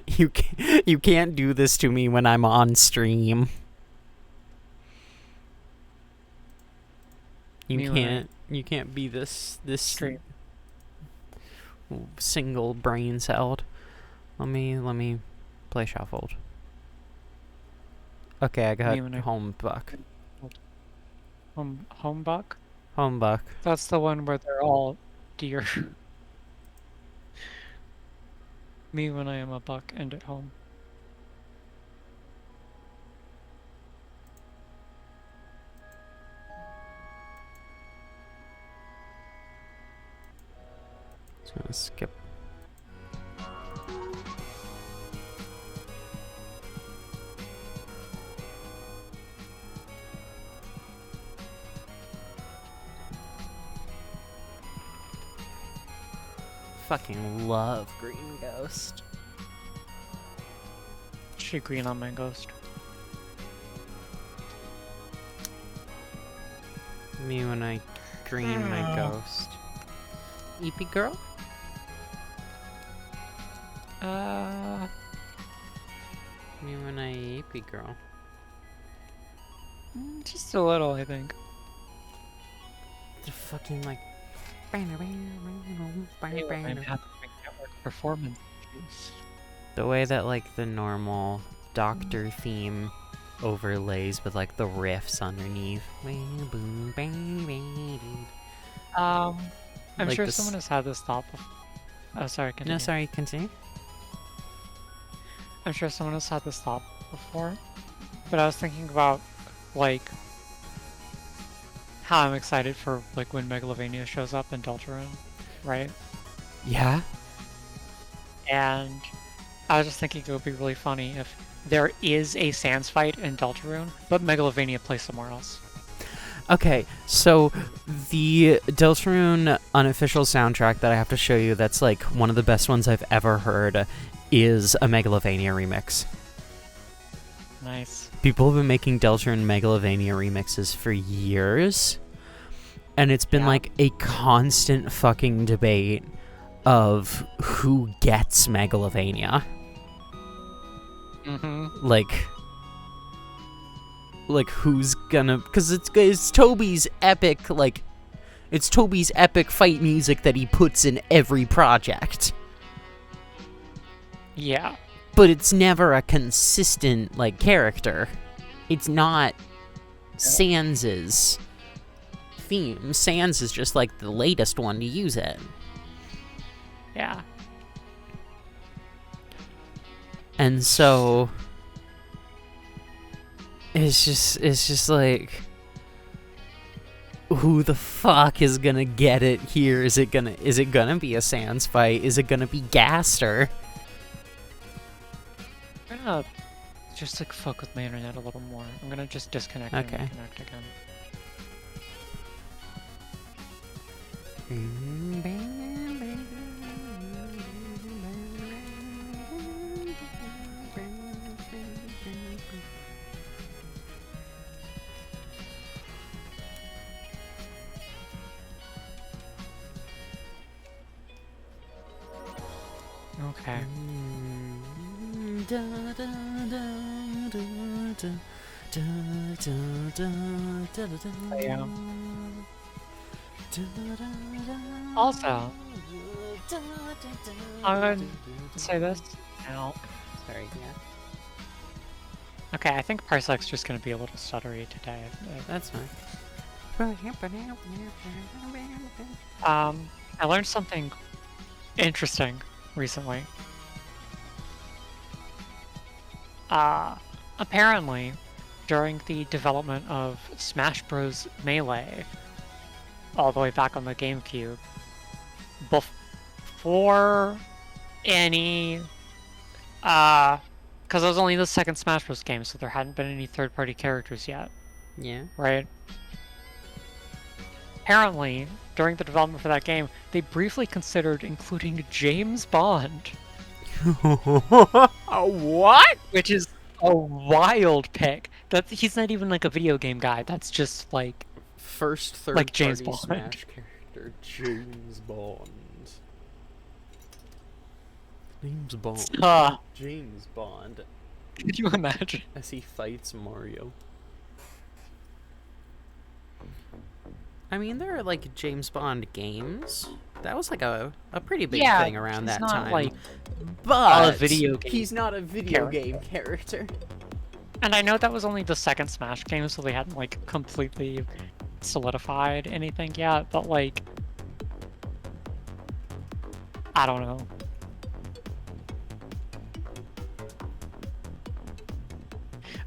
You can't do this to me when I'm on stream. You can't be this Stream. single brain celled. Let me play shuffled. Okay, I got home buck. Home buck? Home buck. That's the one where they're all deer. Me when I am a buck and at home. Just gonna skip. Fucking love Green Ghost. She green on my ghost. Me when I green my ghost. EP girl? Me when I EP girl. Just a little, I think. The fucking like. I'm having network performance. The way that like the normal Doctor theme overlays with like the riffs underneath. I'm Like sure this- someone has had this thought before. Oh, sorry, continue. No, sorry, continue. I'm sure someone has had this thought before, but I was thinking about, like, how I'm excited for, like, when Megalovania shows up in Deltarune, right? Yeah? And I was just thinking it would be really funny if there is a Sans fight in Deltarune, but Megalovania plays somewhere else. Okay, so the Deltarune unofficial soundtrack that I have to show you that's like one of the best ones I've ever heard is a Megalovania remix. Nice. People have been making Deltarune Megalovania remixes for years, and it's been like a constant fucking debate of who gets Megalovania. Like who's gonna, because it's Toby's epic, like, it's Toby's epic fight music that he puts in every project. Yeah. But it's never a consistent, like, character. It's not Sans's theme. Sans is just, like, the latest one to use it. Yeah. And so it's just like, who the fuck is gonna get it here? Is it gonna be a Sans fight? Is it gonna be Gaster? I'm gonna just like fuck with my internet a little more. I'm gonna just disconnect and reconnect again. Okay. Also, I'm going to say this now. Sorry, yeah. Okay, I think Parsec's just going to be a little stuttery today. That's fine. I learned something interesting recently. Apparently, during the development of Smash Bros. Melee, all the way back on the GameCube, before any, because it was only the second Smash Bros. Game, so there hadn't been any third-party characters yet. Yeah. Right? Apparently, during the development for that game, they briefly considered including James Bond. What? Which is a wild pick. He's not even like a video game guy. That's just like first third like James party Bond. Smash character, James Bond. James Bond. Uh, James Bond. Can you imagine? As he fights Mario. I mean, there are like James Bond games. That was like a pretty big thing around that time. Like but a video game he's not a video game character. And I know that was only the second Smash game, so they hadn't like completely solidified anything yet, but like I don't know.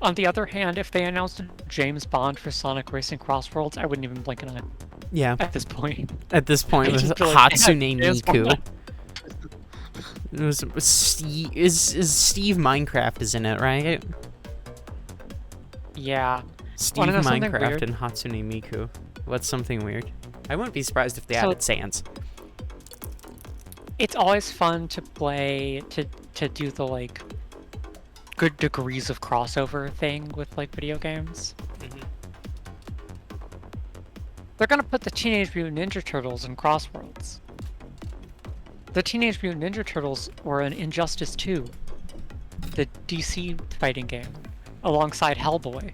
On the other hand, if they announced James Bond for Sonic Racing Crossworlds, I wouldn't even blink an eye. Yeah. At this point. At this point, with Hatsune Miku. It was Steve. Is Steve Minecraft is in it, right? Yeah. Steve Minecraft and Hatsune Miku. What's something weird? I wouldn't be surprised if they added Sans. It's always fun to play to do the like good degrees of crossover thing with like video games. Mm-hmm. They're gonna put the Teenage Mutant Ninja Turtles in Crossworlds. The Teenage Mutant Ninja Turtles were in Injustice 2, the DC fighting game, alongside Hellboy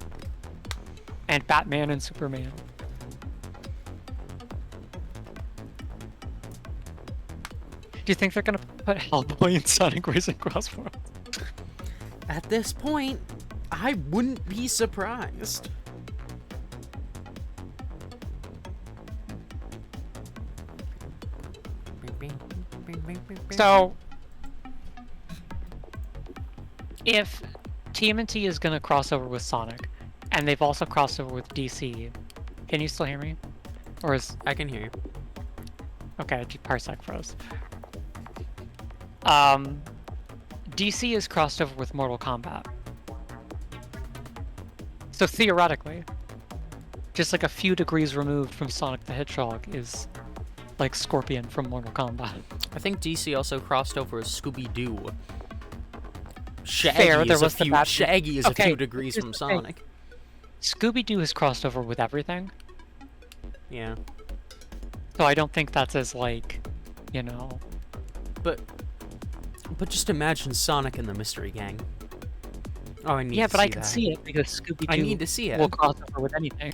and Batman and Superman. Do you think they're gonna put Hellboy in Sonic Racing Crossworlds? At this point, I wouldn't be surprised. So, if TMNT is gonna cross over with Sonic, and they've also crossed over with DC, can you still hear me? Or is... I can hear you. Okay, Parsec froze. DC is crossed over with Mortal Kombat. So theoretically, just like a few degrees removed from Sonic the Hedgehog is like Scorpion from Mortal Kombat. I think DC also crossed over with Scooby-Doo. Fair, Shaggy is a few degrees from Sonic. Scooby-Doo has crossed over with everything. Yeah. So I don't think that's as like, you know... But just imagine Sonic and the Mystery Gang. Oh, I need to see that. Yeah, but I can see it because Scooby-Doo I need to see it. will cross over with anything.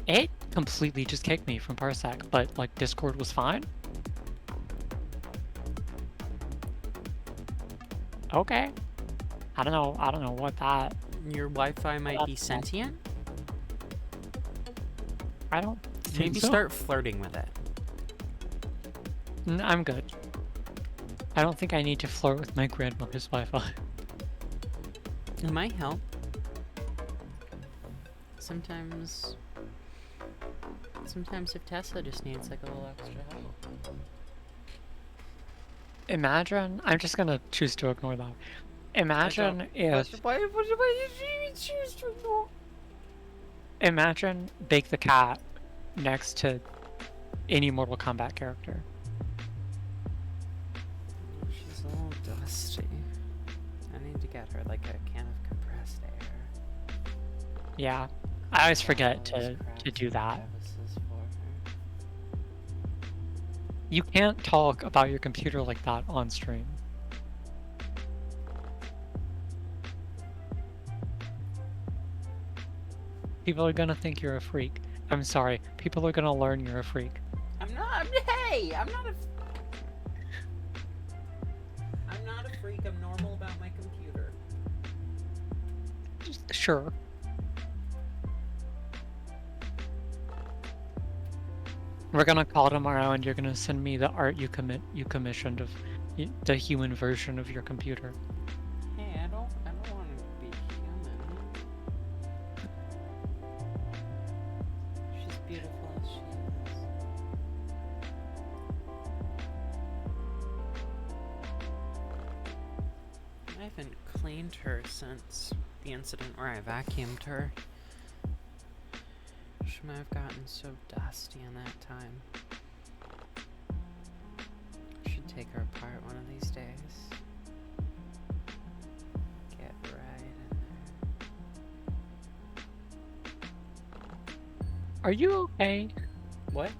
It completely just kicked me from Parsec, but like Discord was fine. Okay. I don't know what that... Your Wi-Fi might be sentient? I don't think Maybe so. start flirting with it. I'm good. I don't think I need to flirt with my grandmother's Wi-Fi. It might help. Sometimes if Tessa just needs like a little extra help. Imagine, I'm just gonna choose to ignore that. Imagine if... Why would you choose to ignore? Imagine Bake the Cat next to any Mortal Kombat character. She's a little dusty. I need to get her like a can of compressed air. Yeah, I always forget to do that. You can't talk about your computer like that on stream. People are gonna think you're a freak. I'm sorry. People are gonna learn you're a freak. I'm not a freak. I'm normal about my computer. Sure. We're gonna call tomorrow and you're gonna send me the art you commissioned of the human version of your computer. Hey, I don't want to be human. She's beautiful as she is. I haven't cleaned her since the incident where I vacuumed her. She might have gotten so dusty in that time. Should take her apart one of these days. Get right in there. Are you okay? What?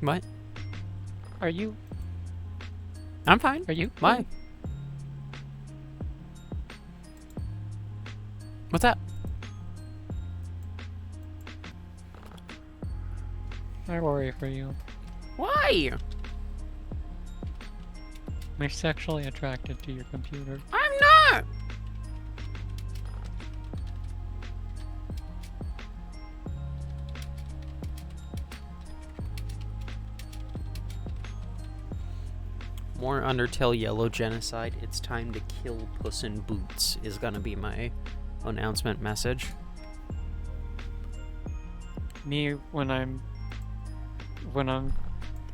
What? Are you? I'm fine. Are you? Why? What's that? I worry for you. Why? I'm sexually attracted to your computer. I'm not! More Undertale Yellow Genocide. It's time to kill Puss in Boots is gonna be my announcement message. Me, when I'm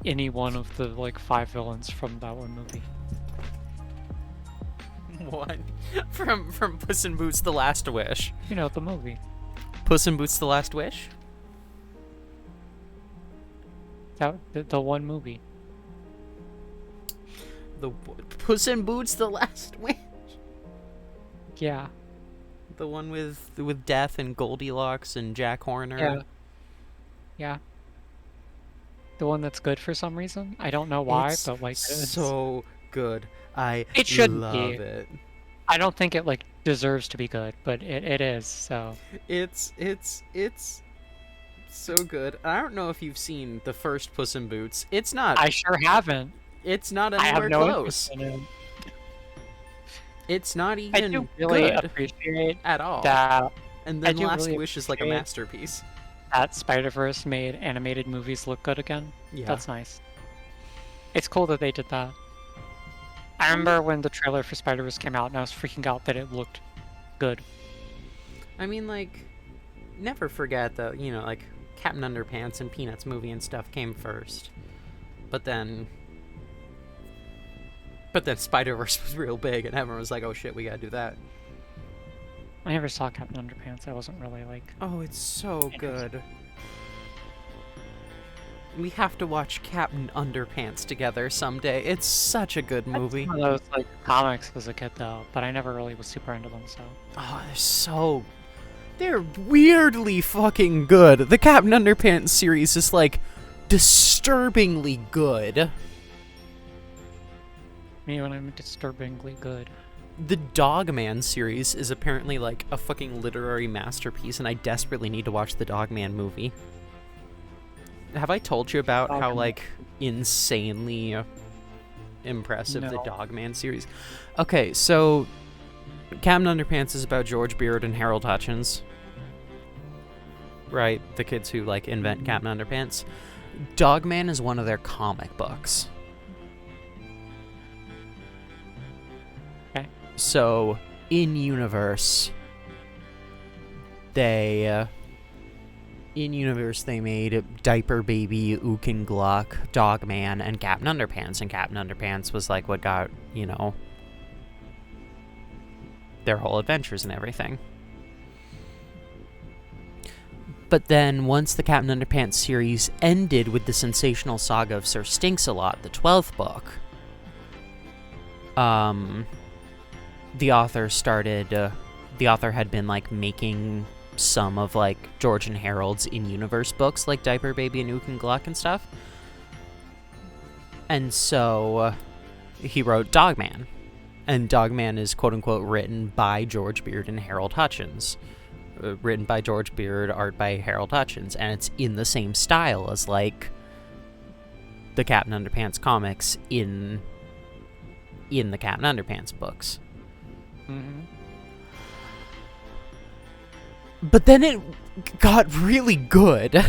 any one of the, like, 5 villains from that one movie. What? From Puss in Boots: The Last Wish. You know, the movie. Puss in Boots: The Last Wish? The one movie. The Puss in Boots: The Last Wish. Yeah. The one with Death and Goldilocks and Jack Horner. Yeah. Yeah. The one that's good for some reason. I don't know why, It's but, like, it's so good. It shouldn't love be. it. I don't think it, like, deserves to be good, but it is, so. It's so good. I don't know if you've seen the first Puss in Boots. It's not. I sure haven't. It's not I anywhere have no close. interest in it. It's not I even do really good appreciate at all. that And I then do Last really Wish is like a appreciate masterpiece. that Spider-Verse made animated movies look good again. Yeah. That's nice. It's cool that they did that. I remember when the trailer for Spider-Verse came out and I was freaking out that it looked good. I mean, like, never forget that, you know, like, Captain Underpants and Peanuts movie and stuff came first. But then Spider-Verse was real big and everyone was like, oh shit, we gotta do that. I never saw Captain Underpants. I wasn't really, like... Oh, it's so good. We have to watch Captain Underpants together someday. It's such a good movie. One of those, like, comics as a kid, though, but I never really was super into them, so... Oh, they're weirdly fucking good. The Captain Underpants series is, like, disturbingly good. Me when I'm disturbingly good. The Dogman series is apparently, like, a fucking literary masterpiece, and I desperately need to watch the Dogman movie. Have I told you about how, like, insanely impressive the Dogman series? Okay, so Captain Underpants is about George Beard and Harold Hutchins. Right? The kids who, like, invent Captain Underpants. Dogman is one of their comic books. Okay. So, in-universe, they made Diaper Baby, Ook and Gluck, Dogman, and Captain Underpants. And Captain Underpants was, like, what got, you know, their whole adventures and everything. But then, once the Captain Underpants series ended with the sensational saga of Sir Stinks-a-Lot, the 12th book, the author had been, like, making some of, like, George and Harold's in-universe books, like Diaper Baby and Ook and Gluck and stuff. And so, he wrote Dogman. And Dogman is, quote-unquote, written by George Beard and Harold Hutchins. Written by George Beard, art by Harold Hutchins. And it's in the same style as, like, the Captain Underpants comics in the Captain Underpants books. Mm-hmm. But then it got really good.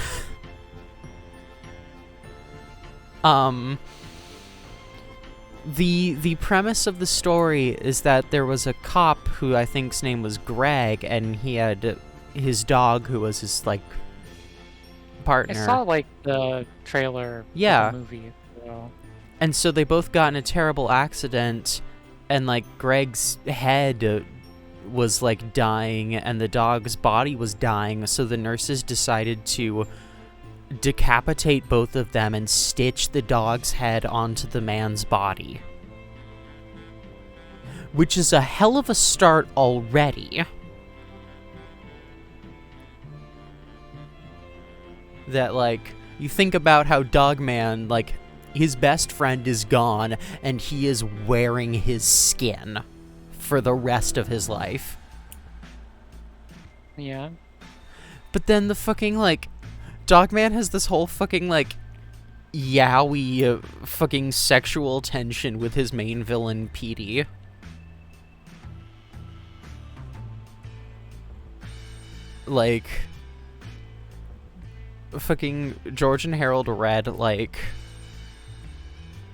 The premise of the story is that there was a cop who I think's name was Greg, and he had his dog who was his, like, partner. I saw, like, the trailer for the movie. So. And so they both got in a terrible accident, and, like, Greg's head was, like, dying, and the dog's body was dying, so the nurses decided to decapitate both of them and stitch the dog's head onto the man's body. Which is a hell of a start already. That, like, You think about how Dogman, like, his best friend is gone, and he is wearing his skin for the rest of his life. Yeah. But then the fucking, like, Dogman has this whole fucking, like, yaoi fucking sexual tension with his main villain, Petey. Like, fucking George and Harold read, like,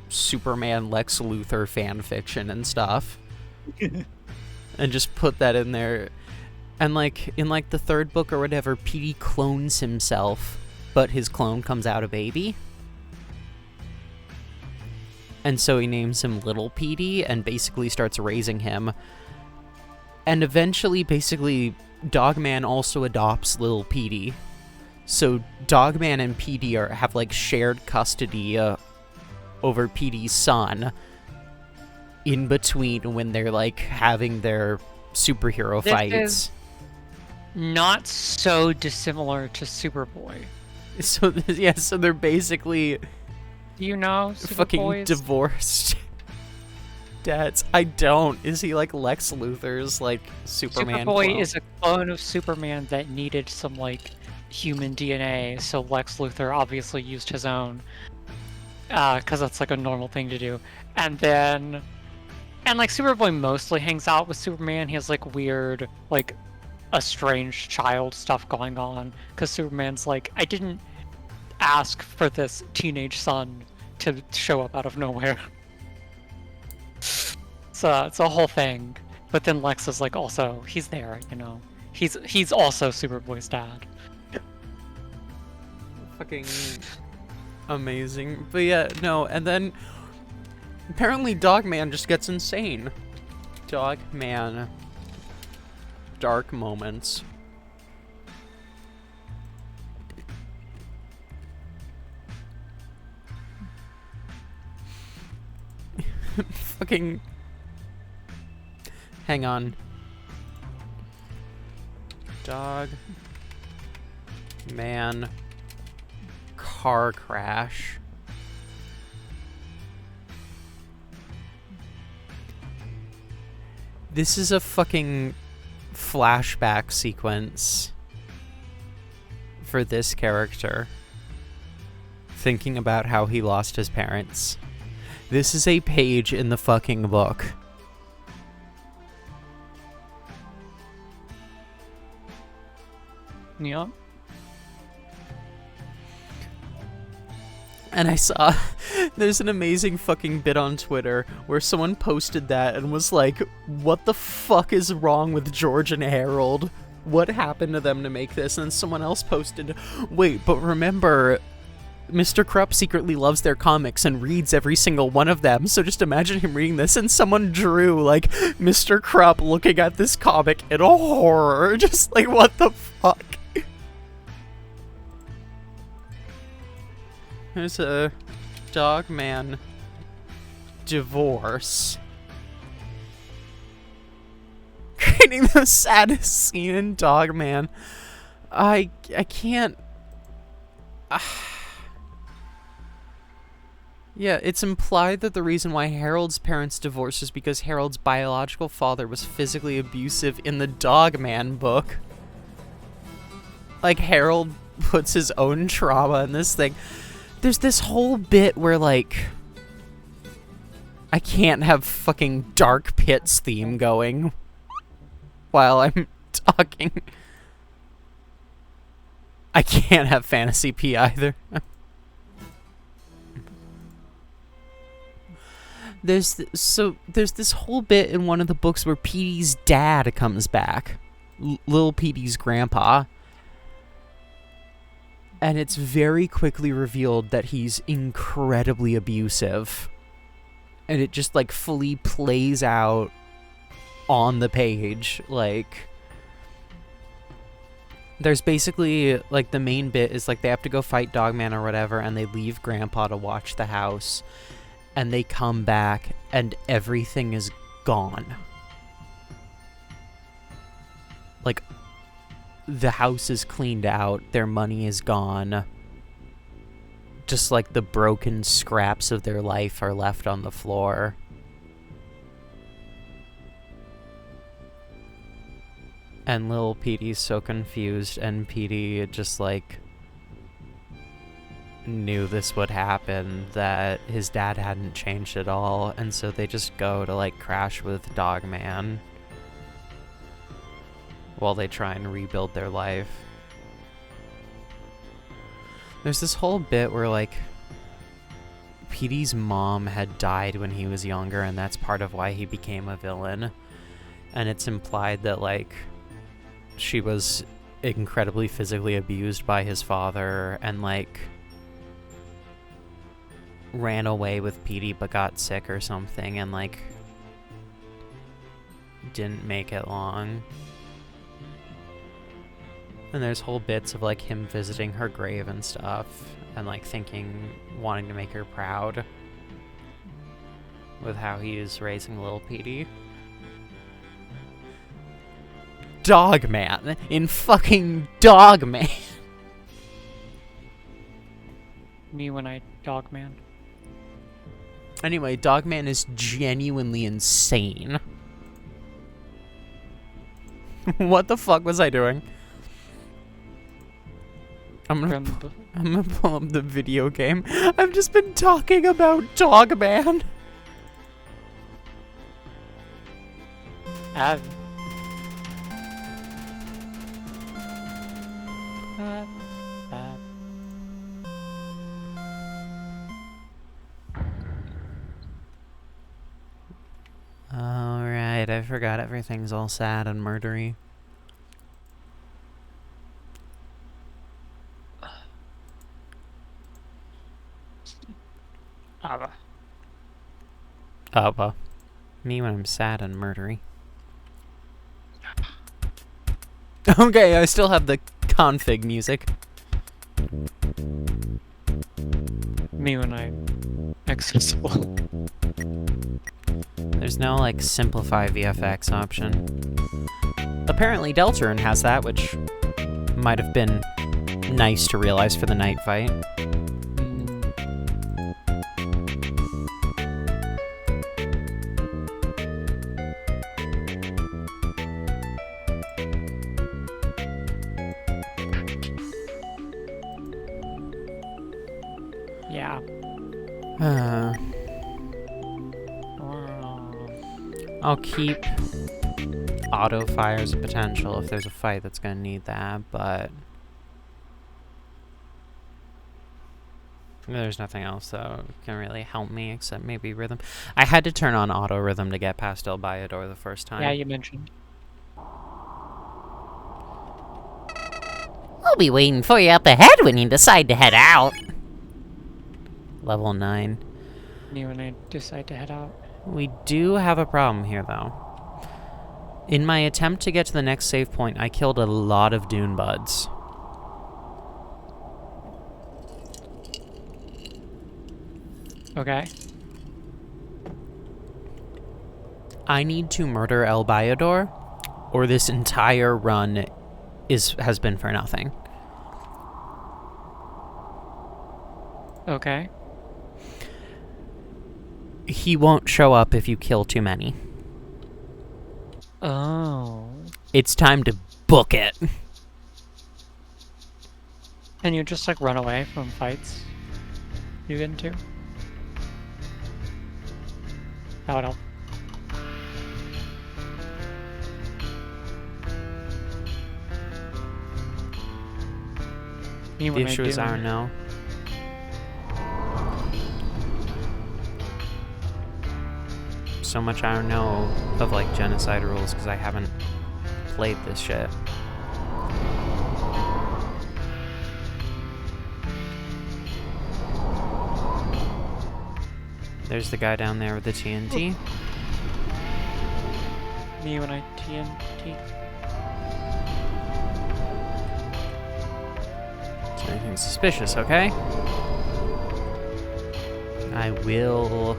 Superman Lex Luthor fan fiction and stuff. And just put that in there. And, like, in, like, the third book or whatever, Petey clones himself, but his clone comes out a baby. And so he names him Little Petey and basically starts raising him. And eventually, basically, Dogman also adopts Little Petey. So Dogman and Petey have, like, shared custody over Petey's son in between when they're, like, having their superhero fights. Not so dissimilar to Superboy. So, yeah, so they're basically... Do you know fucking divorced dads. I don't. Is he like Lex Luthor's like Superman Superboy clone? is a clone of Superman that needed some like human DNA, so Lex Luthor obviously used his own. Because that's like a normal thing to do. And like Superboy mostly hangs out with Superman. He has like weird, like estranged child stuff going on. Because Superman's like, I didn't ask for this teenage son to show up out of nowhere. So it's a whole thing. But then Lex is like also, he's there, you know. He's also Superboy's dad. Fucking amazing. But yeah, no, and then apparently Dogman just gets insane. Dogman. Dark moments. Fucking... Hang on. Dog... Man... Car crash. This is a fucking flashback sequence for this character. Thinking about how he lost his parents. This is a page in the fucking book. Yeah. And I saw, there's an amazing fucking bit on Twitter where someone posted that and was like, what the fuck is wrong with George and Harold? What happened to them to make this? And someone else posted, wait, but remember... Mr. Krupp secretly loves their comics and reads every single one of them, so just imagine him reading this and someone drew, like, Mr. Krupp looking at this comic in horror. Just like, what the fuck? There's a Dogman divorce. Creating the saddest scene in Dogman. I can't... Yeah, it's implied that the reason why Harold's parents divorced is because Harold's biological father was physically abusive in the Dogman book. Like, Harold puts his own trauma in this thing. There's this whole bit where, like... I can't have fucking Dark Pits theme going while I'm talking. I can't have Fantasy P either. There's this whole bit in one of the books where Petey's dad comes back. Lil Petey's grandpa. And it's very quickly revealed that he's incredibly abusive. And it just, like, fully plays out on the page. Like, there's basically, like, the main bit is, like, they have to go fight Dogman or whatever, and they leave Grandpa to watch the house. And they come back, and everything is gone. Like, the house is cleaned out, their money is gone. just like the broken scraps of their life are left on the floor. And little Petey's so confused, and Petey just like knew this would happen, that his dad hadn't changed at all, and so they just go to like crash with Dogman while they try and rebuild their life. There's this whole bit where like Petey's mom had died when he was younger, and that's part of why he became a villain, and it's implied that like she was incredibly physically abused by his father and like ran away with Petey but got sick or something and like didn't make it long. And there's whole bits of like him visiting her grave and stuff and like wanting to make her proud with how he is raising little Petey. Dogman in fucking Dogman. Me when I Dogman. Anyway, Dogman is genuinely insane. What the fuck was I doing? I'm gonna pull up the video game. I've just been talking about Dogman. Alright, I forgot everything's all sad and murdery. Abba. Me when I'm sad and murdery. Okay, I still have the config music. Me when I'm accessible. There's no, like, simplify VFX option. Apparently Deltarune has that, which might have been nice to realize for the night fight. Yeah. I'll keep auto fire as a potential if there's a fight that's gonna need that, but there's nothing else that can really help me except maybe rhythm. I had to turn on auto rhythm to get past El Bayador the first time. Yeah, you mentioned. I'll be waiting for you up ahead when you decide to head out. Level 9. Me when I decide to head out. We do have a problem here, though. In my attempt to get to the next save point, I killed a lot of Dune Buds. Okay. I need to murder El Bayador, or this entire run has been for nothing. Okay. He won't show up if you kill too many. Oh. It's time to book it. And you just like run away from fights you get into? That would help. The issue is I know. So much I don't know of like genocide rules because I haven't played this shit. There's the guy down there with the TNT. Me when I TNT. Is there anything suspicious, okay? I will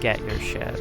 get your shit.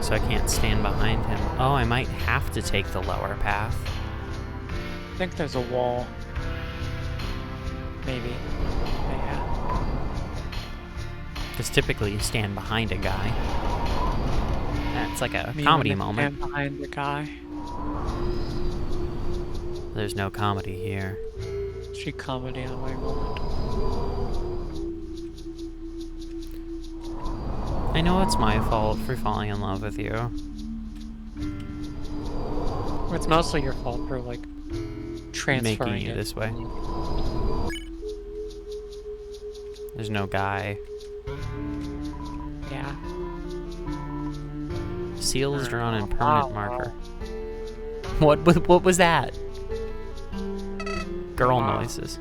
So I can't stand behind him. Oh, I might have to take the lower path. I think there's a wall. Maybe. Yeah. Because typically you stand behind a guy. That's like a Me comedy when I moment. stand behind the guy. There's no comedy here. Street comedy on my moment. I know it's my fault for falling in love with you. It's mostly your fault for, like, transferring Making you it. this way. There's no guy. Yeah. Seal is drawn in permanent marker. What was that? Girl noises.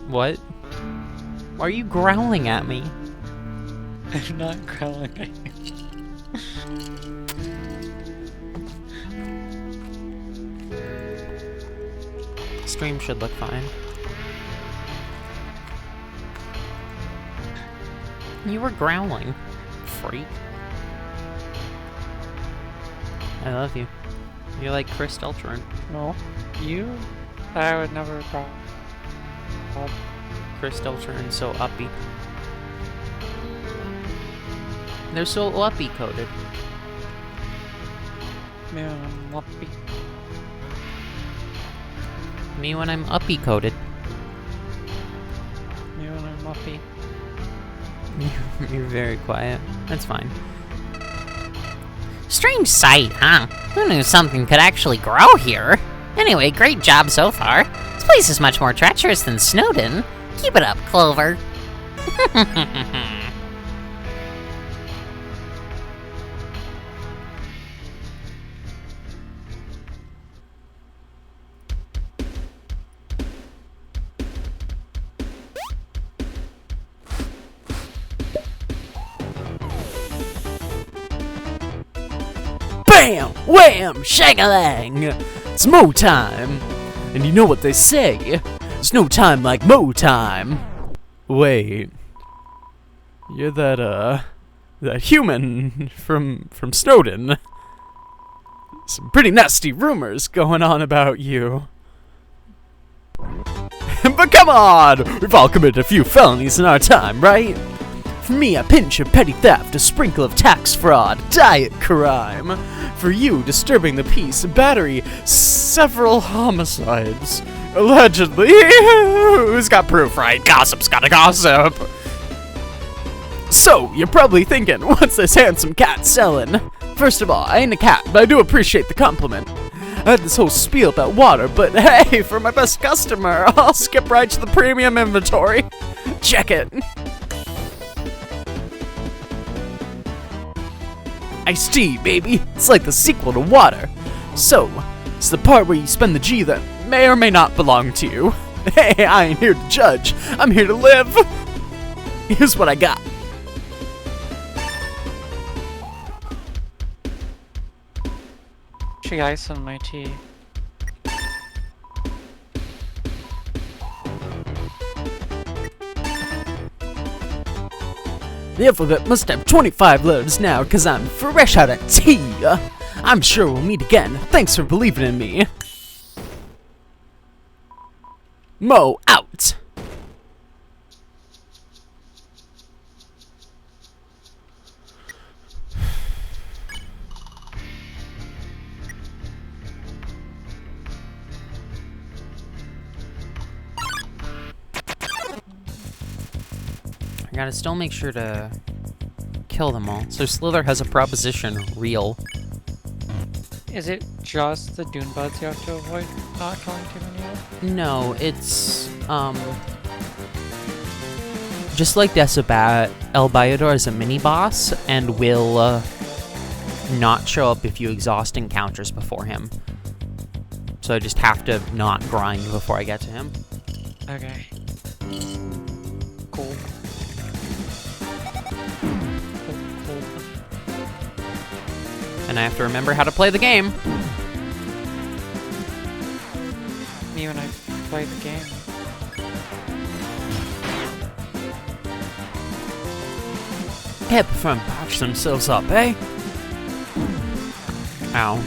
What? Why are you growling at me? I'm not growling at you. Stream should look fine. You were growling, freak. I love you. You're like Chris Deltron. No. You? I would never growl. Chris Deltron so uppy. They're so uppy coded. Me when I'm lumpy. Me when I'm uppy coded. Me when I'm lumpy. You're very quiet. That's fine. Strange sight, huh? Who knew something could actually grow here? Anyway, great job so far. This place is much more treacherous than Snowden. Keep it up, Clover. Bam! Wham! Shang-a-lang! It's Mo time! And you know what they say, there's no time like Mo time! Wait. You're that human from Snowden. Some pretty nasty rumors going on about you. But come on! We've all committed a few felonies in our time, right? For me, a pinch of petty theft, a sprinkle of tax fraud, diet crime. For you, disturbing the peace, a battery, several homicides. Allegedly. Who's got proof, right? Gossip's gotta gossip. So, you're probably thinking, what's this handsome cat selling? First of all, I ain't a cat, but I do appreciate the compliment. I had this whole spiel about water, but hey, for my best customer, I'll skip right to the premium inventory. Check it. Iced tea, baby. It's like the sequel to water. So, it's the part where you spend the G that may or may not belong to you. Hey, I ain't here to judge. I'm here to live. Here's what I got. She ice on my tea. The alphabet must have 25 letters now, cause I'm fresh out of tea. I'm sure we'll meet again. Thanks for believing in me. Mo out. I gotta still make sure to kill them all. So Slither has a proposition real. Is it just the dune buds you have to avoid not killing too many of? No, it's just like Decibat, El Bayador is a mini boss and will not show up if you exhaust encounters before him. So I just have to not grind before I get to him. Okay. Cool. Cool. And I have to remember how to play the game. Me when I play the game. hip from patch themselves up, eh? Ow.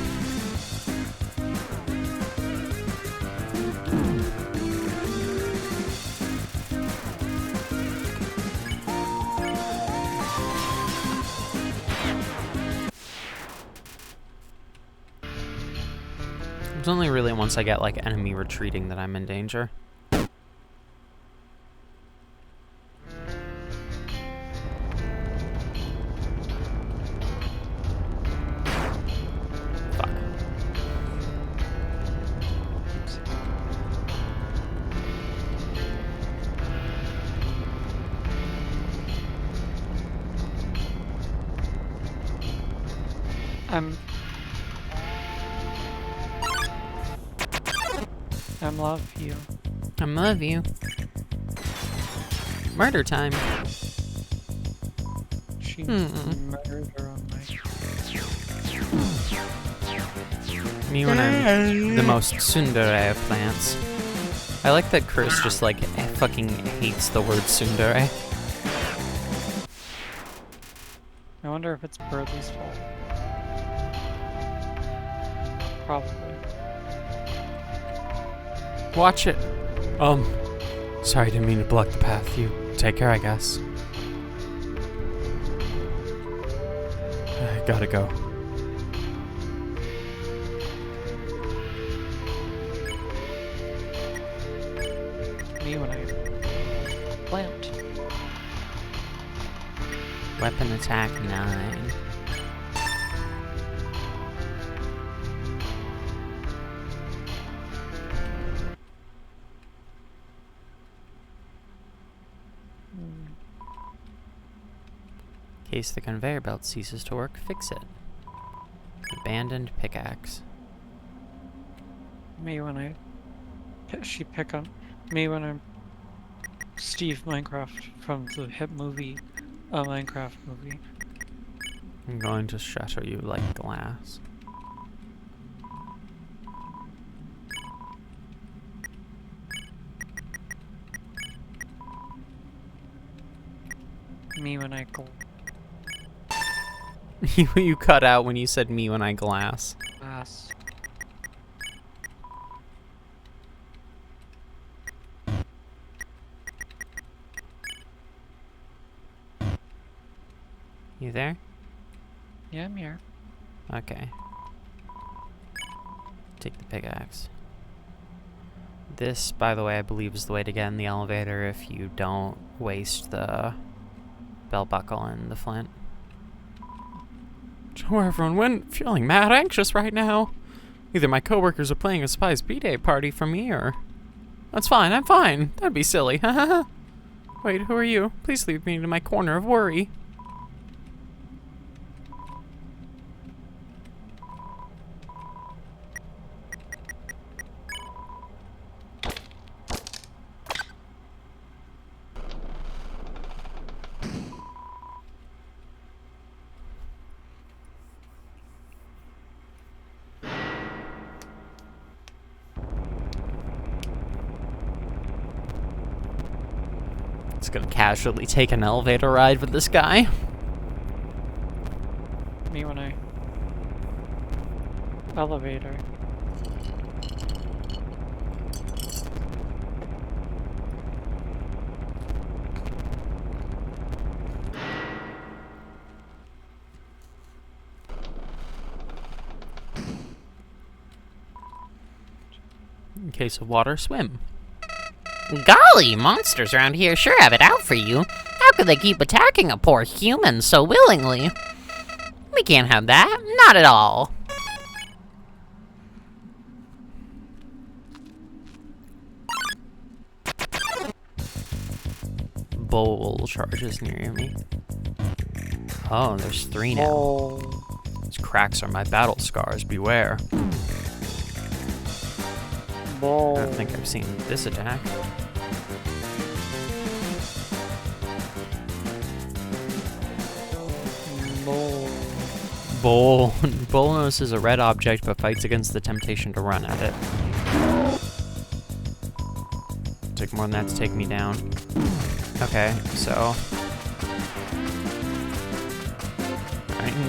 It's only really once I get, like, enemy retreating that I'm in danger. Fuck. love you. I love you. Murder time. She murdered her on Me when I'm the most tsundere of plants. I like that Chris just like fucking hates the word tsundere. I wonder if it's Birdley's fault. Probably. Watch it. Sorry, didn't mean to block the path. You take care, I guess. I gotta go. Me when I plant. Weapon attack 9. In case the conveyor belt ceases to work, fix it. Abandoned pickaxe. Me when I pick on me when I'm Steve Minecraft from the hit movie, Minecraft movie. I'm going to shatter you like glass. Me when I go You cut out when you said me when I glass. glass. You there? Yeah, I'm here. Okay. Take the pickaxe. This, by the way, I believe is the way to get in the elevator if you don't waste the belt buckle and the flint. Joe, everyone went feeling mad anxious right now. Either my coworkers are planning a surprise B-Day party for me, or... That's fine, I'm fine. That'd be silly. Wait, who are you? Please leave me to my corner of worry. It's gonna casually take an elevator ride with this guy. Me when I elevator. In case of water, swim. Golly, monsters around here sure have it out for you. How could they keep attacking a poor human so willingly? We can't have that. Not at all. Bowl charges near me. Oh, there's 3 now. Oh. These cracks are my battle scars, beware. I don't think I've seen this attack. Bowl notices a red object but fights against the temptation to run at it. Took more than that to take me down. Okay, so...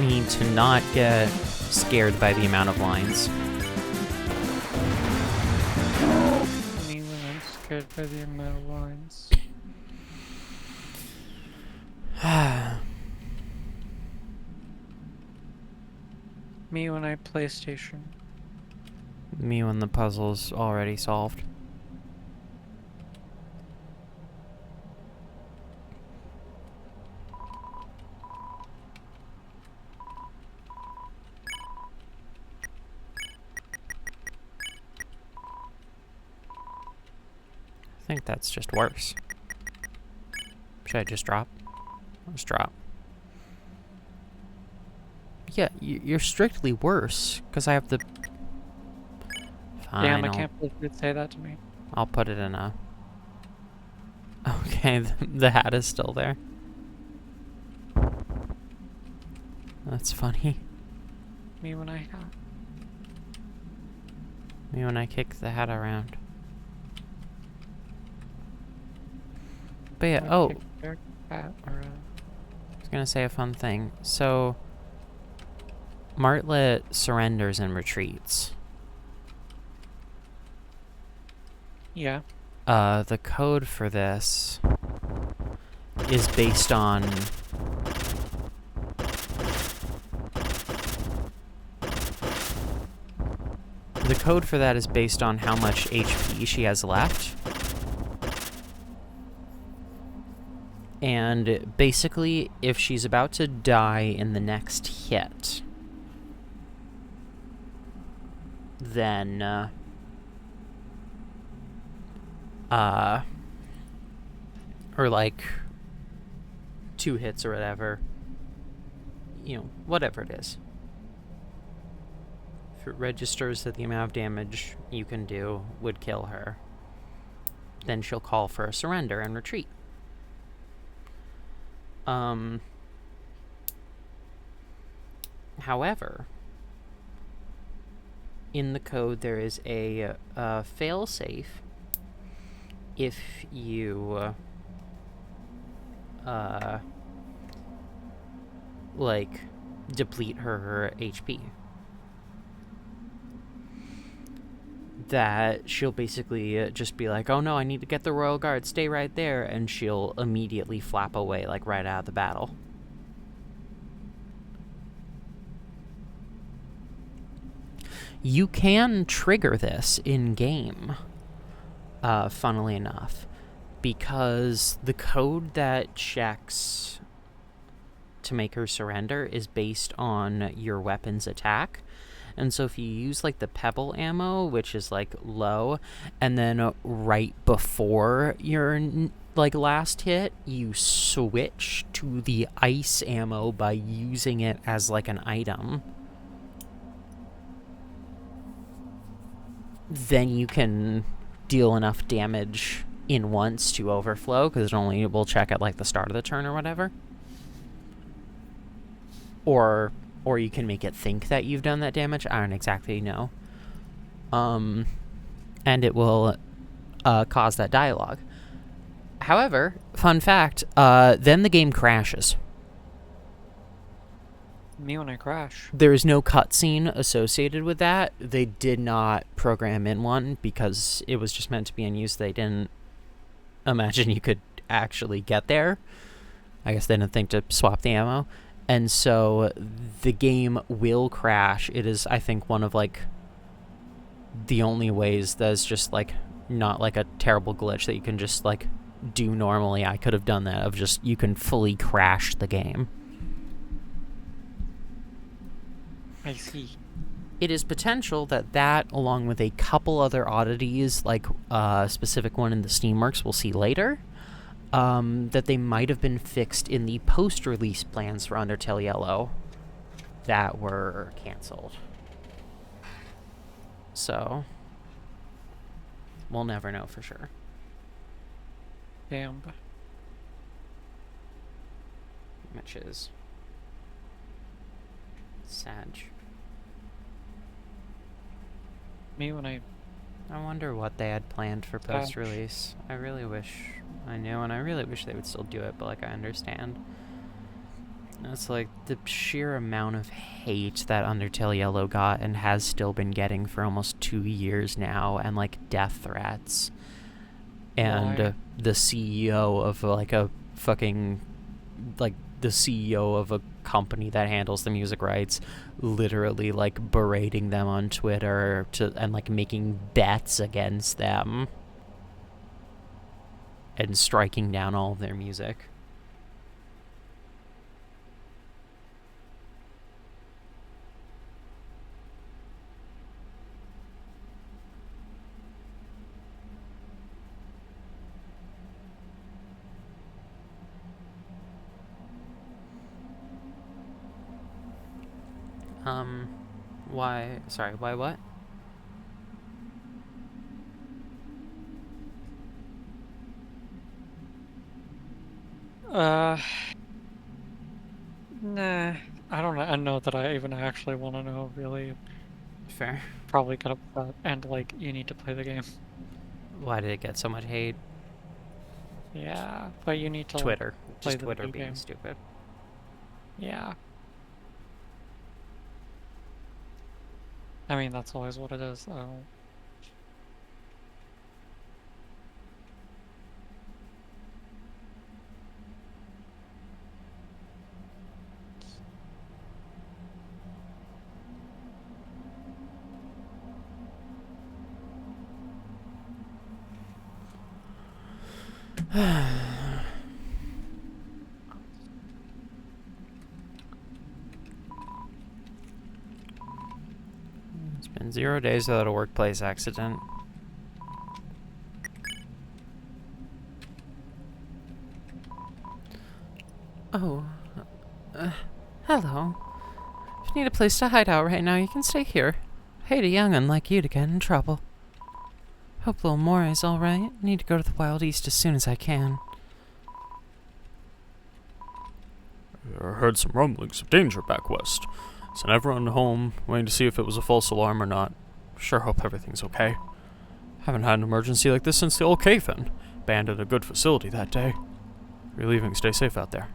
me to not get scared by the amount of lines. Me when I'm scared by the amount of lines. Me when I PlayStation. Me when the puzzle's already solved. I think that's just worse. Should I just drop? Let's drop. Yeah, you're strictly worse, because I have the... Fine, Damn, I can't believe you'd say that to me. I'll put it in a... Okay, the hat is still there. That's funny. Me when I Me when I kick the hat around. But yeah, oh, I was gonna say a fun thing. So, Martlet surrenders and retreats. Yeah. The code for this is based on... The code for that is based on how much HP she has left. And basically, if she's about to die in the next hit, then, or like 2 hits or whatever, you know, whatever it is. If it registers that the amount of damage you can do would kill her, then she'll call for a surrender and retreat. However, in the code there is a fail-safe if you like deplete her HP. That she'll basically just be like, oh no, I need to get the Royal Guard, stay right there, and she'll immediately flap away, like right out of the battle. You can trigger this in-game, funnily enough, because the code that checks to make her surrender is based on your weapon's attack. And so if you use, like, the pebble ammo, which is, like, low, and then right before your, like, last hit, you switch to the ice ammo by using it as, like, an item, then you can deal enough damage in once to overflow, because it only will check at, like, the start of the turn or whatever. Or you can make it think that you've done that damage. I don't exactly know. And it will cause that dialogue. However, fun fact, then the game crashes. Me when I crash. There is no cutscene associated with that. They did not program in one because it was just meant to be in use. They didn't imagine you could actually get there. I guess they didn't think to swap the ammo. And so the game will crash. It is, I think, one of, like, the only ways that's just, like, not, like, a terrible glitch that you can just, like, do normally. I could have done that, of just, you can fully crash the game. I see. It is potential that, along with a couple other oddities, like a specific one in the Steamworks we'll see later, that they might have been fixed in the post-release plans for Undertale Yellow that were canceled. So, we'll never know for sure. Damn. Which is sad. Me when I wonder what they had planned for post-release. I really wish I knew, and I really wish they would still do it, but, like, I understand. It's like the sheer amount of hate that Undertale Yellow got and has still been getting for almost 2 years now, and like death threats. And the CEO of like a fucking, like the CEO of a company that handles the music rights literally like berating them on Twitter and like making bets against them and striking down all of their music. Why? Sorry, why what? Nah. I don't know. I know that I even actually want to know, really. Fair. Probably gonna and like, you need to play the game. Why did it get so much hate? Yeah, but you need to Twitter. Like, Just play Twitter the being game. stupid. Yeah. I mean, that's always what it is. It's been 0 days without a workplace accident. Oh. Hello. If you need a place to hide out right now, you can stay here. Hate a young'un like you to get in trouble. Hope little Moray's alright. Need to go to the Wild East as soon as I can. I heard some rumblings of danger back west. Sent everyone home, waiting to see if it was a false alarm or not. Sure hope everything's okay. Haven't had an emergency like this since the old cave-in. Abandoned a good facility that day. If you're leaving, stay safe out there.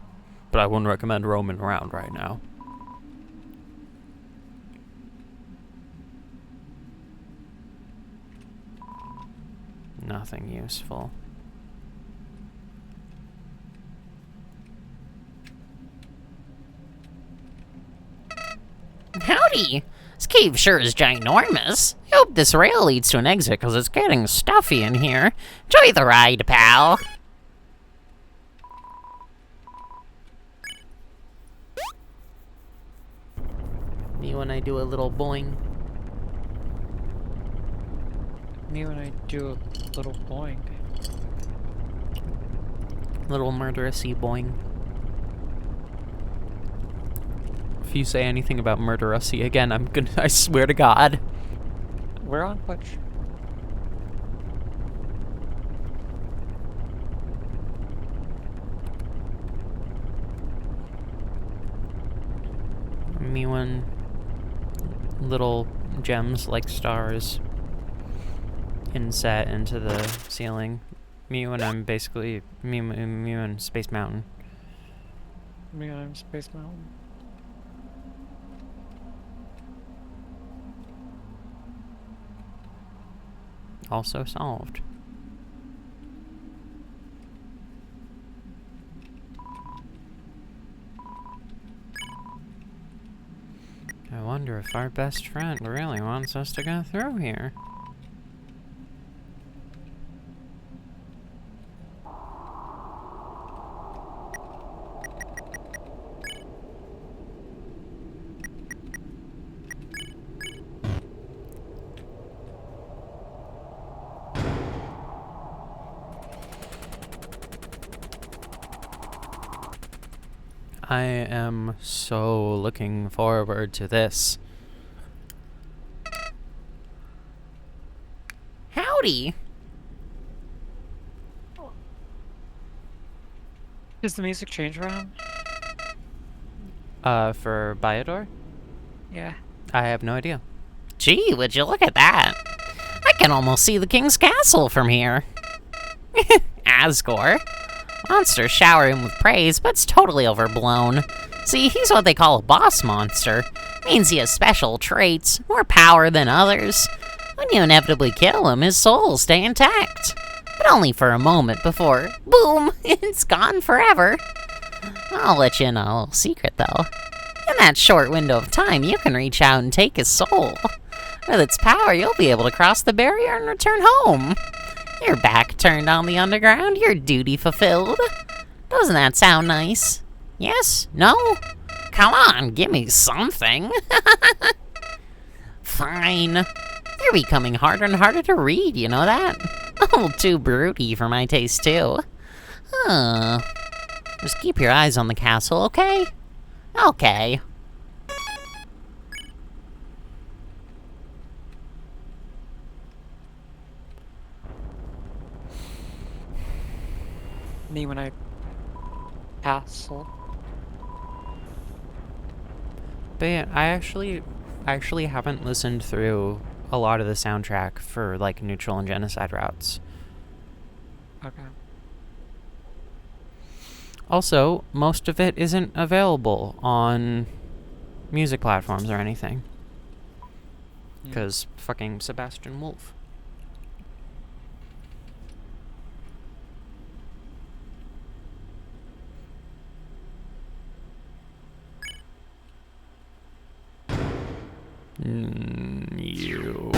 But I wouldn't recommend roaming around right now. Nothing useful. Howdy! This cave sure is ginormous. I hope this rail leads to an exit, because it's getting stuffy in here. Enjoy the ride, pal. Me when I do a little boing. Me when I do a little boing. Little murderousy boing. If you say anything about murderousy again, I swear to God. We're on Twitch. Me when little gems like stars inset into the ceiling. Me when I'm basically me when Space Mountain. Me when I'm Space Mountain. Also solved. I wonder if our best friend really wants us to go through here. I am so looking forward to this. Howdy! Does the music change around? For Biodor? Yeah. I have no idea. Gee, would you look at that? I can almost see the king's castle from here. Asgore. Monsters shower him with praise, but it's totally overblown. See, he's what they call a boss monster. Means he has special traits, more power than others. When you inevitably kill him, his soul will stay intact. But only for a moment before, boom, it's gone forever. I'll let you in on a little secret, though. In that short window of time, you can reach out and take his soul. With its power, you'll be able to cross the barrier and return home. Your back turned on the underground, your duty fulfilled. Doesn't that sound nice? Yes? No? Come on, give me something. Fine. You're becoming harder and harder to read, you know that? A little too broody for my taste, too. Just keep your eyes on the castle, okay? Okay. Me when I castle. But yeah, I actually haven't listened through a lot of the soundtrack for like neutral and genocide routes. Okay. Also, most of it isn't available on music platforms or anything. Because fucking Sebastian Wolf. You.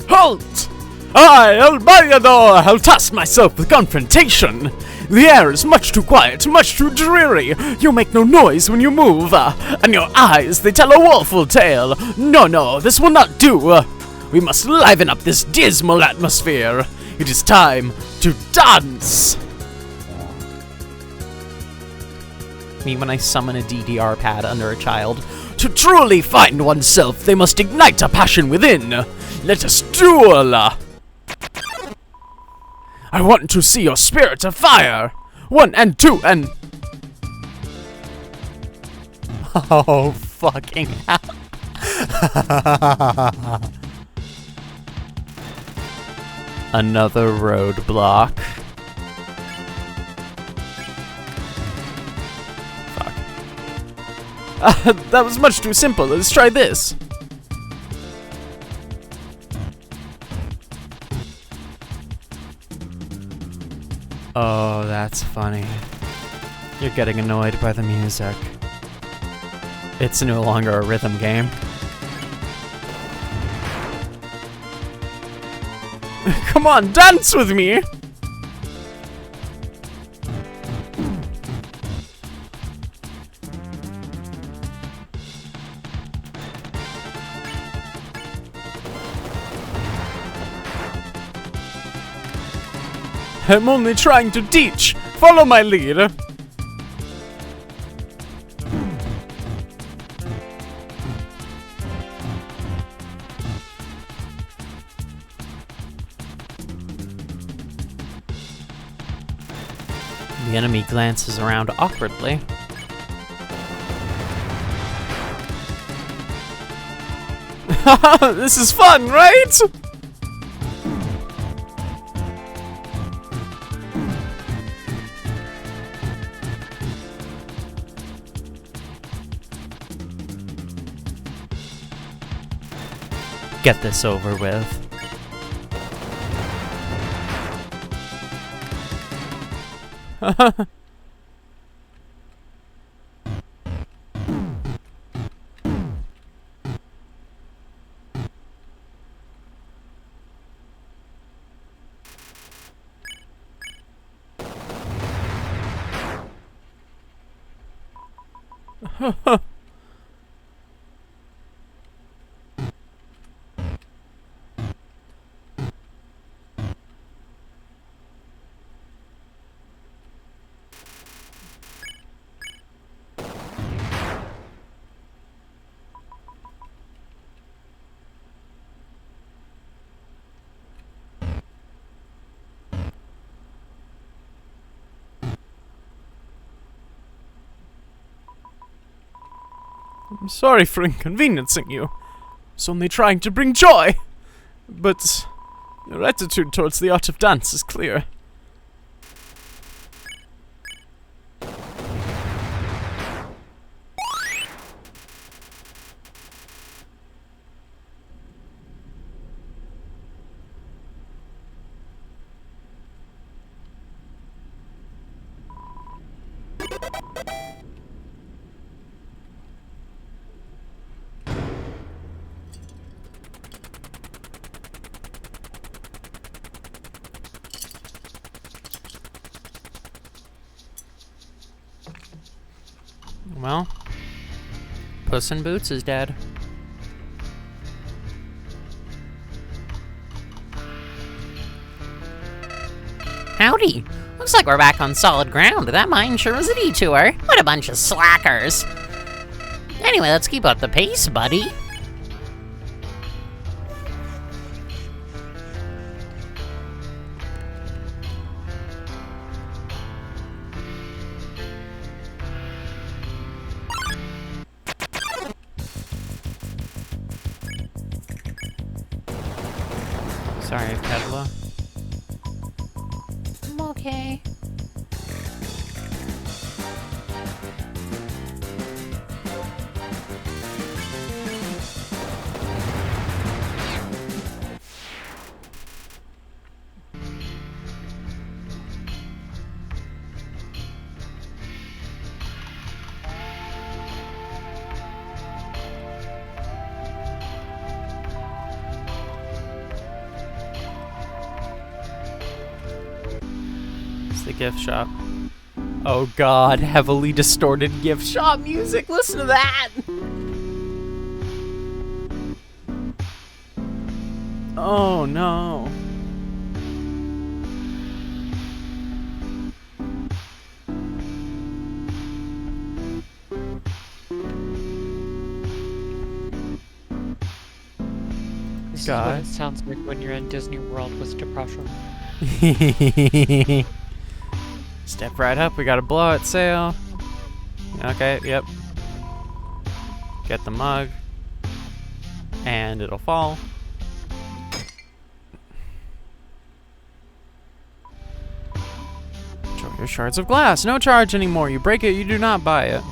Halt! I, El Baillador, have tasked myself with confrontation. The air is much too quiet, much too dreary. You make no noise when you move, and your eyes, they tell a woeful tale. No, this will not do. We must liven up this dismal atmosphere. It is time to dance. Me when I summon a DDR pad under a child. To truly find oneself, they must ignite a passion within. Let us duel. I want to see your spirit afire. 1 and 2 and... Oh, fucking hell. Another roadblock. That was much too simple. Let's try this. Oh, that's funny. You're getting annoyed by the music. It's no longer a rhythm game. Come on, dance with me! I'm only trying to teach. Follow my lead. The enemy glances around awkwardly. Haha, this is fun, right? Get this over with. I'm sorry for inconveniencing you. I was only trying to bring joy. But your attitude towards the art of dance is clear. Well, Puss in Boots is dead. Howdy. Looks like we're back on solid ground. That mine sure was a detour. What a bunch of slackers. Anyway, let's keep up the pace, buddy. Sorry, Pedla. I'm okay. It's the gift shop. Oh god, heavily distorted gift shop music. Listen to that! Oh no. This is God. what it sounds like when you're in Disney World with depression. Step right up, we got a blowout sale. Okay, yep. Get the mug. And it'll fall. Enjoy your shards of glass. No charge anymore. You break it, you do not buy it.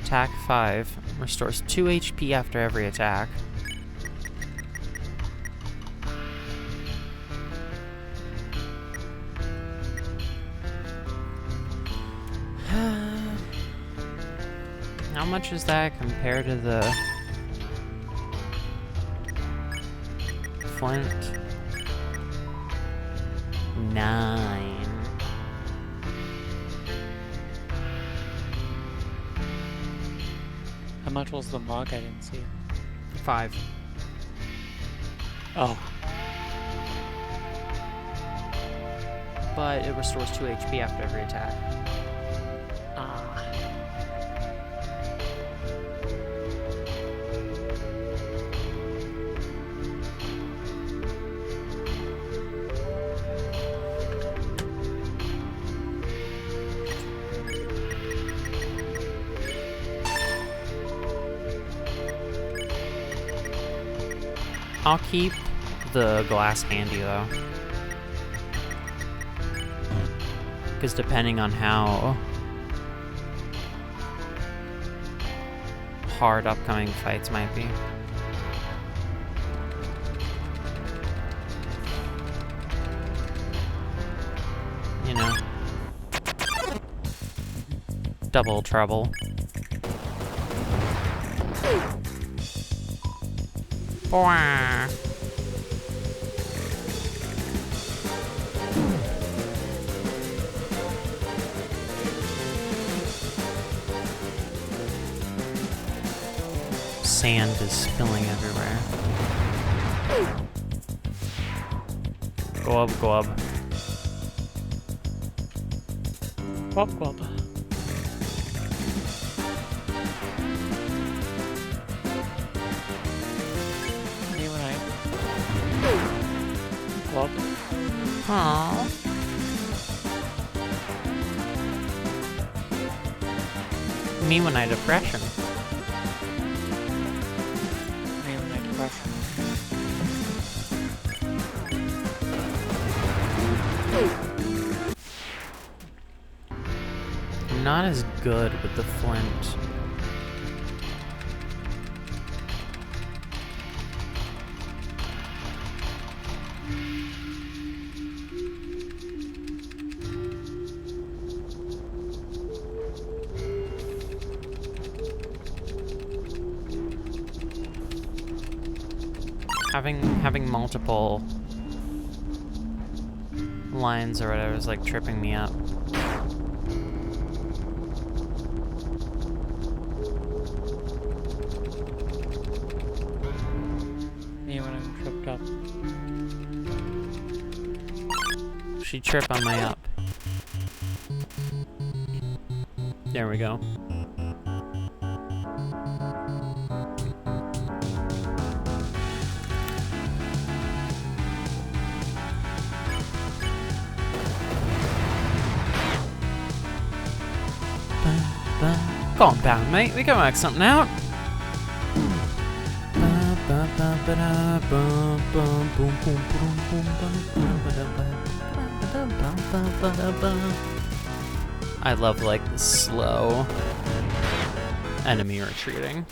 Attack 5. Restores 2 HP after every attack. How much is that compared to the flint? 9. How much was the mug? I didn't see. 5. Oh. But it restores 2 HP after every attack. Ah. I'll keep the glass handy though. Because depending on how hard upcoming fights might be. You know. Double trouble. Bwah. Sand is spilling everywhere. Glub glub. Glub glub. Me when I glub. Aww. Me when I depression. Me when I depression. I'm not as good with the flint. Having multiple lines or whatever is like tripping me up. Me when I'm tripped up. She trip on my up. There we go. Calm down, mate. We can work something out. I love, like, the slow enemy retreating.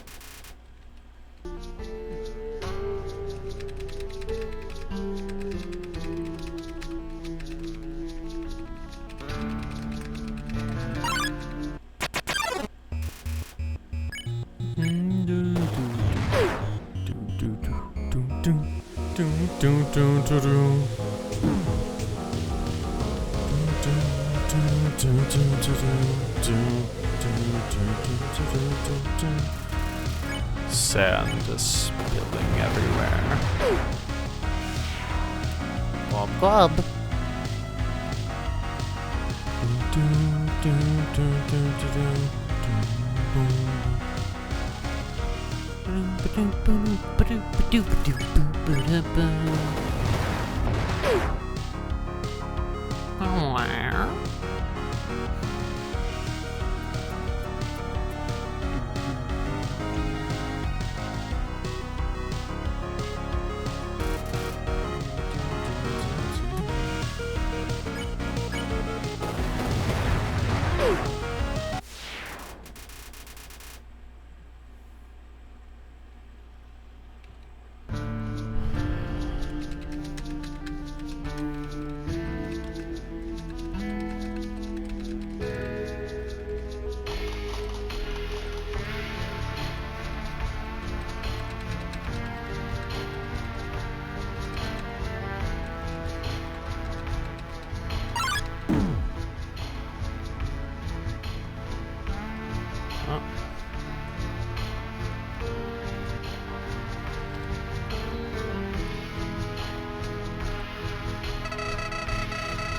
Sand is spilling everywhere. Glub glub.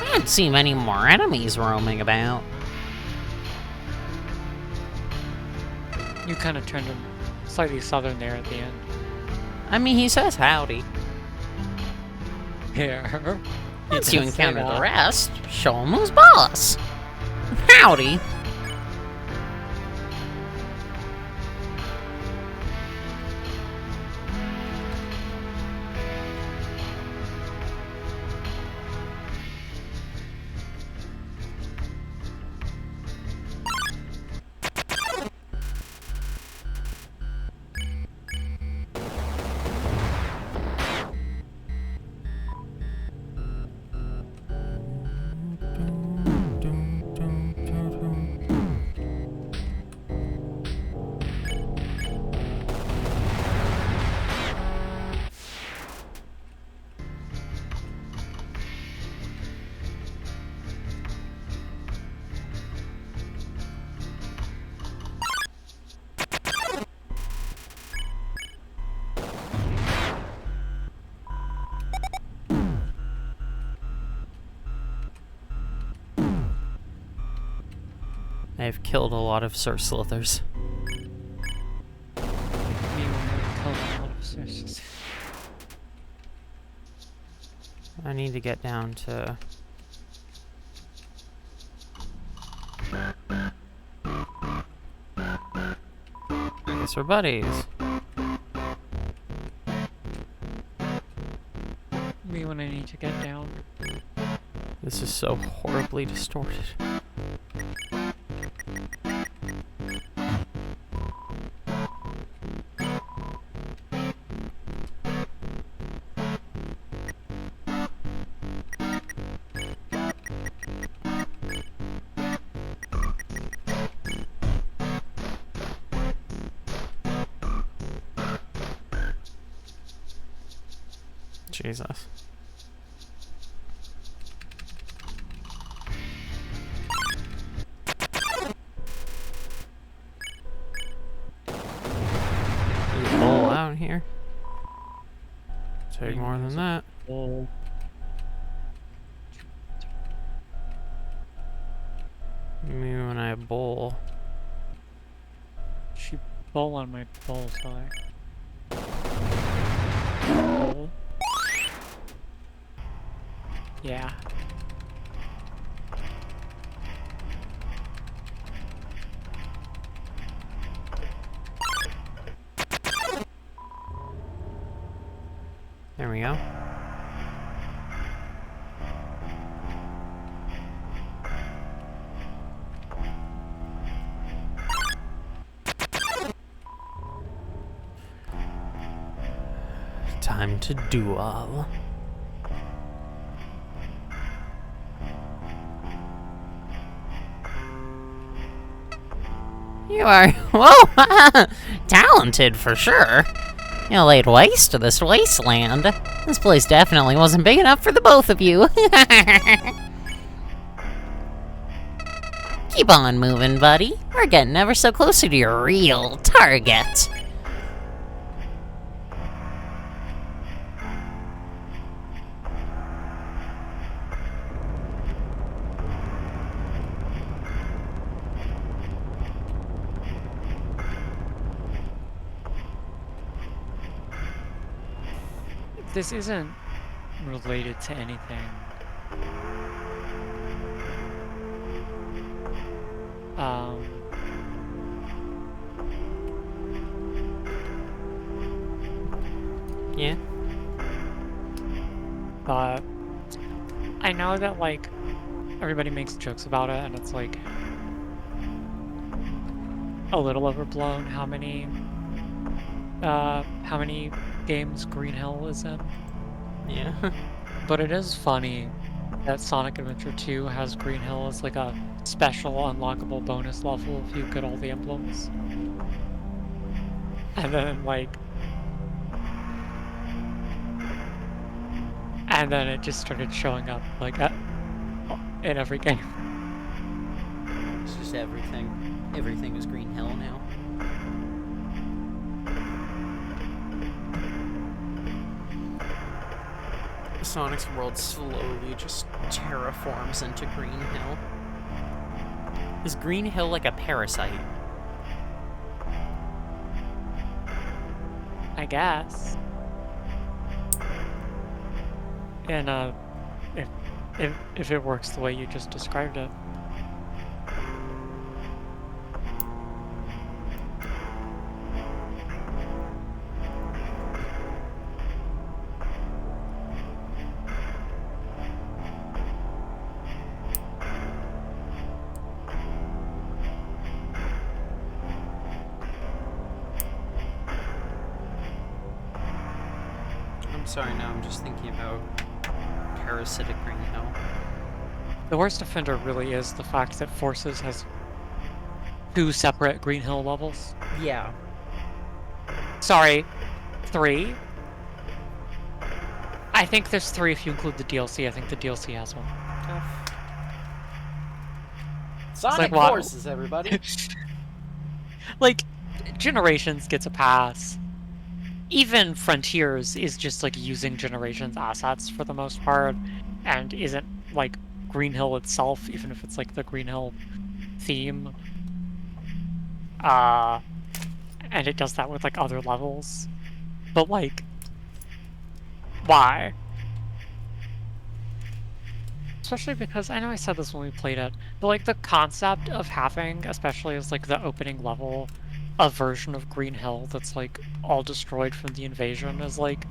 I don't see many more enemies roaming about. You kind of turned him slightly southern there at the end. I mean, he says howdy. Here. Once you encounter the rest, show him who's boss. Howdy. I've killed a lot of Sir Slithers. Me when I killed a lot of sisters. I need to get down to... I guess we're buddies. Me when I need to get down. This is so horribly distorted. Jesus. There's a bowl out here. Take more than that. Oh, Maybe when I have a bowl. she bowl on my bullseye. Bowl. Yeah. There we go. Time to duel. You are, whoa, talented for sure. You laid waste to this wasteland. This place definitely wasn't big enough for the both of you. Keep on moving, buddy. We're getting ever so closer to your real target. This isn't related to anything. Yeah. But I know that, like, everybody makes jokes about it, and it's, like, a little overblown how many games Green Hill is in. Yeah. But it is funny that Sonic Adventure 2 has Green Hill as, like, a special unlockable bonus level if you get all the emblems. And then, like... And then it just started showing up, like, in every game. It's just everything. Everything is Green Hill now. Sonic's world slowly just terraforms into Green Hill. Is Green Hill like a parasite? I guess. And if it works the way you just described it. I'm sorry, now I'm just thinking about parasitic Green Hill. The worst offender really is the fact that Forces has 2 separate Green Hill levels. Yeah. Sorry, 3? I think there's 3 if you include the DLC. I think the DLC has one. Sonic what? Forces, everybody. Like, Generations gets a pass. Even Frontiers is just, like, using Generations assets for the most part, and isn't, like, Green Hill itself, even if it's, like, the Green Hill theme. And it does that with, like, other levels. But, like, why? Especially because, I know I said this when we played it, but, like, the concept of having, especially as, like, the opening level, a version of Green Hill that's, like, all destroyed from the invasion is, like,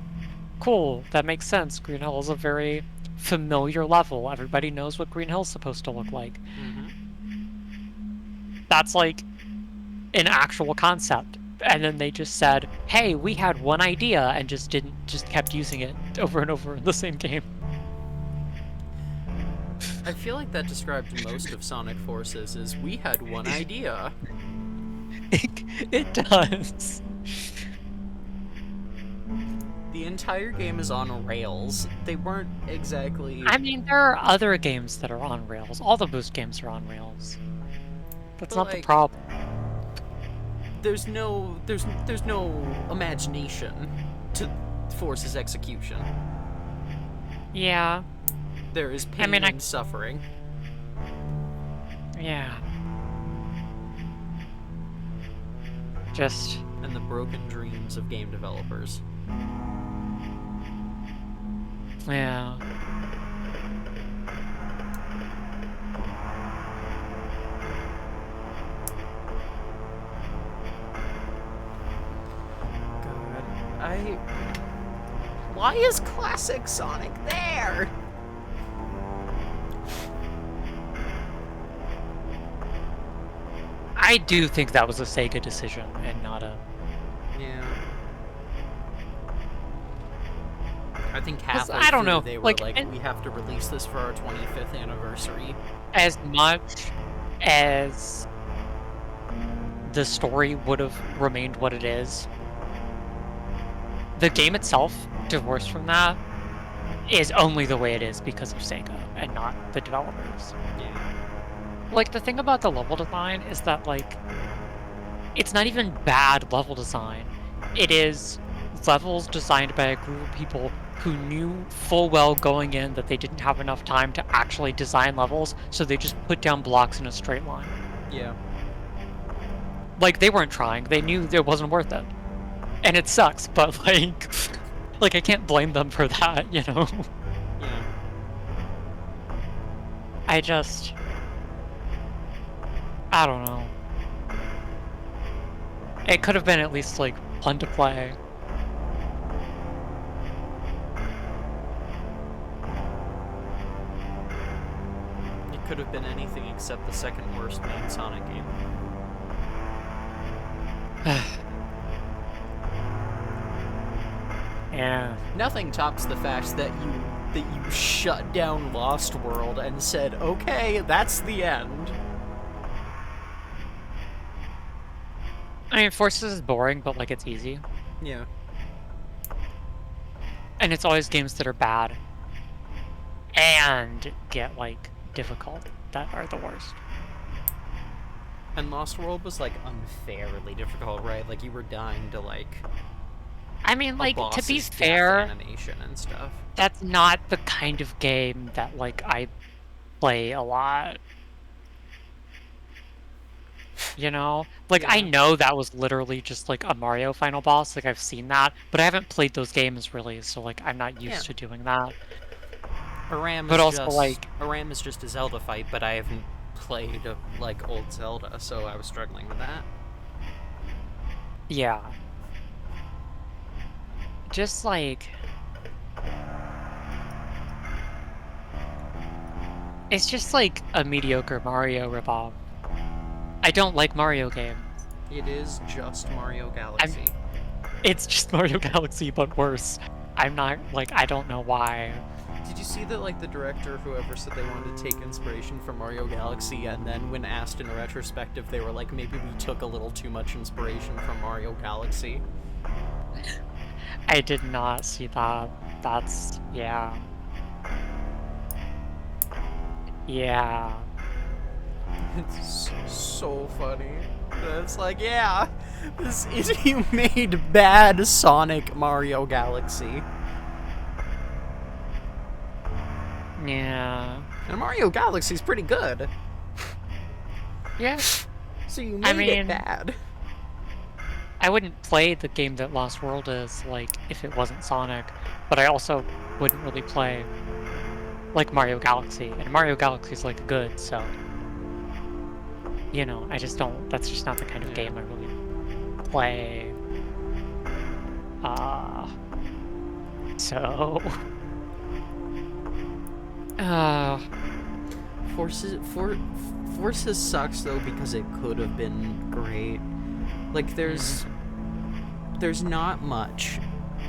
cool, that makes sense. Green Hill is a very familiar level. Everybody knows what Green Hill's supposed to look like. Mm-hmm. That's, like, an actual concept. And then they just said, hey, we had one idea, and just kept using it over and over in the same game. I feel like that described most of Sonic Forces, is we had one idea. It does. The entire game is on rails. They weren't exactly... I mean, there are other games that are on rails. All the Boost games are on rails. That's But, not the like, problem. There's no imagination to Force's execution. Yeah. There is pain mean, and suffering. Yeah. Just... And the broken dreams of game developers. Yeah. God, why is classic Sonic there? I do think that was a Sega decision and not a... Yeah. I think halfway I don't through know, they were like, like, and- we have to release this for our 25th anniversary. As much as the story would have remained what it is, the game itself, divorced from that, is only the way it is because of Sega and not the developers. Yeah. Like, the thing about the level design is that, like, it's not even bad level design. It is levels designed by a group of people who knew full well going in that they didn't have enough time to actually design levels, so they just put down blocks in a straight line. Yeah. Like, they weren't trying. They knew it wasn't worth it. And it sucks, but, like, I can't blame them for that, you know? Yeah. I don't know. It could have been at least, like, fun to play. It could have been anything except the second worst main Sonic game. Yeah. Nothing tops the fact that you shut down Lost World and said, okay, that's the end. I mean, Forces is boring, but, like, it's easy. Yeah. And it's always games that are bad and get, like, difficult that are the worst. And Lost World was, like, unfairly difficult, right? Like, you were dying to, like... I mean, like, to be boss's death fair, animation and stuff. that's not the kind of game that, like, I play a lot. You know? Like, I Yeah. know that was literally just, like, a Mario final boss. Like, I've seen that. But I haven't played those games, really, so, like, I'm not used to doing that. Aram But is also, just, like... Aram is just a Zelda fight, but I haven't played, like, old Zelda, so I was struggling with that. Yeah. Just, like... It's just, like, a mediocre Mario ripoff. I don't like Mario games. It is just Mario Galaxy. It's just Mario Galaxy, but worse. I'm not, like, I don't know why. Did you see that, like, the director or whoever said they wanted to take inspiration from Mario Galaxy, and then when asked in a retrospective, they were like, maybe we took a little too much inspiration from Mario Galaxy? I did not see that. That's... yeah. Yeah. It's so funny. It's like, yeah, this is, you made bad Sonic Mario Galaxy. Yeah. And Mario Galaxy's pretty good. Yeah. So you made I mean, it bad. I wouldn't play the game that Lost World is, like, if it wasn't Sonic, but I also wouldn't really play, like, Mario Galaxy, and Mario Galaxy's, like, good, so, you know, I just don't, that's just not the kind of game I really play, so, Forces sucks though because it could have been great. Like there's not much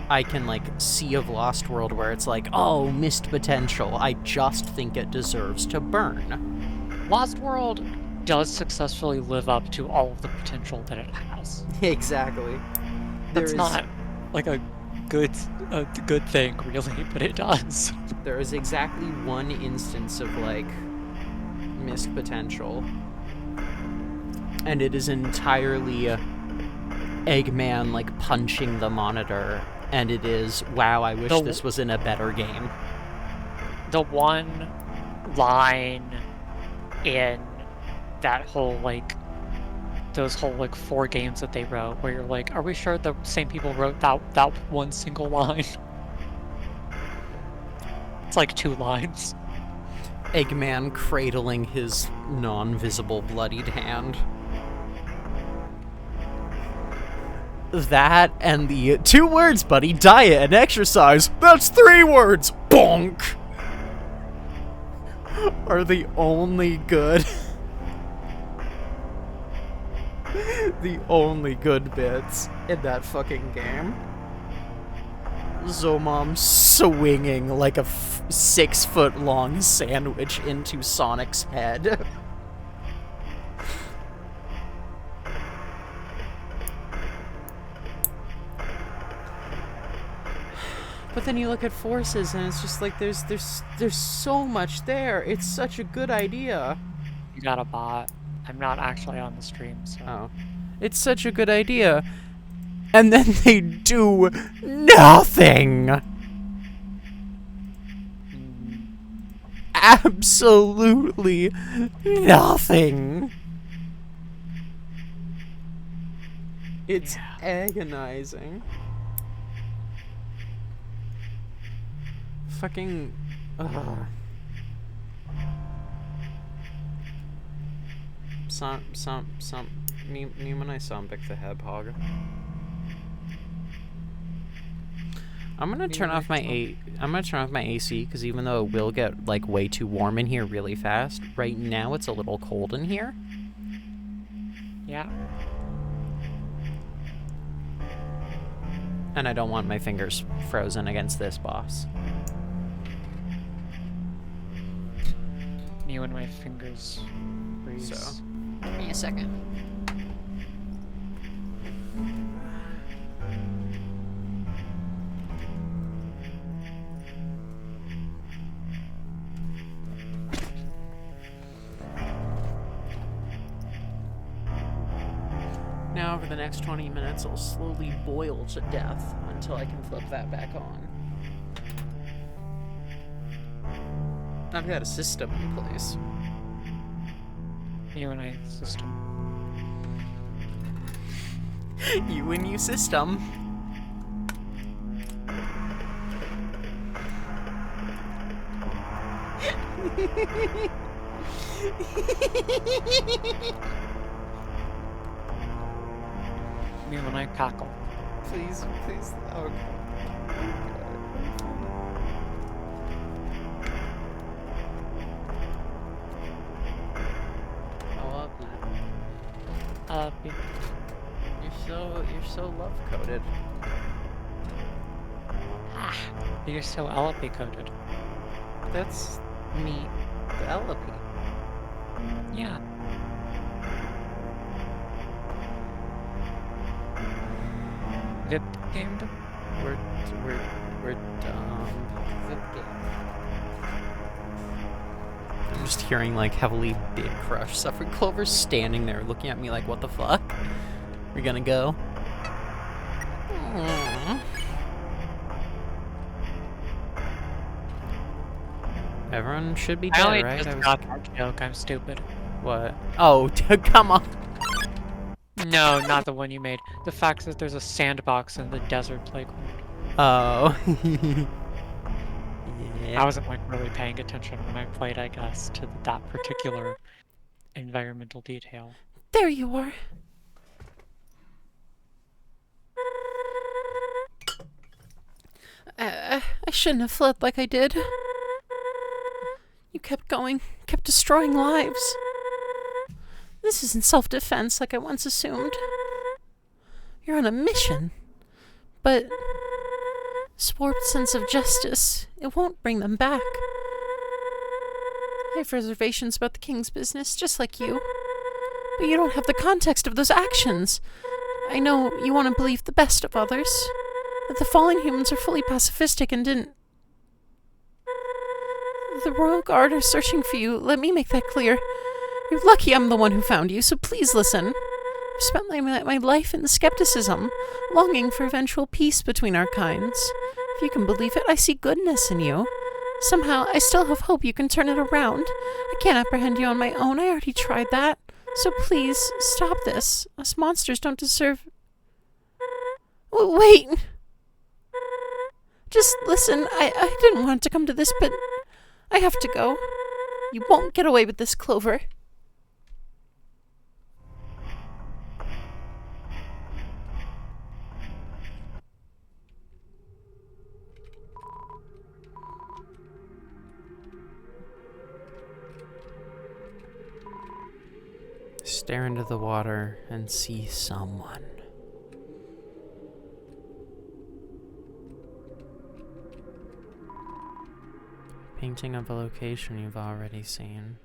I can like see of Lost World where it's like, oh, missed potential. I just think it deserves to burn. Lost World does successfully live up to all of the potential that it has. Exactly. That's not like a good thing, really, but it does. There is exactly one instance of, like, missed potential. And it is entirely Eggman, like, punching the monitor. And it is, wow, I wish this was in a better game. The one line in that whole, like, those whole, like, 4 games that they wrote, where you're like, are we sure the same people wrote that one single line? It's like 2 lines. Eggman cradling his non-visible bloodied hand. That and the 2 words, buddy, diet and exercise, that's 3 words, bonk, are the only good, the only good bits in that fucking game. Zomom swinging like a 6-foot-long sandwich into Sonic's head. But then you look at Forces, and it's just like there's so much there. It's such a good idea. You got a bot. I'm not actually on the stream, so. Oh, it's such a good idea, and then they do nothing. Absolutely nothing. It's agonizing. Fucking... Newman Zombie the Hedgehog. I'm gonna turn off my AC, because even though it will get, like, way too warm in here really fast, right now it's a little cold in here. Yeah. And I don't want my fingers frozen against this boss. Me and my fingers freeze. So, Give me a second. now over the next 20 minutes, I'll slowly boil to death until I can flip that back on. I've got a system in place. You and I system. You and you system. Me when I cackle. Please, please. Oh, You. You're so love-coded. You're so LP coded. That's me, the LP. Yeah. Vip gamed? We're dumb. Zip game. I'm just hearing like heavily big crush. Suffering Clover's standing there looking at me like, what the fuck? We're gonna go. Aww. Everyone should be dead, right? Just got that joke. I'm stupid. What? Oh, come on. No, not the one you made. The fact that there's a sandbox in the desert playground. Oh. Yeah. I wasn't like really paying attention when I played, I guess, to that particular environmental detail. There you are. I shouldn't have fled like I did. You kept going, kept destroying lives. This isn't self-defense like I once assumed. You're on a mission. But Swarp's sense of justice, it won't bring them back. I have reservations about the king's business, just like you. But you don't have the context of those actions. I know you want to believe the best of others. that the fallen humans are fully pacifistic and didn't... The Royal Guard are searching for you. Let me make that clear. You're lucky I'm the one who found you, so please listen. I've spent my life in skepticism, longing for eventual peace between our kinds. If you can believe it, I see goodness in you. Somehow, I still have hope you can turn it around. I can't apprehend you on my own. I already tried that. So please, stop this. Us monsters don't deserve... Wait! Just listen. I didn't want to come to this, but I have to go. You won't get away with this, Clover. Stare into the water and see someone. Painting of a location you've already seen.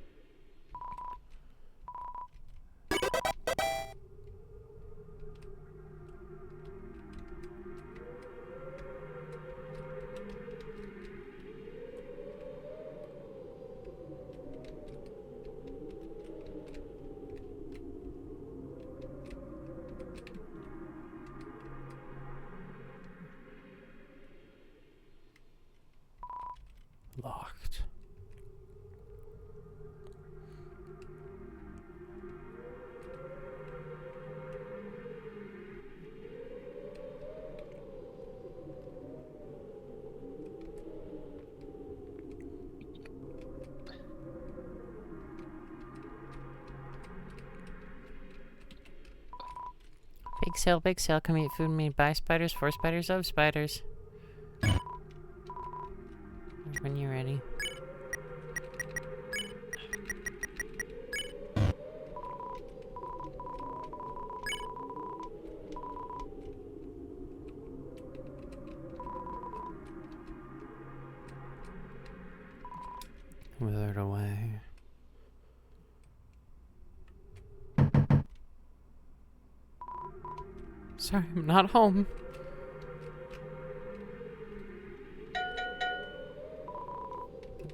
Locked. Big sale, come eat food made by spiders, for spiders, of spiders. When you're ready. Withered away. Sorry, I'm not home.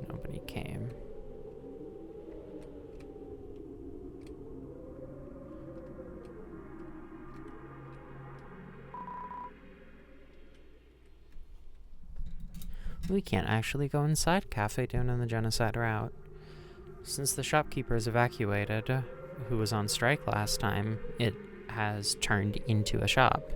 Nobody came. We can't actually go inside Cafe down on the genocide route. Since the shopkeeper is evacuated, who was on strike last time, it has turned into a shop.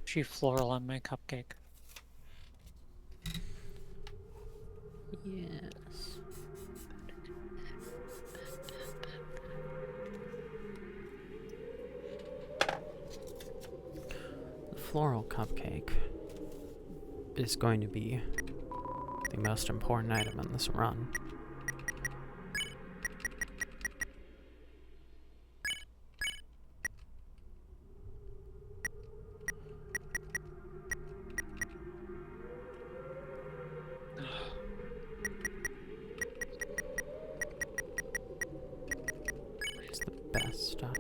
She floral on my cupcake. Yes. The floral cupcake is going to be the most important item in this run. Best stuff.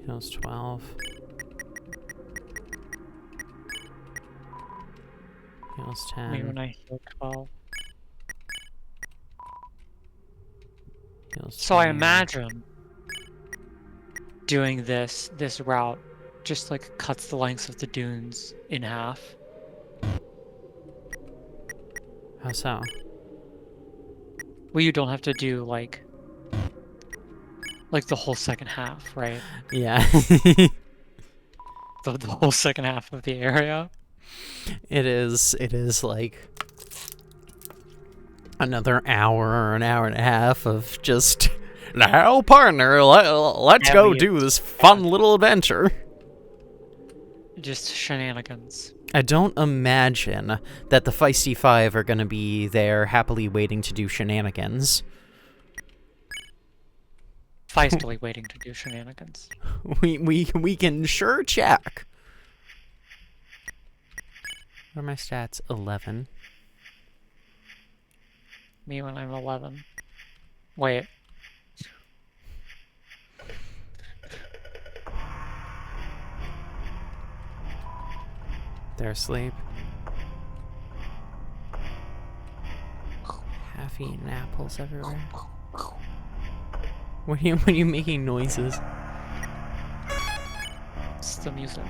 Heals 12. Heals 10. Maybe when I heal 12. Heals So I 20. imagine doing this route just like cuts the lengths of the dunes in half. How so? Well, you don't have to do like the whole second half, right? Yeah. The whole second half of the area. It is like another hour or an hour and a half of just, now partner, let's go do this fun little adventure. Just shenanigans. I don't imagine that the Feisty Five are gonna be there happily waiting to do shenanigans. Feistily waiting to do shenanigans. We can sure check. What are my stats? 11. Me when I'm 11. Wait. They're asleep. Half-eaten apples everywhere. What are you making noises? It's the music.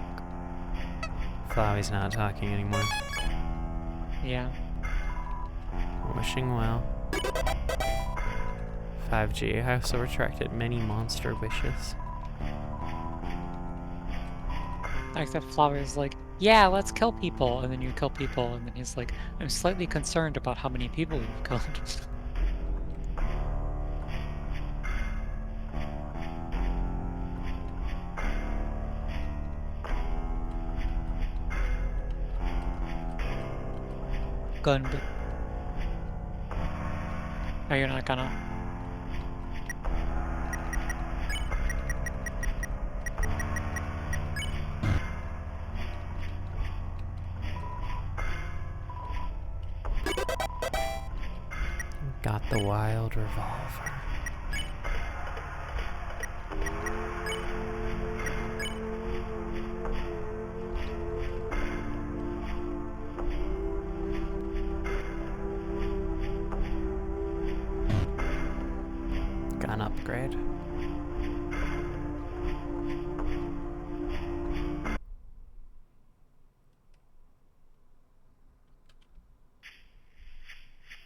Flowey's not talking anymore. Yeah. Wishing well. 5G. I also retracted many monster wishes. Like that Flower is like, yeah, let's kill people, and then you kill people, and then he's like, I'm slightly concerned about how many people you've killed. Gun. Oh, you're not gonna. Got the wild revolver. Gun upgrade.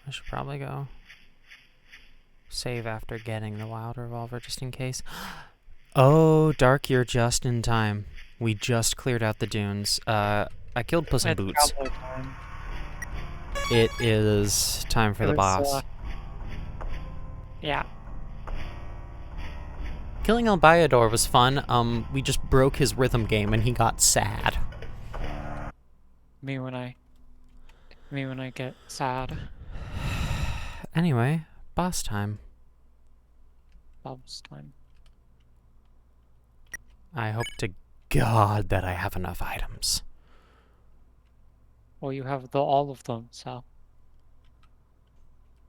I should probably go save after getting the wild revolver just in case. Oh, Dark, you're just in time. We just cleared out the dunes. I killed Puss in It's Boots. probably time. It is time for the boss. Yeah. Killing Albayador was fun. We just broke his rhythm game and he got sad. Me when I get sad. Anyway, boss time. Bob's time. I hope to God that I have enough items. Well, you have all of them, so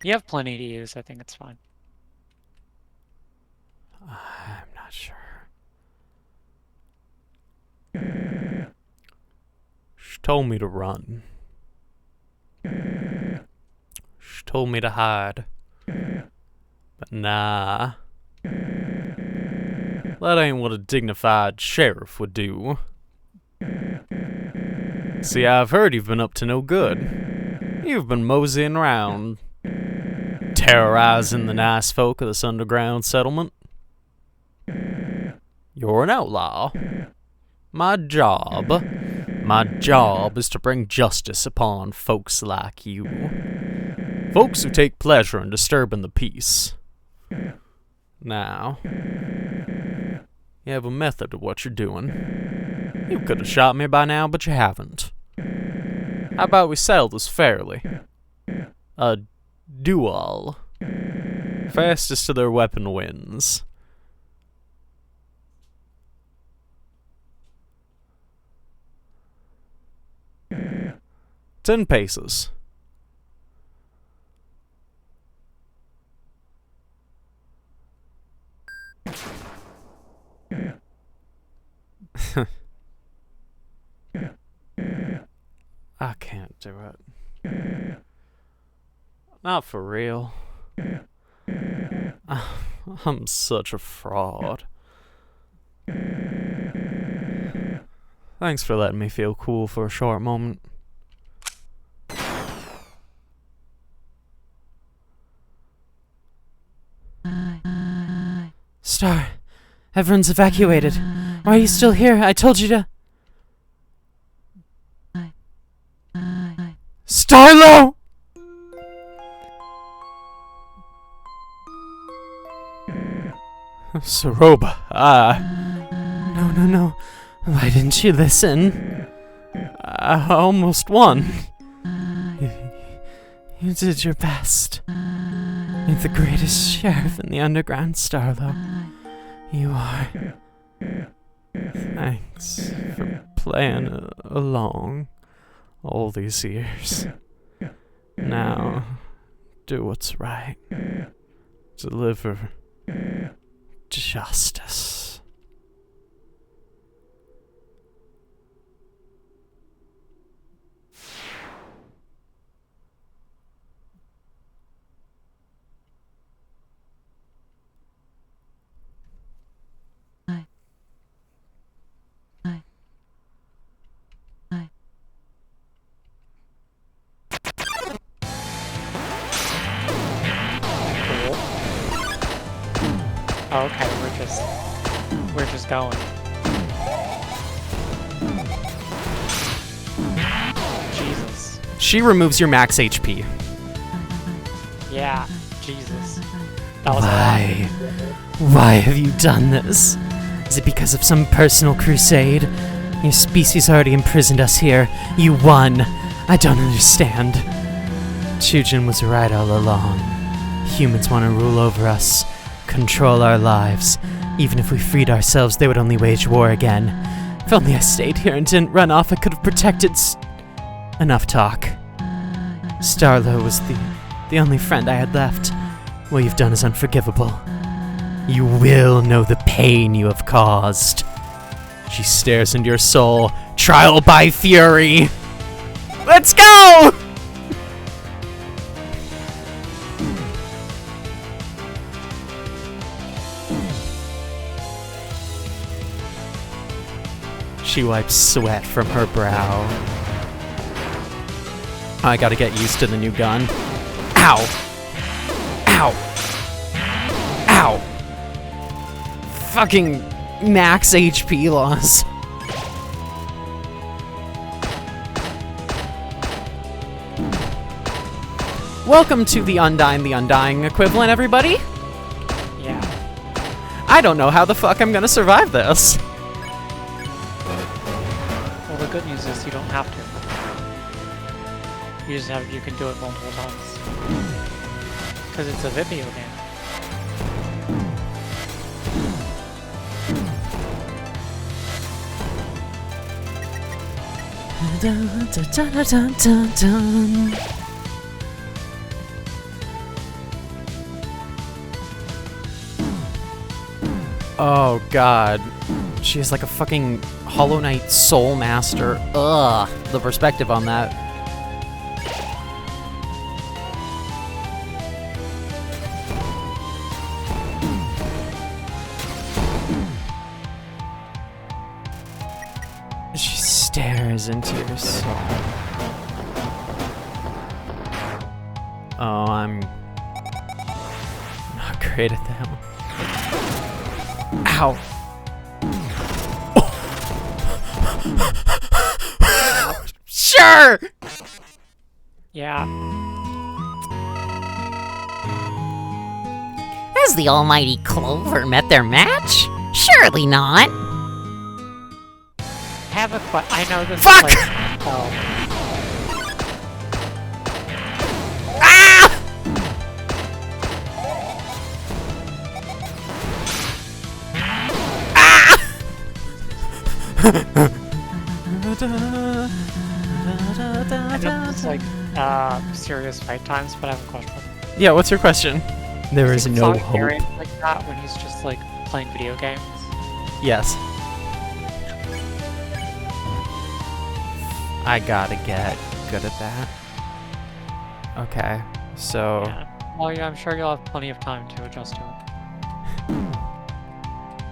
you have plenty to use. I think it's fine. I'm not sure. She told me to run. She told me to hide. But nah. That ain't what a dignified sheriff would do. See, I've heard you've been up to no good. You've been moseying around, terrorizing the nice folk of this underground settlement. You're an outlaw. My job is to bring justice upon folks like you. Folks who take pleasure in disturbing the peace. Now, you have a method to what you're doing. You could have shot me by now, but you haven't. How about we settle this fairly? A duel. Fastest to their weapon wins. 10 paces. I can't do it. Not for real. I'm such a fraud. Thanks for letting me feel cool for a short moment. Star, everyone's evacuated. Why are you still here? I told you to... Starlo! Saroba, No. Why didn't you listen? I almost won. You did your best. You're the greatest sheriff in the underground, Starlo. You are. Thanks for playing along all these years. Now, do what's right. Deliver justice. Oh, okay, we're just going. Jesus. She removes your max HP. Yeah, Jesus. That was a lot. Why have you done this? Is it because of some personal crusade? Your species already imprisoned us here. You won. I don't understand. Chujin was right all along. Humans want to rule over us, control our lives. Even if we freed ourselves, they would only wage war again. If only I stayed here and didn't run off, I could have protected Enough talk. Starlo was the only friend I had left. What you've done is unforgivable. You will know the pain you have caused. She stares into your soul. Trial by fury! Let's go! She wipes sweat from her brow. I gotta get used to the new gun. Ow! Ow! Ow! Fucking max HP loss. Welcome to the Undying the Undying equivalent, everybody. Yeah. I don't know how the fuck I'm gonna survive this. Well, the good news is you don't have to. You can do it multiple times. Because it's a video game. Oh god. She has like a fucking Hollow Knight Soul Master. Ugh. The perspective on that. She stares into your soul. Oh, I'm not great at that one. Ow! Sure! Yeah. Has the almighty Clover met their match? Surely not. I have a I know this Fuck! is like... Oh. Ah! I know it's like, serious fight times, but I have a question. Yeah, what's your question? There is Is no Sonic hope. Area like that when he's just like playing video games? Yes. I gotta get good at that. Okay, so... Yeah. Well, yeah, I'm sure you'll have plenty of time to adjust to it.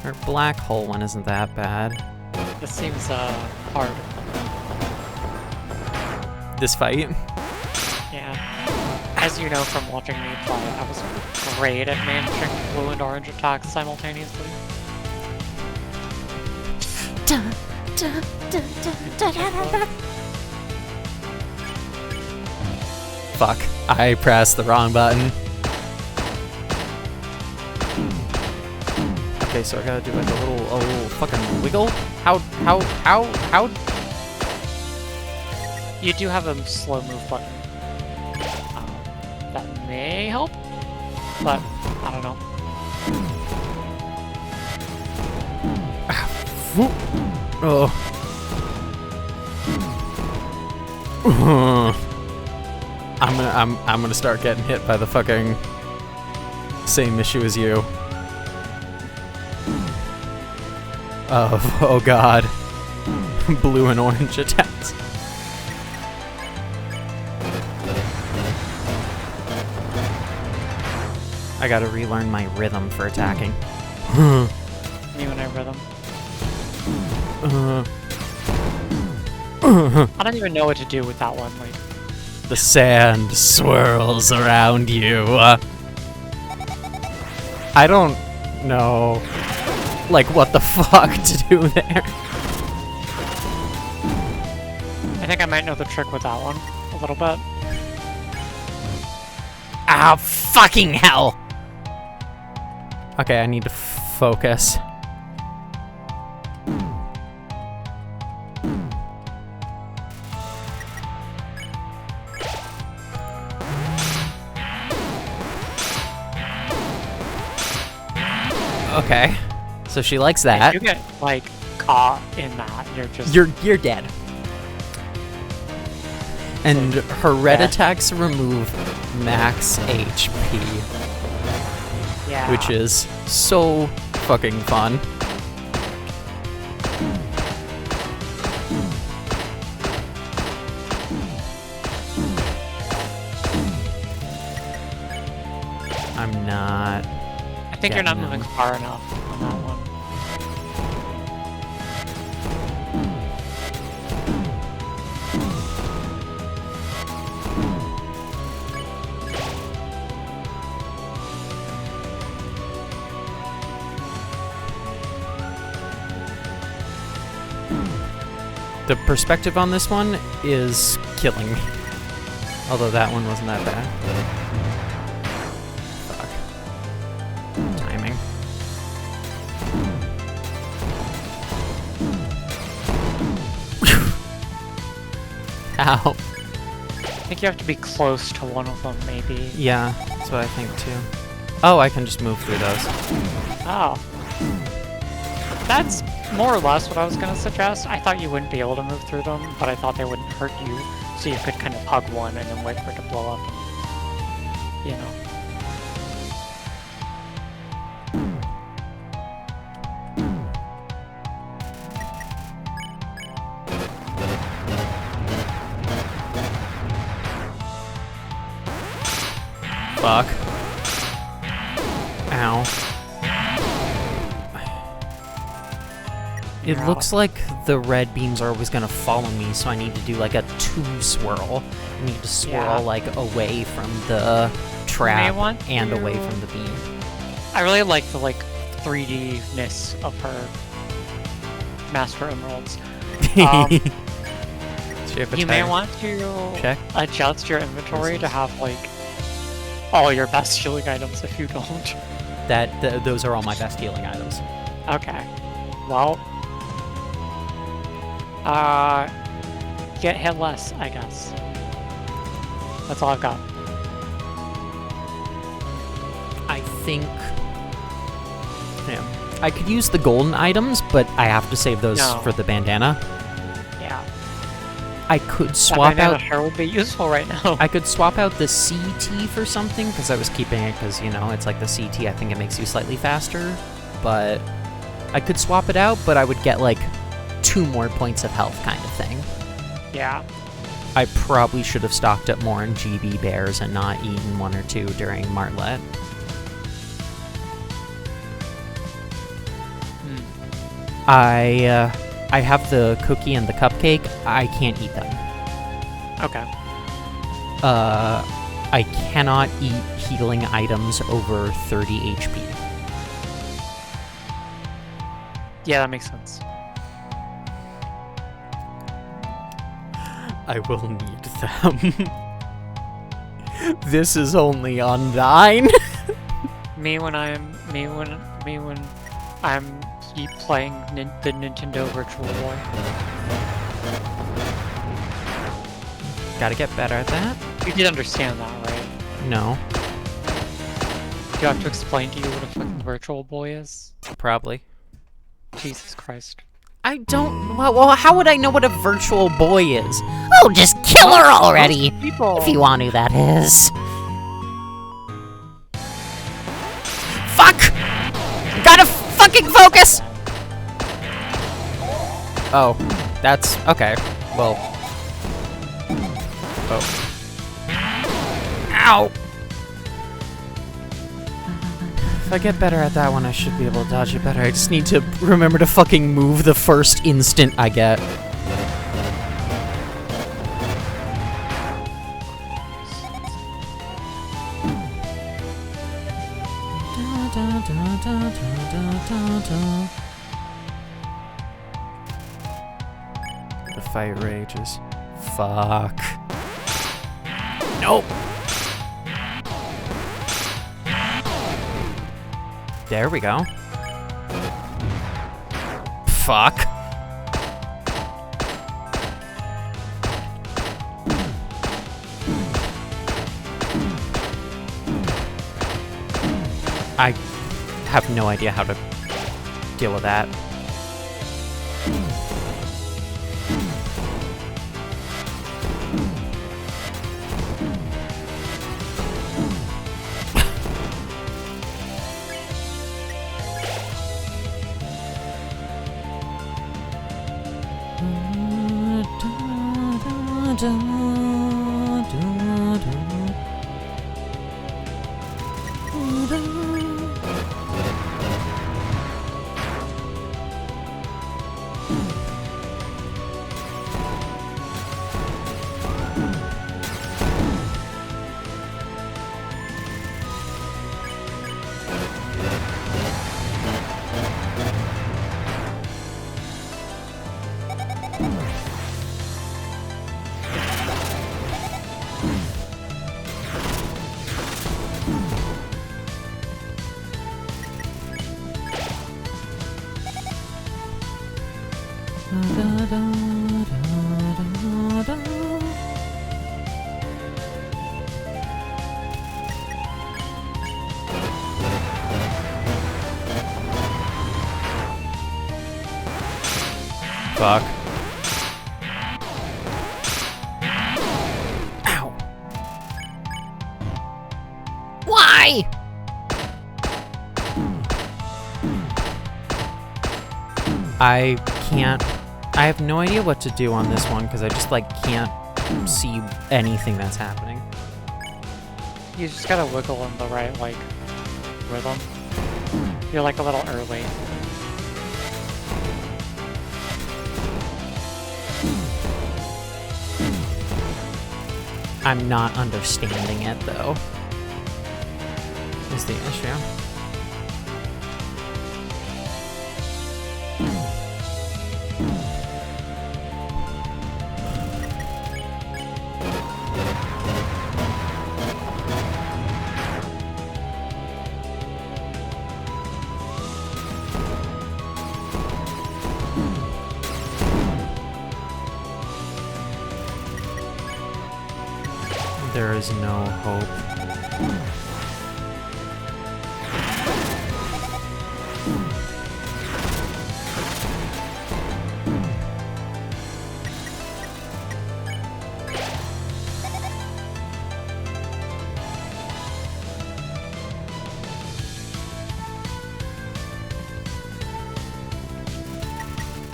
Her black hole one isn't that bad. This seems hard. This fight? Yeah. As you know from watching me play, I was great at managing blue and orange attacks simultaneously. Fuck. I pressed the wrong button. Okay, so I gotta do like a little fucking wiggle? How? You do have a slow move button. That may help, but I don't know. Oh. I'm gonna start getting hit by the fucking same issue as you. Oh god. Blue and orange attacks. I gotta relearn my rhythm for attacking. Me when I rhythm. I don't even know what to do with that one. Like, the sand swirls around you. I don't know, like, what the fuck to do there. I think I might know the trick with that one a little bit. Oh, fucking hell! Okay, I need to focus. Okay, so she likes that. If you get like caught in that, you're just You're dead. And her red attacks remove max HP, yeah. which is so fucking fun. I'm not. I think you're not getting moving them. far enough on that one. The perspective on this one is killing me. Although that one wasn't that bad. Fuck. Timing. Ow. I think you have to be close to one of them, maybe. Yeah, that's what I think too. Oh, I can just move through those. Oh. That's more or less what I was going to suggest. I thought you wouldn't be able to move through them, but I thought they wouldn't hurt you, so you could kind of hug one and then wait for it to blow up. You know. Fuck. Ow. It looks like the red beams are always gonna follow me, so I need to do like a 2 swirl. I need to swirl Yeah. like away from the trap want and to- away from the beam. I really like the 3D-ness of her Master Emeralds. So you have a You may tire want to check. adjust your inventory to have all your best healing items if you don't. Those are all my best healing items. Okay. Well, get hit less, I guess. That's all I've got. I think. Yeah. I could use the golden items, but I have to save those No. for the bandana. Yeah. I could That swap bandana out. sure would be useful right now. I could swap out the CT for something, because I was keeping it because, it's like the CT, I think it makes you slightly faster, but I could swap it out, but I would get, 2 more points of health kind of thing. Yeah. I probably should have stocked up more on GB bears and not eaten 1 or 2 during Martlet. Hmm. I I have the cookie and the cupcake. I can't eat them. Okay. I cannot eat healing items over 30 HP. Yeah, that makes sense. I will need them. This is only on 9. Me when I'm playing the Nintendo Virtual Boy. Gotta get better at that. You did understand that, right? No, Do I have to explain to you what a fucking Virtual Boy is? probably. Jesus Christ. I don't. Well, how would I know what a virtual boy is? Oh, just kill her already! People. If you want who that is. Fuck! Gotta fucking focus! Oh, that's okay. Well. Oh. Ow! If I get better at that one, I should be able to dodge it better. I just need to remember to fucking move the first instant I get. The fight rages. Fuck. Nope. There we go. Fuck. I have no idea how to deal with that. Fuck. Ow. Why? I can't. I have no idea what to do on this one because I just like can't see anything that's happening. You just gotta wiggle in the right, like, rhythm. You're like a little early. I'm not understanding it though. Is the issue. There is no hope.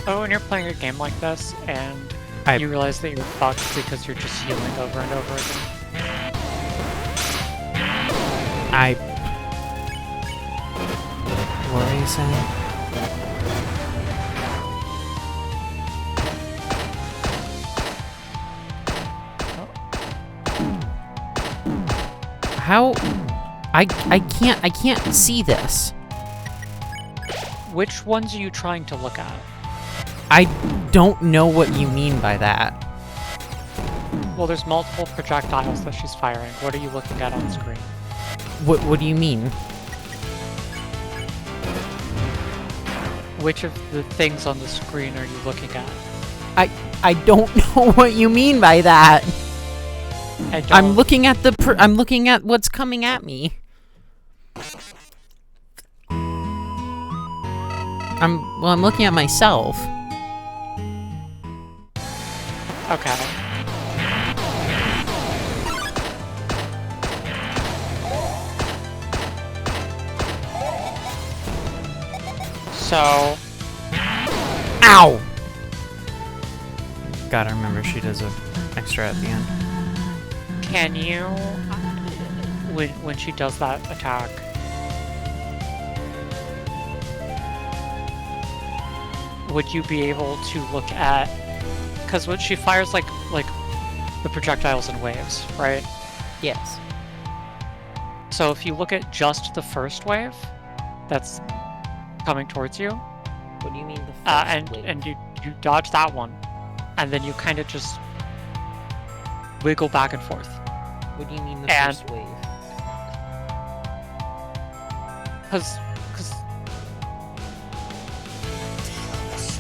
Oh, when you're playing a game like this and I- you realize that you're fucked because you're just healing over and over again. What were you saying? How? I can't see this. Which ones are you trying to look at? I don't know what you mean by that. Well, there's multiple projectiles that she's firing. What are you looking at on the screen? What do you mean? Which of the things on the screen are you looking at? I don't know what you mean by that. I'm looking at I'm looking at what's coming at me. I'm looking at myself. Okay. So... Ow! Gotta remember she does a extra at the end. Can you... When she does that attack... Would you be able to look at... Because when she fires, like the projectiles in waves, right? Yes. So if you look at just the first wave that's coming towards you, What do you mean the first and you dodge that one, and then you kind of just wiggle back and forth. What do you mean the first wave? Because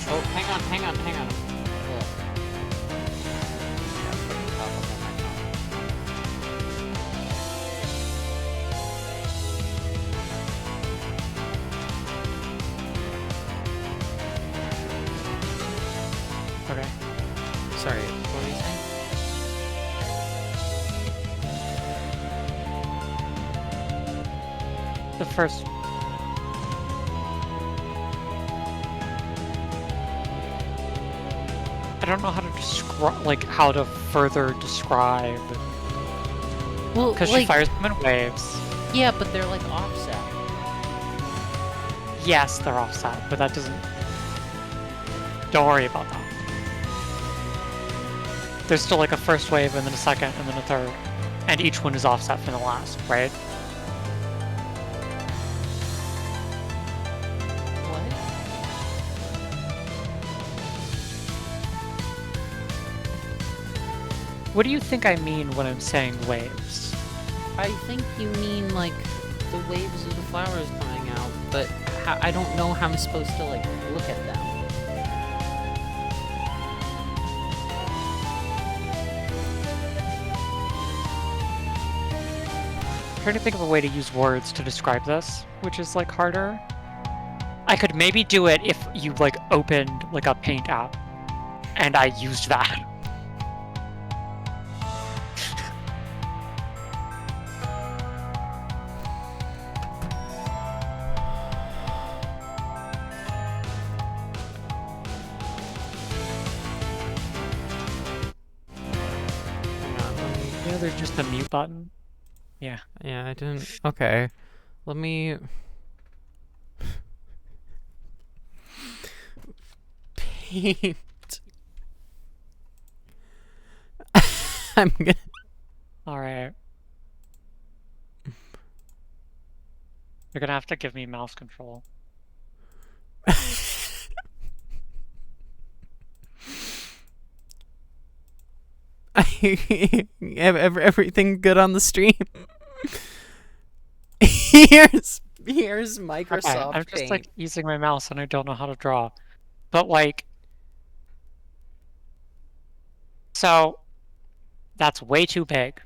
Oh, hang on. Look. okay. Sorry, what were you saying? The first. I don't know how to describe, how to further describe. Well, Because she fires them in waves. Yeah, but they're like offset. Yes, they're offset, but that doesn't... Don't worry about that. There's still like a first wave, and then a second, and then a third. And each one is offset from the last, right? What do you think I mean when I'm saying waves? I think you mean like the waves of the flowers coming out, but I don't know how I'm supposed to like look at them. I'm trying to think of a way to use words to describe this, which is like harder. I could maybe do it if you like opened like a paint app and I used that. You know, there's just a mute button. Yeah. Yeah, I didn't. Okay. Let me. Paint. I'm gonna. Alright. You're gonna have to give me mouse control. Everything good on the stream? Here's Microsoft Okay, I'm just Paint. like using my mouse and I don't know how to draw. But like... So... That's way too big.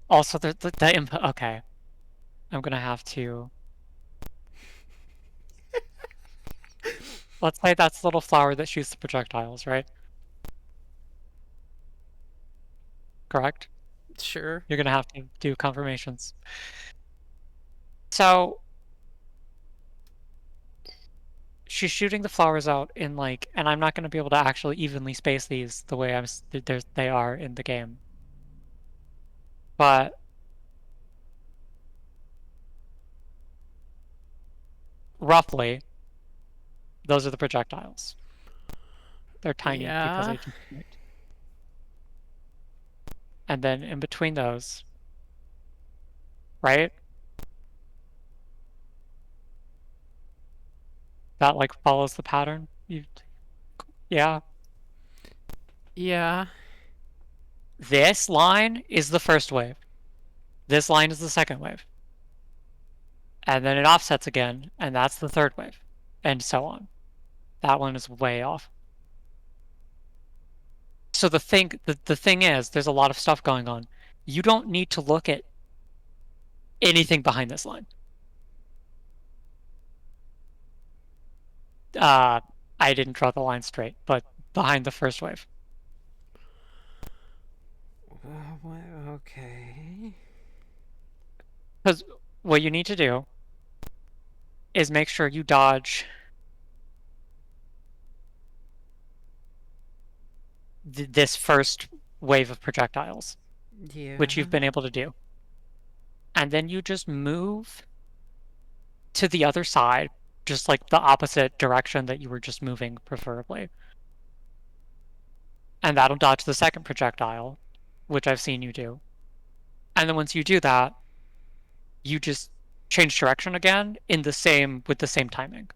Also, the input... Okay. I'm gonna have to... Let's say that's the little flower that shoots the projectiles, right? Correct? Sure. You're gonna have to do confirmations. So... She's shooting the flowers out in like... And I'm not gonna be able to actually evenly space these the way they are in the game. But... Roughly, those are the projectiles. They're tiny because they detonate. And then in between those, right? That like follows the pattern. Yeah. Yeah. This line is the first wave. This line is the second wave. And then it offsets again, and that's the third wave, and so on. That one is way off. So the thing is, there's a lot of stuff going on. You don't need to look at anything behind this line. I didn't draw the line straight, but behind the first wave. Okay. Because what you need to do is make sure you dodge this first wave of projectiles, Yeah. which you've been able to do. And then you just move to the other side, just like the opposite direction that you were just moving, preferably. And that'll dodge the second projectile, which I've seen you do. And then once you do that, you just change direction again with the same timing.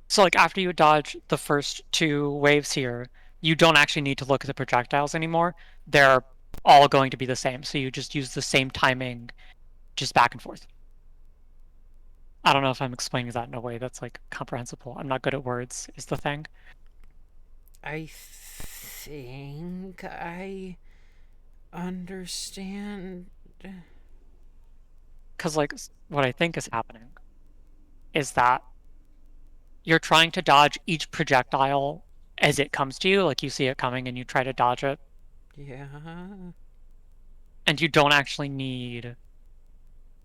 So like after you dodge the first two waves here, you don't actually need to look at the projectiles anymore. They're all going to be the same. So you just use the same timing just back and forth. I don't know if I'm explaining that in a way that's like comprehensible. I'm not good at words is the thing. I think I understand. Because like what I think is happening is that you're trying to dodge each projectile as it comes to you, like you see it coming and you try to dodge it. Yeah. And you don't actually need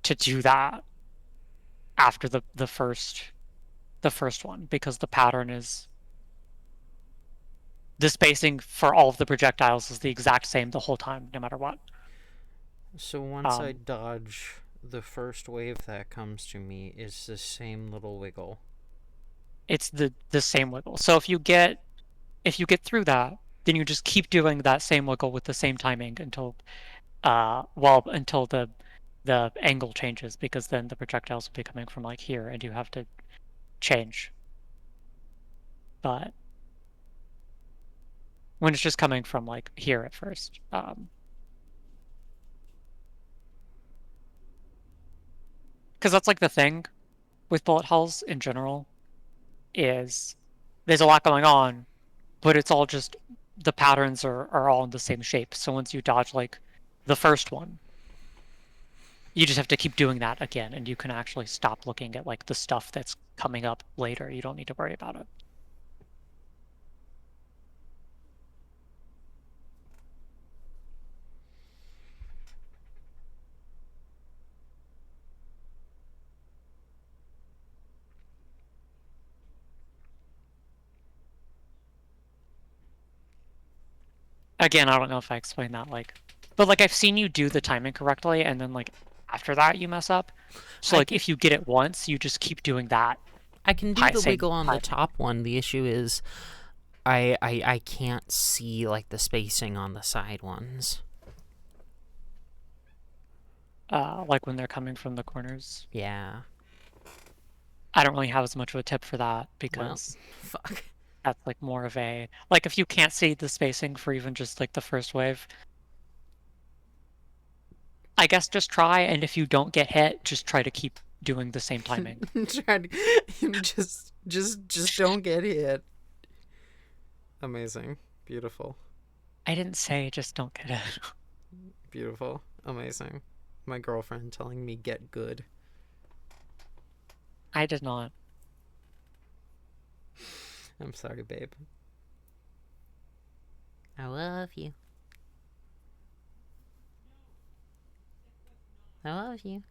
to do that after the first one, because the pattern is the spacing for all of the projectiles is the exact same the whole time, no matter what. So once I dodge the first wave that comes to me, is the same little wiggle. It's the same wiggle. So if you get through that, then you just keep doing that same wiggle with the same timing until until the angle changes, because then the projectiles will be coming from like here and you have to change. But when it's just coming from like here at first, because that's like the thing with bullet hells in general, is there's a lot going on, but it's all just the patterns are all in the same shape. So once you dodge like the first one, you just have to keep doing that again, and you can actually stop looking at like the stuff that's coming up later. You don't need to worry about it. Again, I don't know if I explained that but like I've seen you do the timing correctly, and then like after that you mess up. So like if you get it once, you just keep doing that. I can do the wiggle on the top one. The issue is I can't see like the spacing on the side ones. Like when they're coming from the corners. Yeah. I don't really have as much of a tip for that, because fuck. That's like more of a, like if you can't see the spacing for even just like the first wave, I guess just try, and if you don't get hit, just try to keep doing the same timing. just don't get hit. Amazing. Beautiful. I didn't say just don't get hit. Beautiful. Amazing. My girlfriend telling me get good. I did not. I'm sorry, babe. I love you. I love you.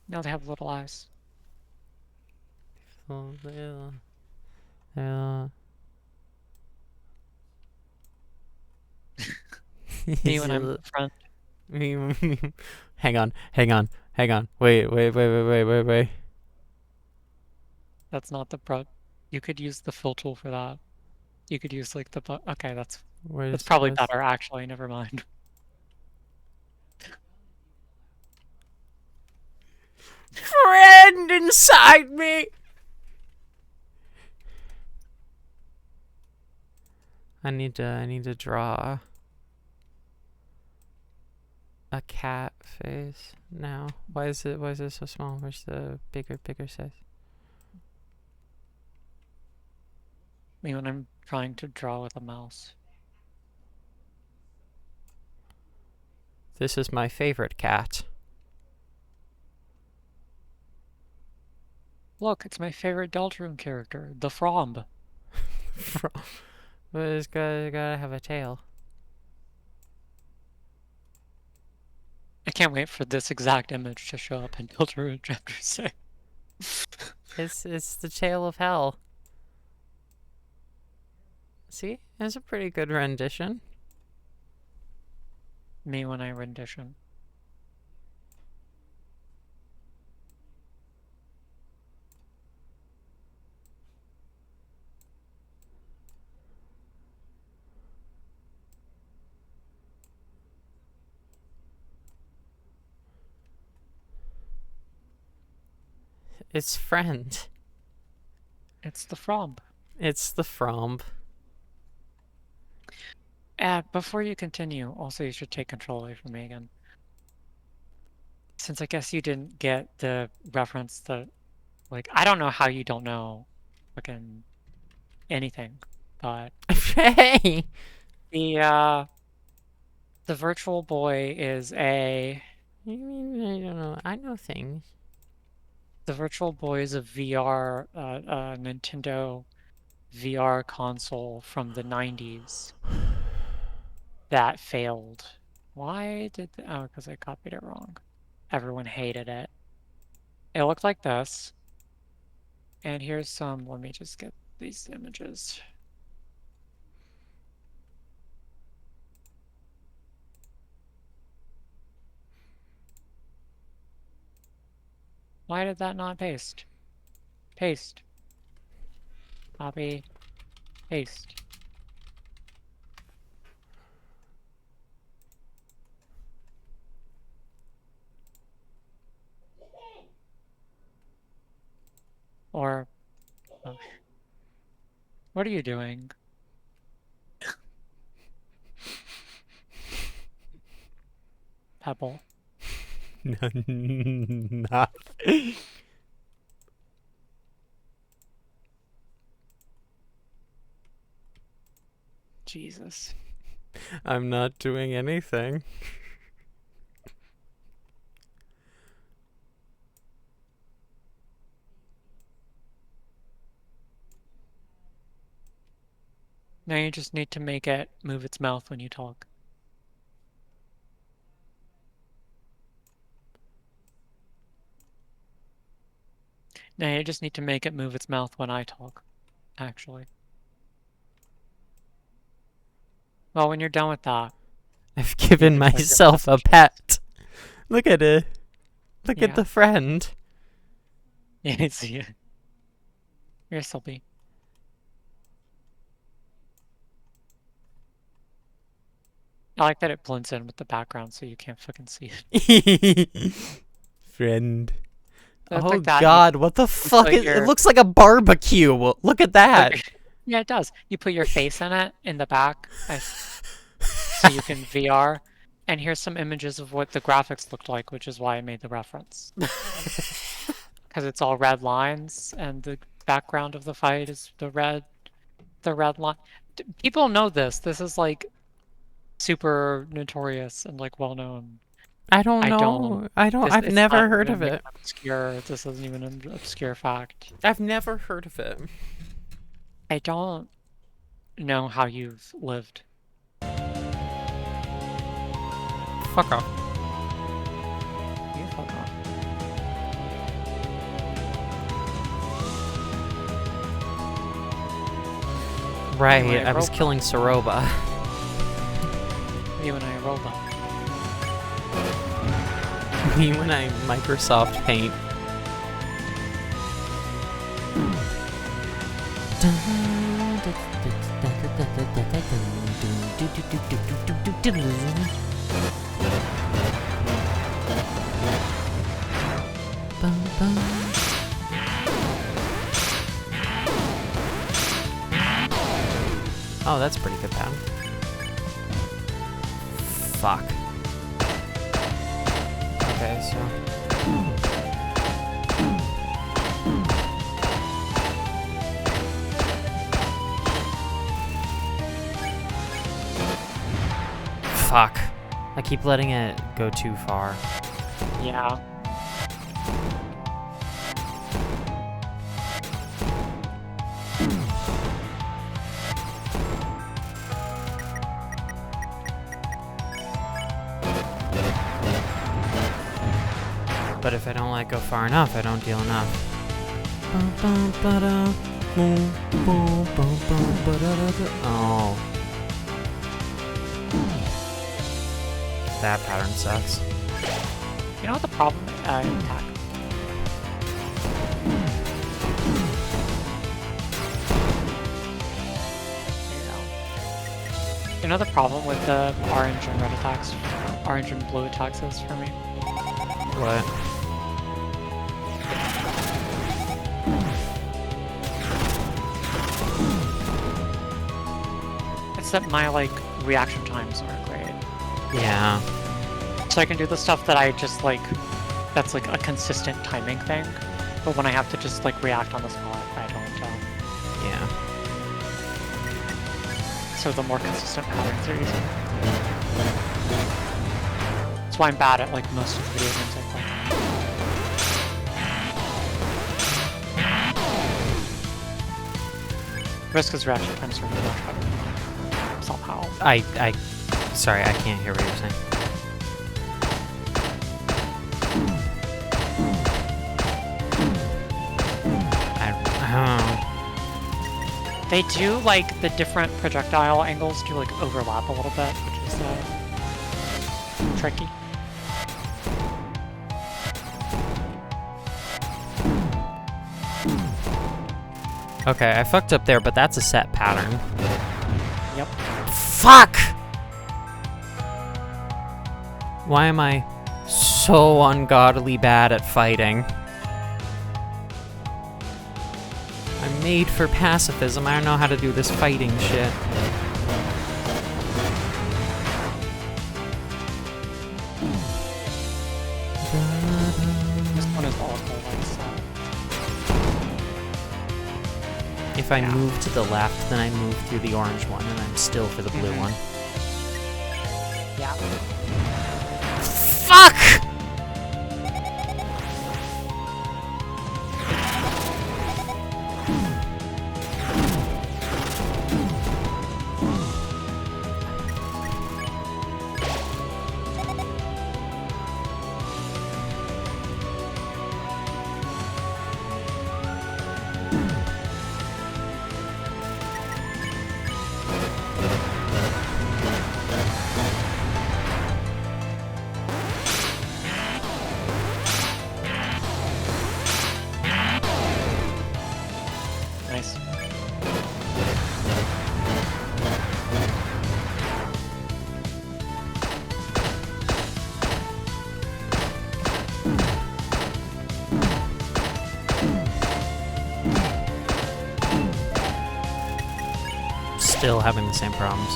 No, they have little eyes. Oh, Me when I'm front. Hang on. Wait. That's not the pro. You could use the fill tool for that. You could use like the okay, that's Where's probably where's- better actually, never mind. Friend inside me. I need to draw a cat face now. Why is it so small? Where's the bigger size? Me when I'm trying to draw with a mouse. This is my favorite cat. Look, it's my favorite Deltarune character, the Fromb. But it's gotta have a tail. I can't wait for this exact image to show up in Deltarune Chapter 6. It's the tail of hell. See? It's a pretty good rendition. Me when I rendition. It's friend. It's the Fromb. It's the fromb. Before you continue, also you should take control away from me again. Since I guess you didn't get the reference that, like, I don't know how you don't know fucking anything, but Hey! the Virtual Boy is a... You mean I don't know? I know things. The Virtual Boy is a VR, Nintendo VR console from the 90s that failed. Why did... Oh, because I copied it wrong. Everyone hated it. It looked like this. And here's some... Let me just get these images. Why did that not paste? Paste. Copy. Paste. Or... Oh. What are you doing? Pebble. Not. Jesus. I'm not doing anything. Now you just need to make it move its mouth when you talk. Now you just need to make it move its mouth when I talk, actually. Well, when you're done with that... I've given can type your myself a messages. pet. Look at it. Look at Yeah. the friend. Yeah, I see it. You're Sylvie. I like that it blends in with the background so you can't fucking see it. Friend. It looks Oh like that, god, what the fuck put is your- it? Looks like a barbecue. Look at that. Yeah, it does. You put your face in it, in the back, so you can VR. And here's some images of what the graphics looked like, which is why I made the reference. Because it's all red lines, and the background of the fight is the red line. People know this. This is like super notorious and like well known. I don't I know. don't. I've It's never not heard even of it. Obscure. This isn't even an obscure fact. I've never heard of it. I don't know how you've lived. Fuck off. You fuck off. Right, Anyway, I was robot. killing Soroba. You and I are robot. Me when I Microsoft Paint. Oh, that's a pretty good pattern. Fuck. Okay, so... Fuck. I keep letting it go too far. Yeah. But if I don't let go far enough, I don't deal enough. Oh. That pattern sucks. You know what the problem is? Attack. There you go. You know the problem with the orange and red attacks, orange and blue attacks is for me? What? It's that my, like, reaction times aren't great. Yeah. So I can do the stuff that I just, like, that's, like, a consistent timing thing. But when I have to just, like, react on the spot, I don't, Yeah. So the more consistent patterns are easy. That's why I'm bad at, like, most of the video games I play. Riska's reaction times are much better somehow. Sorry, I can't hear what you're saying. They do, like, the different projectile angles do, like, overlap a little bit, which is, tricky. Okay, I fucked up there, but that's a set pattern. Yep. Fuck! Why am I so ungodly bad at fighting? I'm made for pacifism. I don't know how to do this fighting shit. This one is also, like, so. If I move to the left, then I move through the orange one, and I'm still for the blue one. Yeah. Fuck! Nice. Still having the same problems.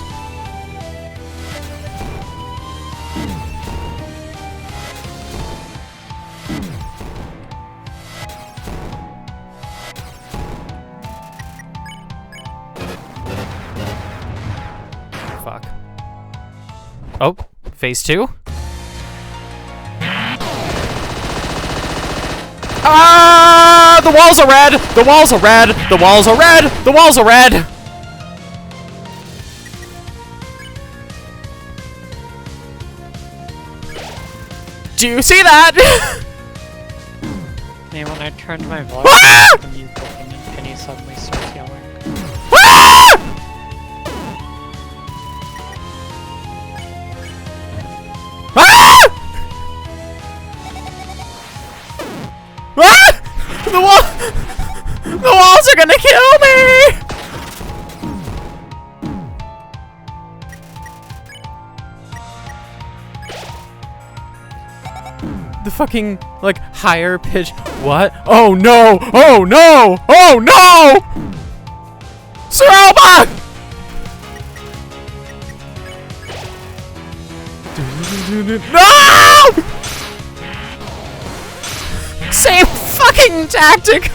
Fuck. Oh, phase 2? Ah! The walls are red! The walls are red! The walls are red! The walls are red! Do you see that? And when I turned my voice Ah! to the music, and Penny suddenly starts yelling. Ah! Ah! Ah! The walls are gonna kill me! fucking, like, higher pitch. What? Oh no! Oh no! Oh no! Saroma! No! Same fucking tactic!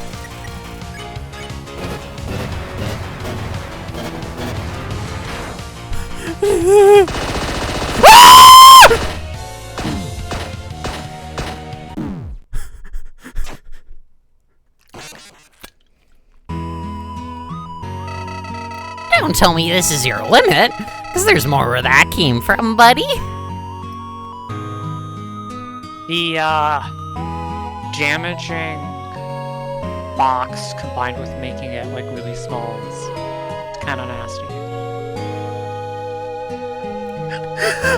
Don't tell me this is your limit, because there's more where that came from, buddy. The damaging box combined with making it like really small is kind of nasty.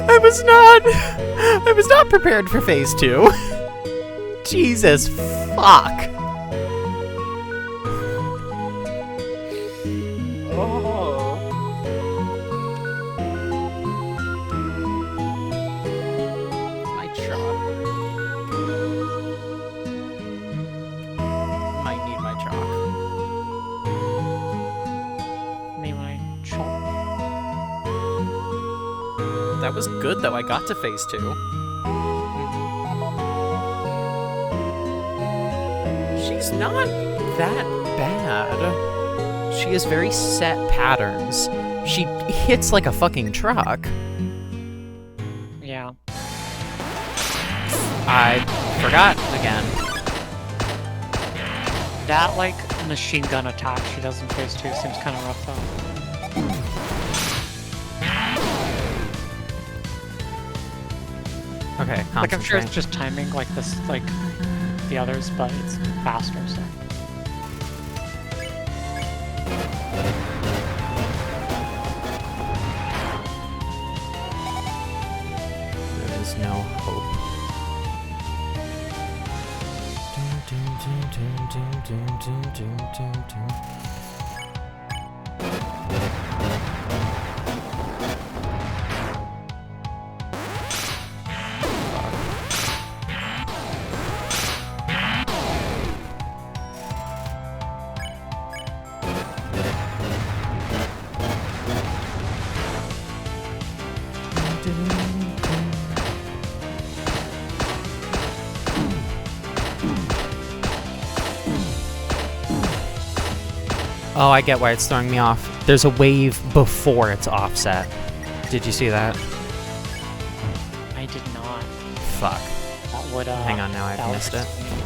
I was not prepared for phase 2. Jesus fuck. My chalk. Might need my chalk. Need my chalk. That was good though, I got to phase 2. She's not that bad. She has very set patterns. She hits like a fucking truck. Yeah. I forgot again. That like machine gun attack she does in phase 2 seems kind of rough though. Okay, Like I'm sure it's concentrate. just timing like this, like the others, but it's faster. So There is no hope. Oh, I get why it's throwing me off. There's a wave before it's offset. Did you see that? I did not. Fuck. That would Hang on now, that I've would missed it. explain.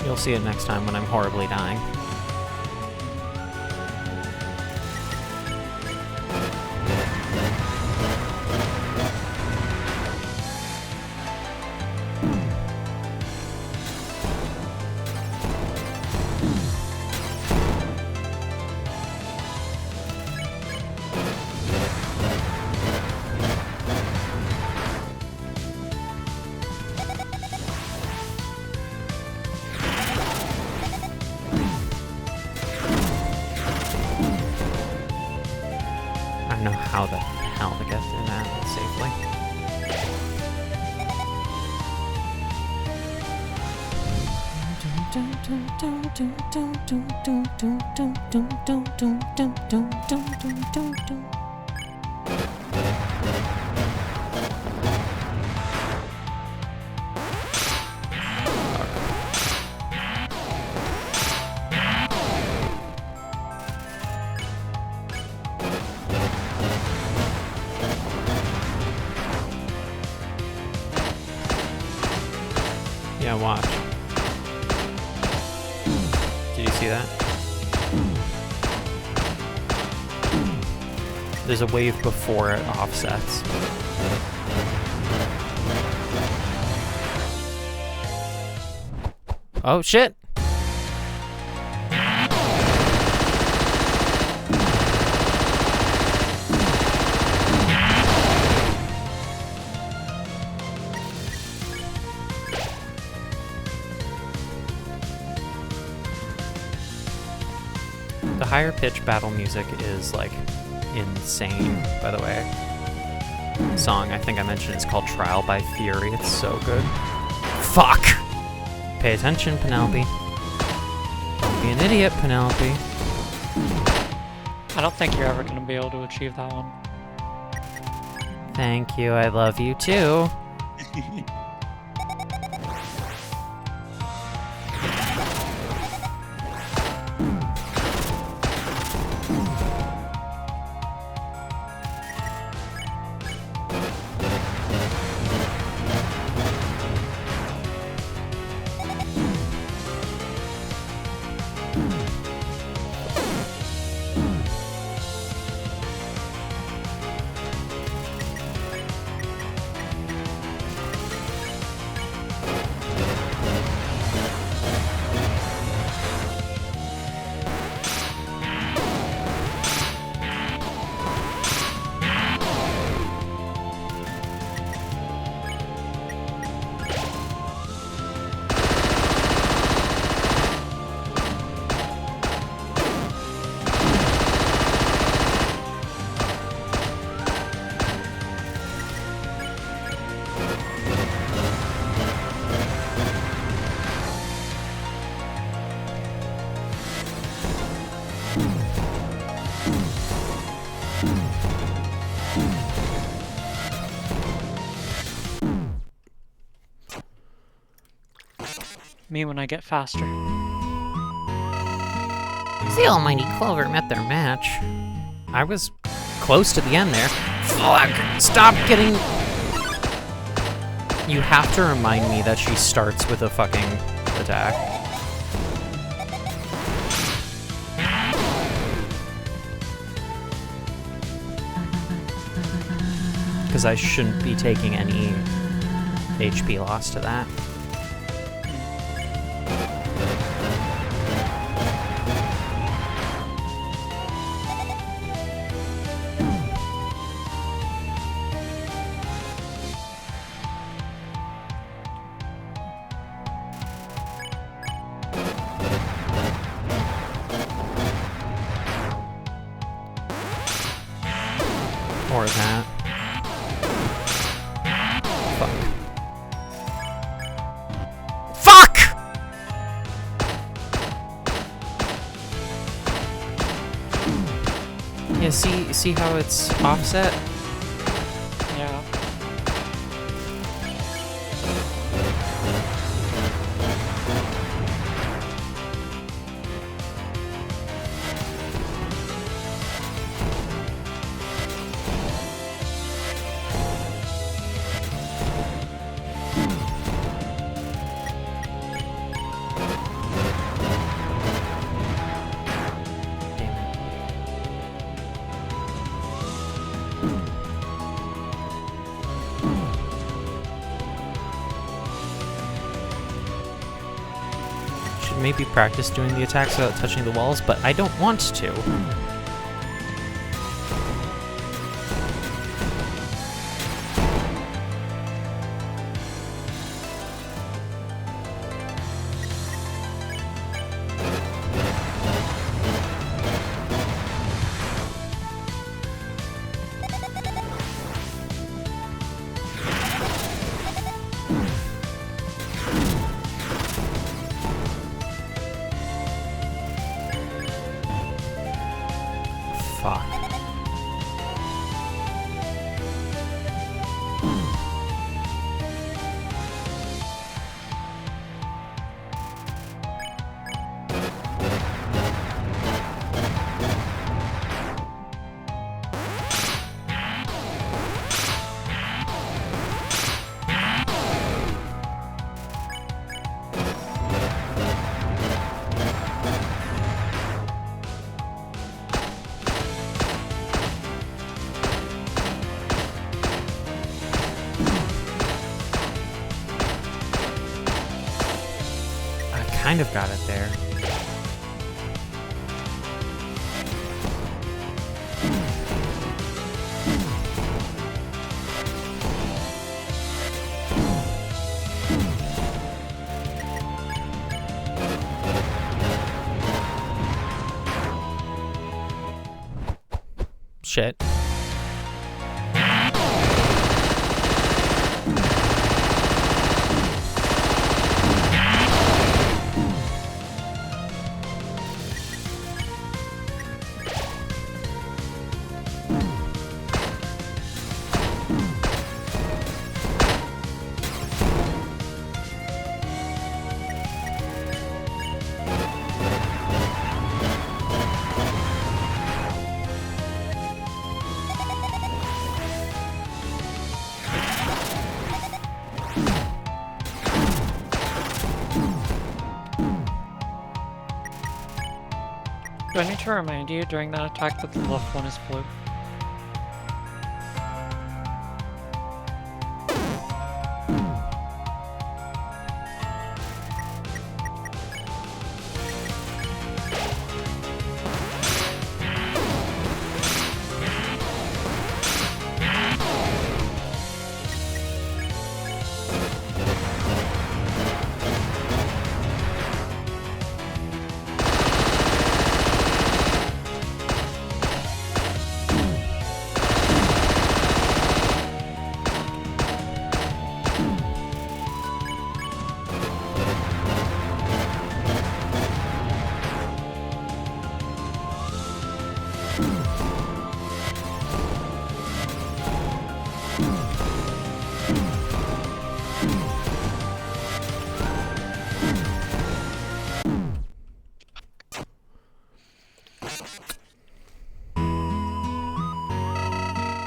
You'll see it next time when I'm horribly dying. I don't know how the hell to get through that safely. Yeah, watch. Did you see that? There's a wave before it offsets. Oh shit! The higher pitch battle music is like insane, by the way. The song I think I mentioned is called Trial by Fury. It's so good. Fuck! Pay attention, Penelope. Don't be an idiot, Penelope. I don't think you're ever going to be able to achieve that one. Thank you, I love you too. Me when I get faster. The almighty Clover met their match. I was close to the end there. Fuck! Stop getting... You have to remind me that she starts with a fucking attack. Because I shouldn't be taking any HP loss to that. Or that. Fuck! Yeah, see how it's offset? Yeah. Should maybe practice doing the attacks without touching the walls, but I don't want to. Fuck. Kind of got it there. Shit. Do I need to remind you during that attack that the left one is blue?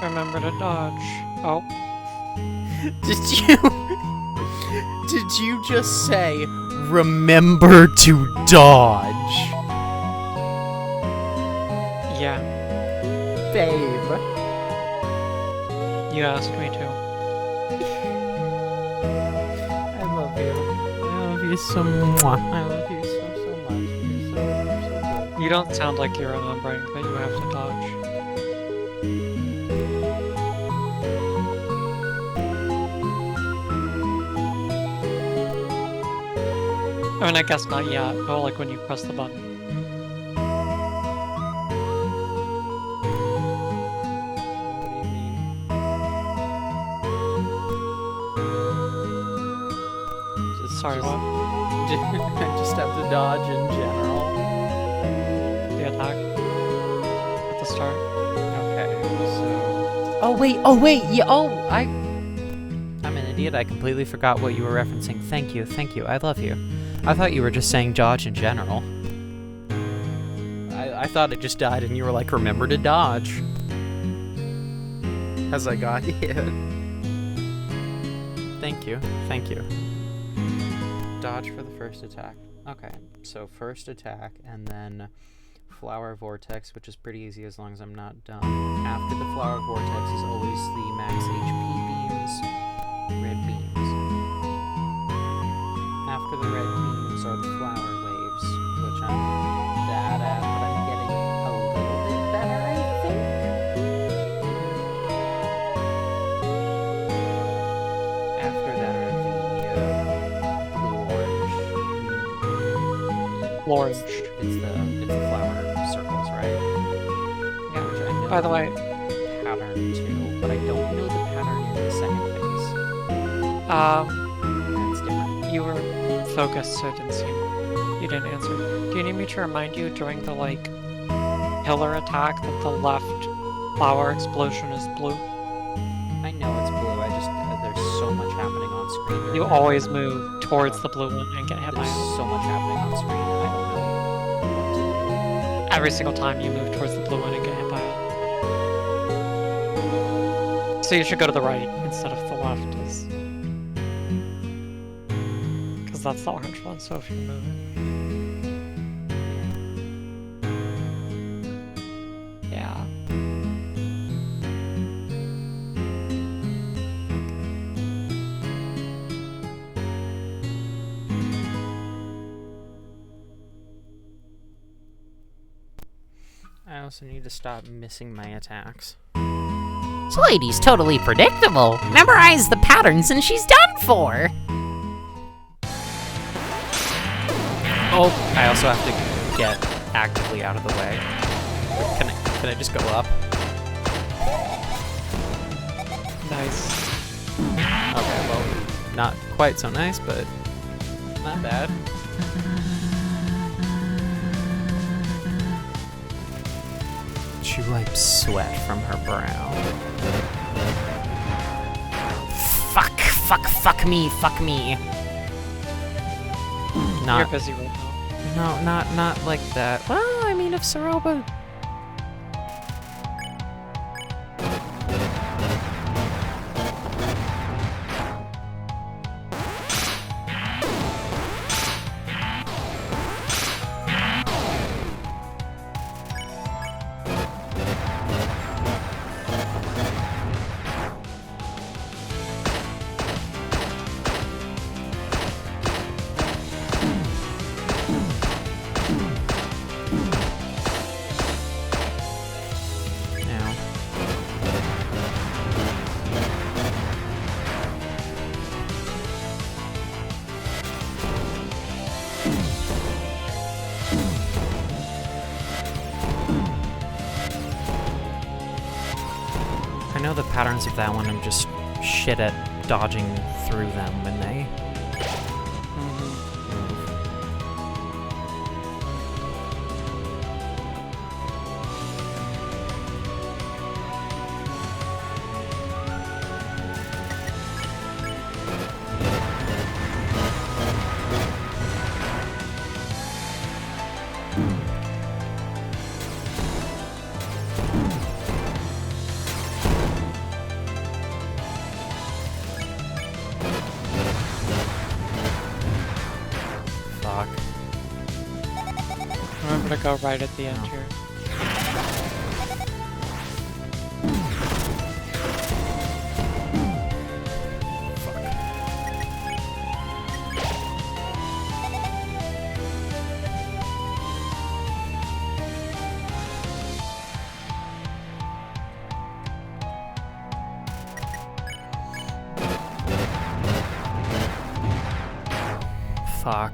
Remember to dodge. Oh. Did you just say, remember to dodge? Yeah, Babe. you asked me to. I love you. I love you so much. I love you so much. You're so good. You don't sound like you're remembering that you have to dodge. I mean, I guess not yet, but like when you press the button. What do you mean? Sorry, what? I just have to dodge in general. The attack? At the start? Okay, so... Oh, wait, yeah, I'm an idiot. I completely forgot what you were referencing. Thank you, I love you. I thought you were just saying dodge in general. I thought it just died and you were like, remember to dodge. As I got hit. Thank you. Dodge for the first attack. Okay, so first attack and then Flower Vortex, which is pretty easy as long as I'm not dumb. After the Flower Vortex is always the max HP beams, red beams. After the red beams are the flower waves, which I'm bad at, but I'm getting a little bit better, I think. After that are the blue-orange. Orange. It's the flower circles, right? Yeah. Which I know By the way, pattern too, but I don't know the pattern in the second phase. That's different. you were focused, so it didn't seem you didn't answer. Do you need me to remind you during the like pillar attack that the left flower explosion is blue? I know it's blue. I just there's so much happening on screen. during You that. always move towards the blue one and get hit by There's it. so much happening on screen. I don't know what to Every single time you move towards the blue one and get hit by it. So you should go to the right instead of the left, because that's the orange one. So if you're moving, yeah. do. I also need to stop missing my attacks. This lady's totally predictable. Memorize the patterns and she's done for. Oh, I also have to get actively out of the way. Can I just go up? nice. Okay, well, not quite so nice, but not bad. She wipes sweat from her brow. Fuck me. You're Not, busy right now. no, not like that. Well, I mean, if Saroba... Now. I know the patterns of that one. I'm just shit at dodging through them when they Mhm. move. Fuck. Remember to go right at the end No. here. Fuck. Fuck.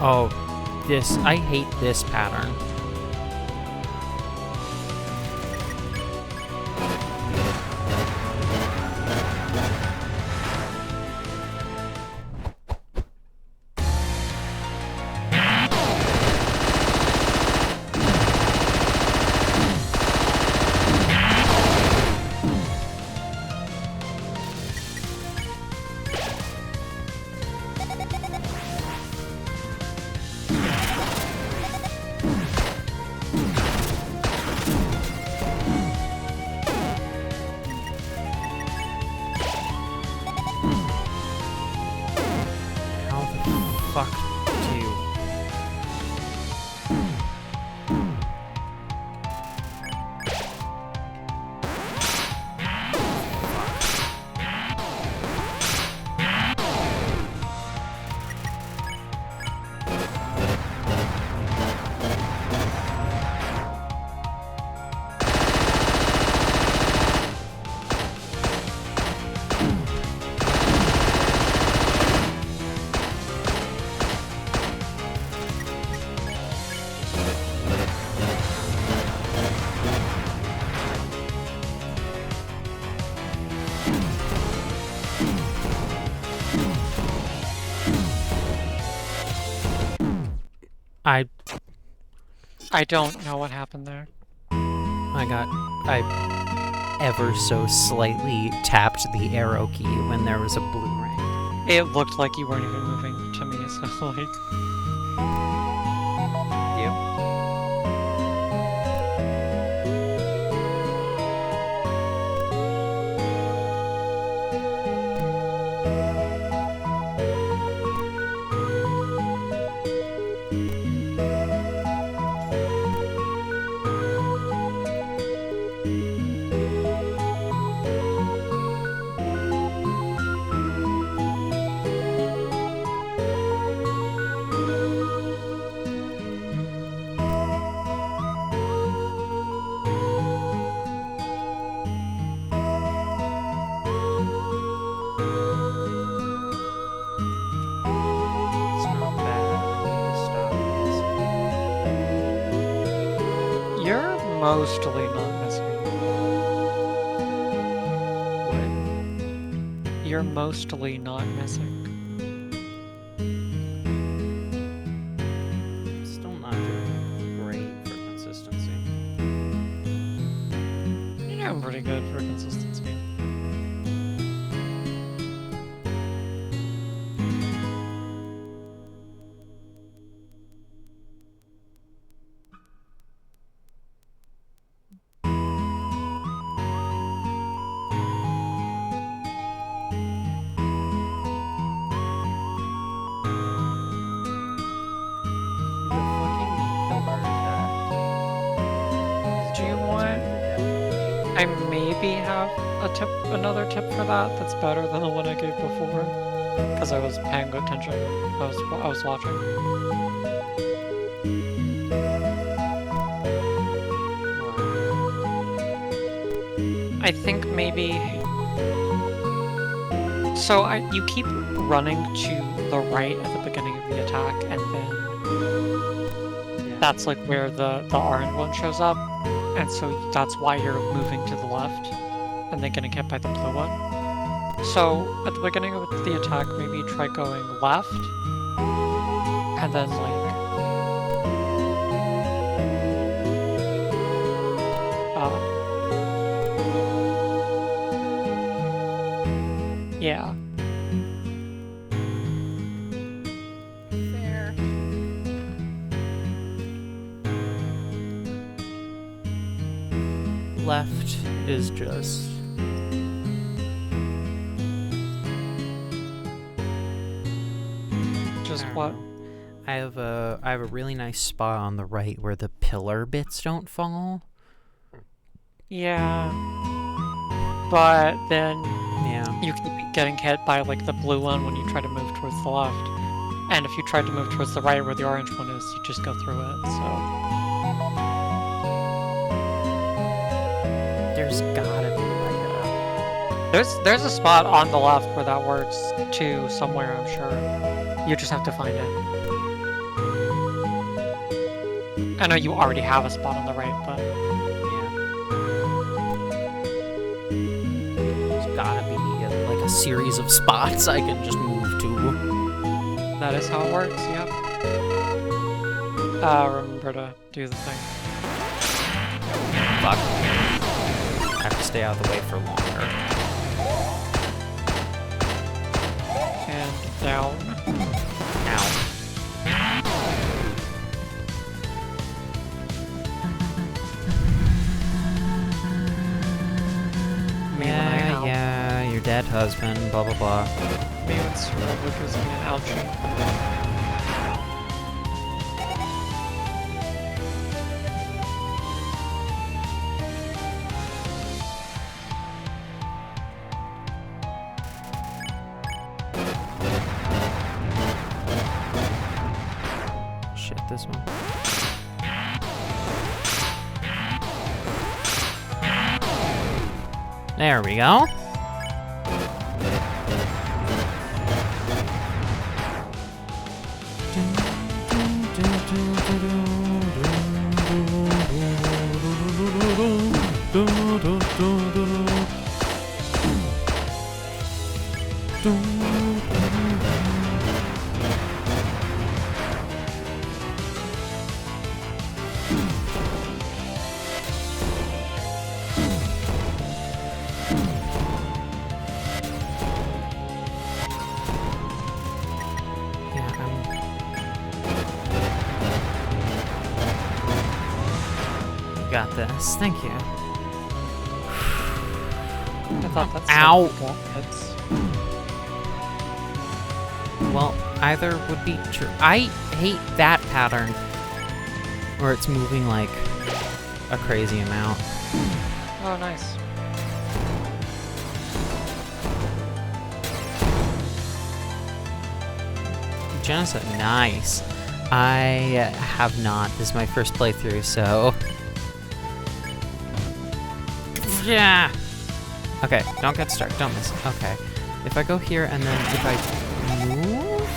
Oh, this, I hate this pattern. How the fuck do you... I don't know what happened there. I ever so slightly tapped the arrow key when there was a blue ring. It looked like you weren't even moving to me, so like... You? mostly not missing. What? You're mostly not missing. Still not doing great for consistency. Yeah, I'm pretty good for consistency. Do you want? I maybe have another tip for that that's better than the one I gave before, because I was paying good attention. I was watching. I think maybe. So you keep running to the right at the beginning of the attack, and then that's like where the orange one shows up, and so that's why you're moving to the left, and then getting hit by the blue one. So at the beginning of the attack, maybe try going left, and then like yeah. Fair. Left is just What? I have a really nice spot on the right where the pillar bits don't fall. Yeah. But then Yeah. you keep getting hit by like the blue one when you try to move towards the left. And if you try to move towards the right where the orange one is, you just go through it, so. There's gotta be like a... There's a spot on the left where that works too, somewhere, I'm sure. You just have to find it. I know you already have a spot on the right, but... Yeah. There's gotta be like a series of spots I can just move to. That is how it works, yep. Remember to do the thing. Fuck. I have to stay out of the way for longer. And down. Ow. Yeah, your dead husband, blah blah blah. Me when Swerve gives me an ouchie. Shit, this one. There we go. Got this. Thank you. I thought that's Ow. It's... Well, either would be true. I hate that pattern where it's moving like a crazy amount. Oh, nice. Genocide, nice. I have not. This is my first playthrough, so... Yeah! Okay, don't get stuck. Don't miss. Okay. If I go here and then if I move...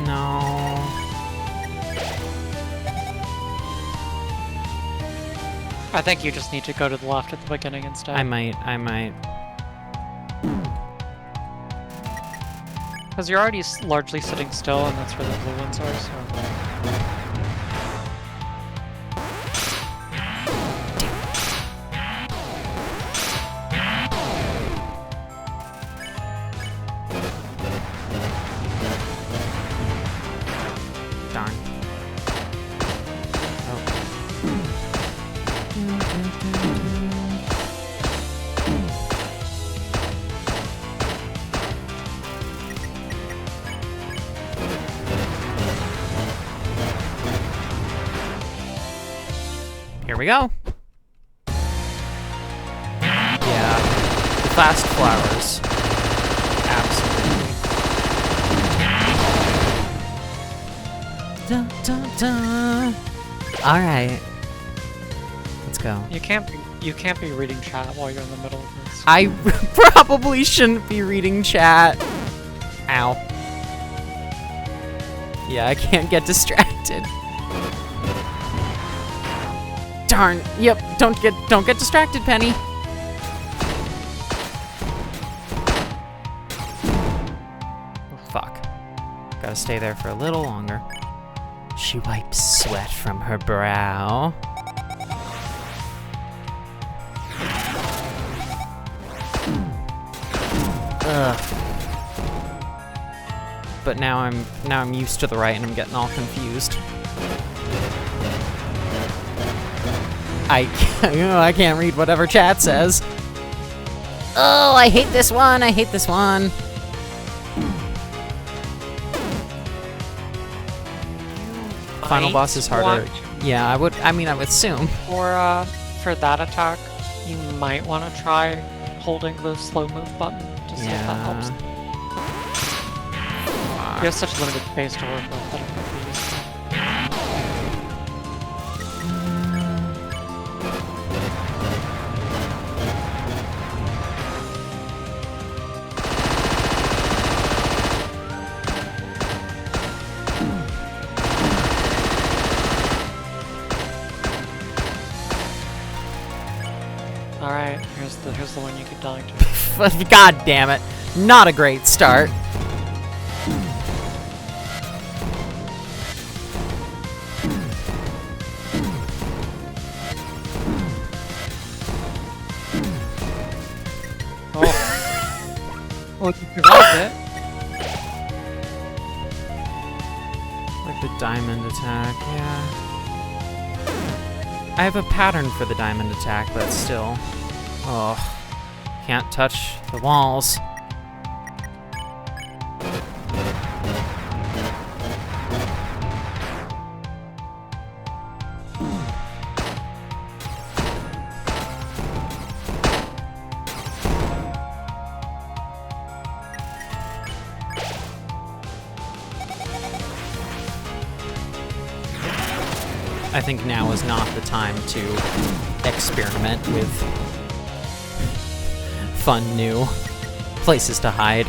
No... I think you just need to go to the left at the beginning instead. I might. Because you're already largely sitting still, and that's where the blue ones are, so... Darn. Here we go. Yeah. Fast flowers. Absolutely. Dun, dun, dun. All right. Let's go. You can't be reading chat while you're in the middle of this. I probably shouldn't be reading chat. Ow. Yeah, I can't get distracted. Darn. Yep. Don't get distracted, Penny. Oh, fuck. Gotta stay there for a little longer. She wipes sweat from her brow. Ugh. But now I'm used to the right and I'm getting all confused. I can't read whatever chat says. Oh, I hate this one. I hate this one. Final boss is harder. Want- Yeah, I would assume. For that attack, you might want to try holding the slow move button to see if that helps. You have such limited space to work with that it might be useful. Alright, here's the one you keep dying to. God damn it. Not a great start. Oh, you survived it. Like the diamond attack, yeah. I have a pattern for the diamond attack, but still. Oh. Can't touch the walls. I think now is not the time to experiment with fun new places to hide.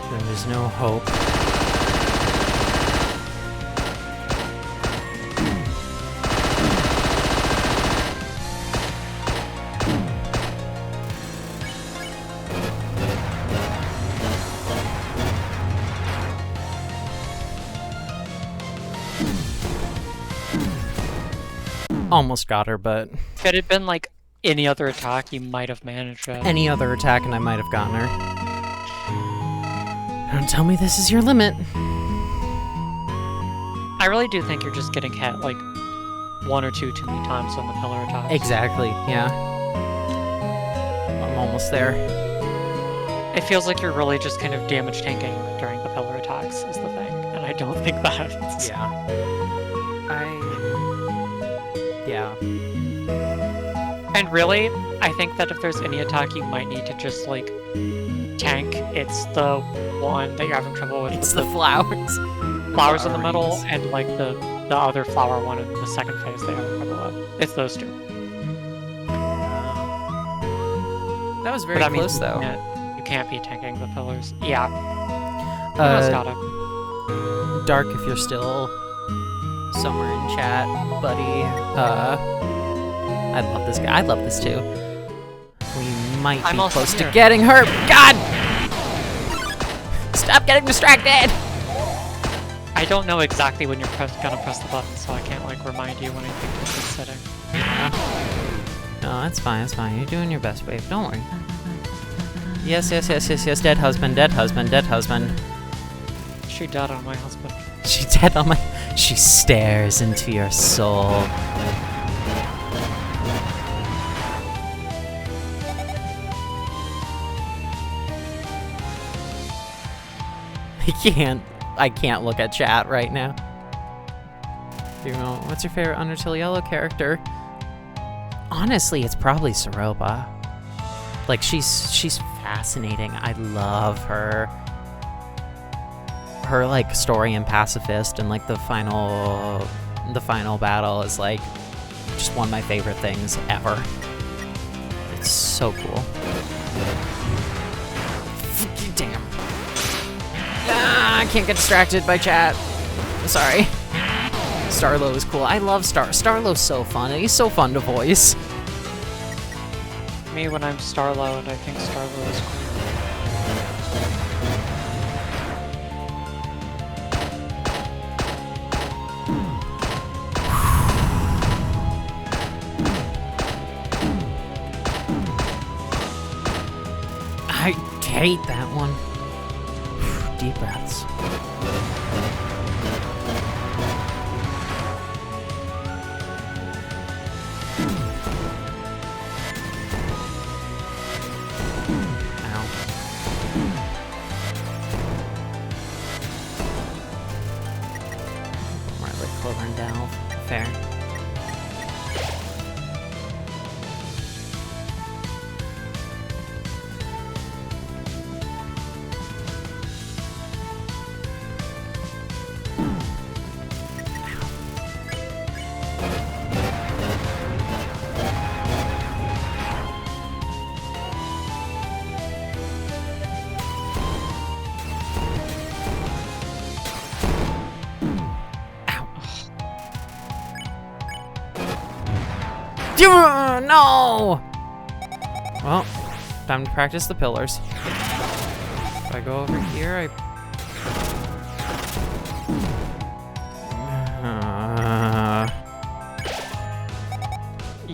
There's no hope. Almost got her, but If it had been like any other attack, you might have managed it. any other attack and I might have gotten her. Don't tell me this is your limit. I really do think you're just getting hit like one or two too many times on the pillar attacks. Exactly, yeah. I'm almost there. It feels like you're really just kind of damage tanking during the pillar attacks is the thing, and I don't think that's... Yeah. Yeah. And mean, really, I think that if there's any attack you might need to just, like, tank, it's the one that you're having trouble with. It's with the flowers. flowers in the middle, rings. and, like, the other flower one in the second phase that you're having trouble with. It's those two. That was very But that means close, you though. can't be tanking the pillars. Yeah. Almost got it. Dark, if you're still somewhere in chat, buddy. I love this guy. I love this too. We might I'm be also close to here. getting her. God! Stop getting distracted! I don't know exactly when you're gonna press the button, so I can't, like, remind you when I think this is sitting. No, that's fine. That's fine. You're doing your best, babe. Don't worry. Yes, yes, yes, yes, yes. Dead husband. Dead husband. Dead husband. She died on my husband. She dead on my. She stares into your soul. I can't look at chat right now. Do you know, what's your favorite Undertale Yellow character? Honestly, it's probably Soroba. Like, she's fascinating. I love her. Her, like, story in Pacifist and, like, the final battle is, like, just one of my favorite things ever. It's so cool. Damn. Ah, I can't get distracted by chat. I'm sorry. Starlo is cool. I love Starlo's so fun. He's so fun to voice. Me when I'm Starlo, and I think Starlo is cool. I hate that one. Deep breaths. More like Clover and Delve. Fair. No! Well, time to practice the pillars. If I go over here,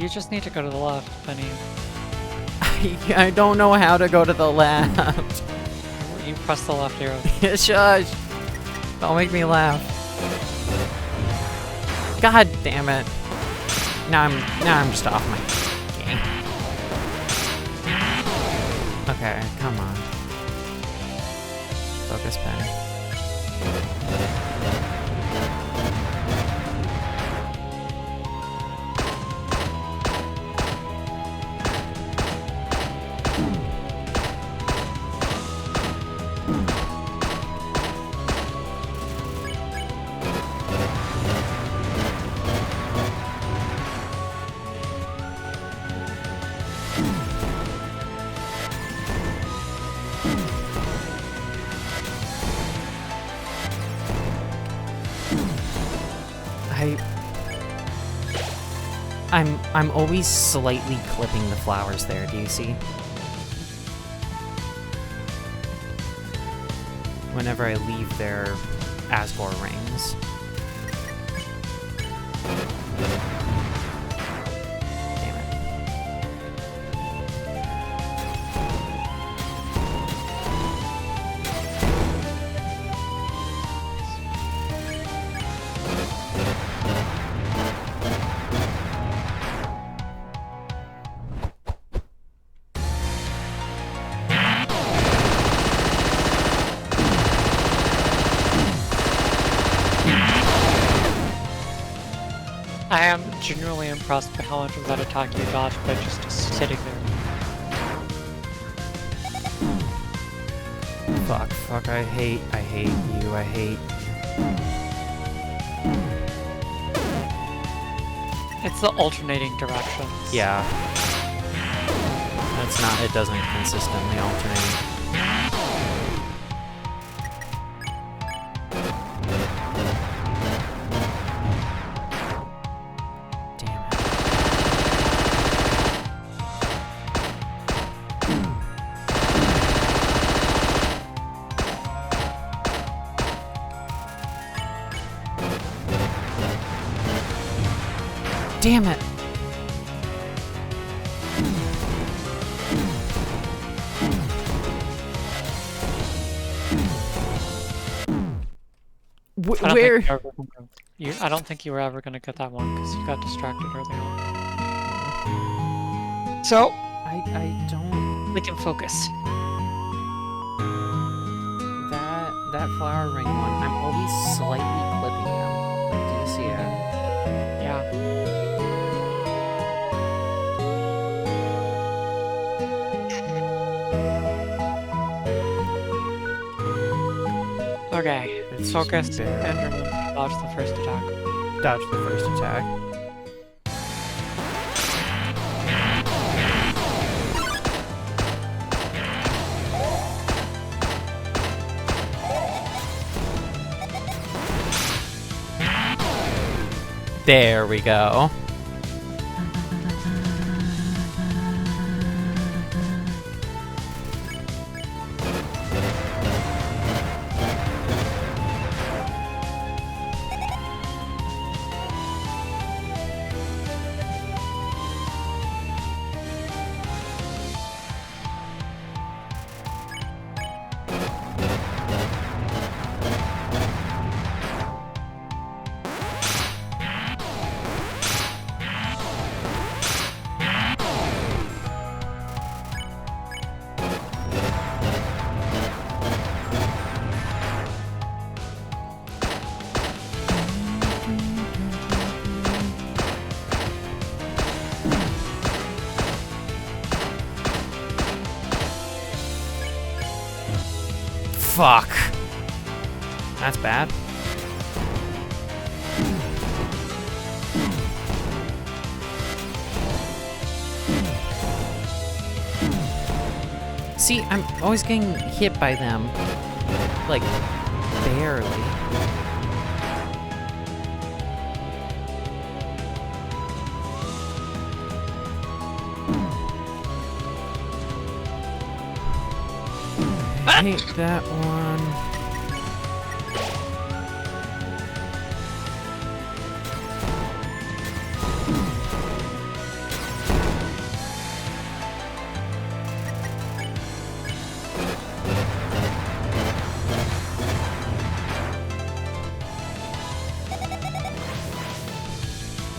You just need to go to the left, Penny. I don't know how to go to the left. You press the left arrow. Shush! Don't make me laugh. God damn it! Now I'm just off my game. Okay, come on. Focus, Penny. I'm always slightly clipping the flowers there, do you see? Whenever I leave their Asgore rings. Damn it. I am genuinely impressed by how much of that attack you dodged by just sitting there. Fuck, I hate you, I hate It's the alternating directions. Yeah. That's not, it doesn't consistently alternate. Damn it. Damn it! Where? I don't think you were ever gonna get that one because you got distracted early on. So I don't. we can focus. That flower ring one, I'm always slightly clipping them. Like, do you see it? Yeah. Okay. It's Focus just and bare. remember to dodge the first attack. Dodge the first attack. There we go. Fuck. That's bad. See, I'm always getting hit by them. Like, barely. I hate that one.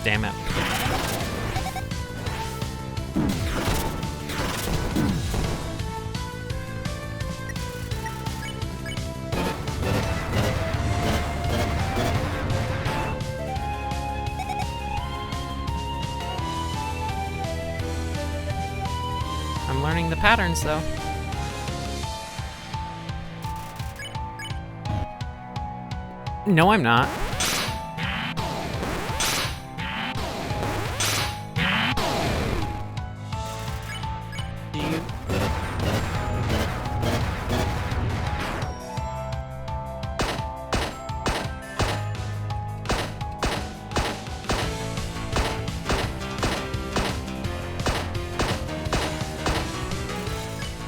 Damn it. I'm learning the patterns, though. No, I'm not. Do you?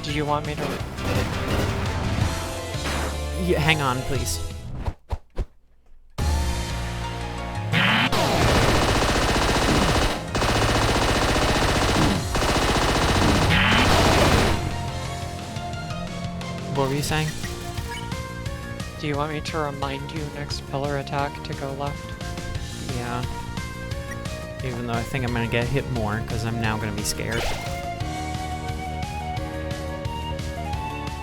Do you want me to? Yeah, hang on, please. What were you saying? Do you want me to remind you next pillar attack to go left? Yeah. Even though I think I'm gonna get hit more, because I'm now gonna be scared.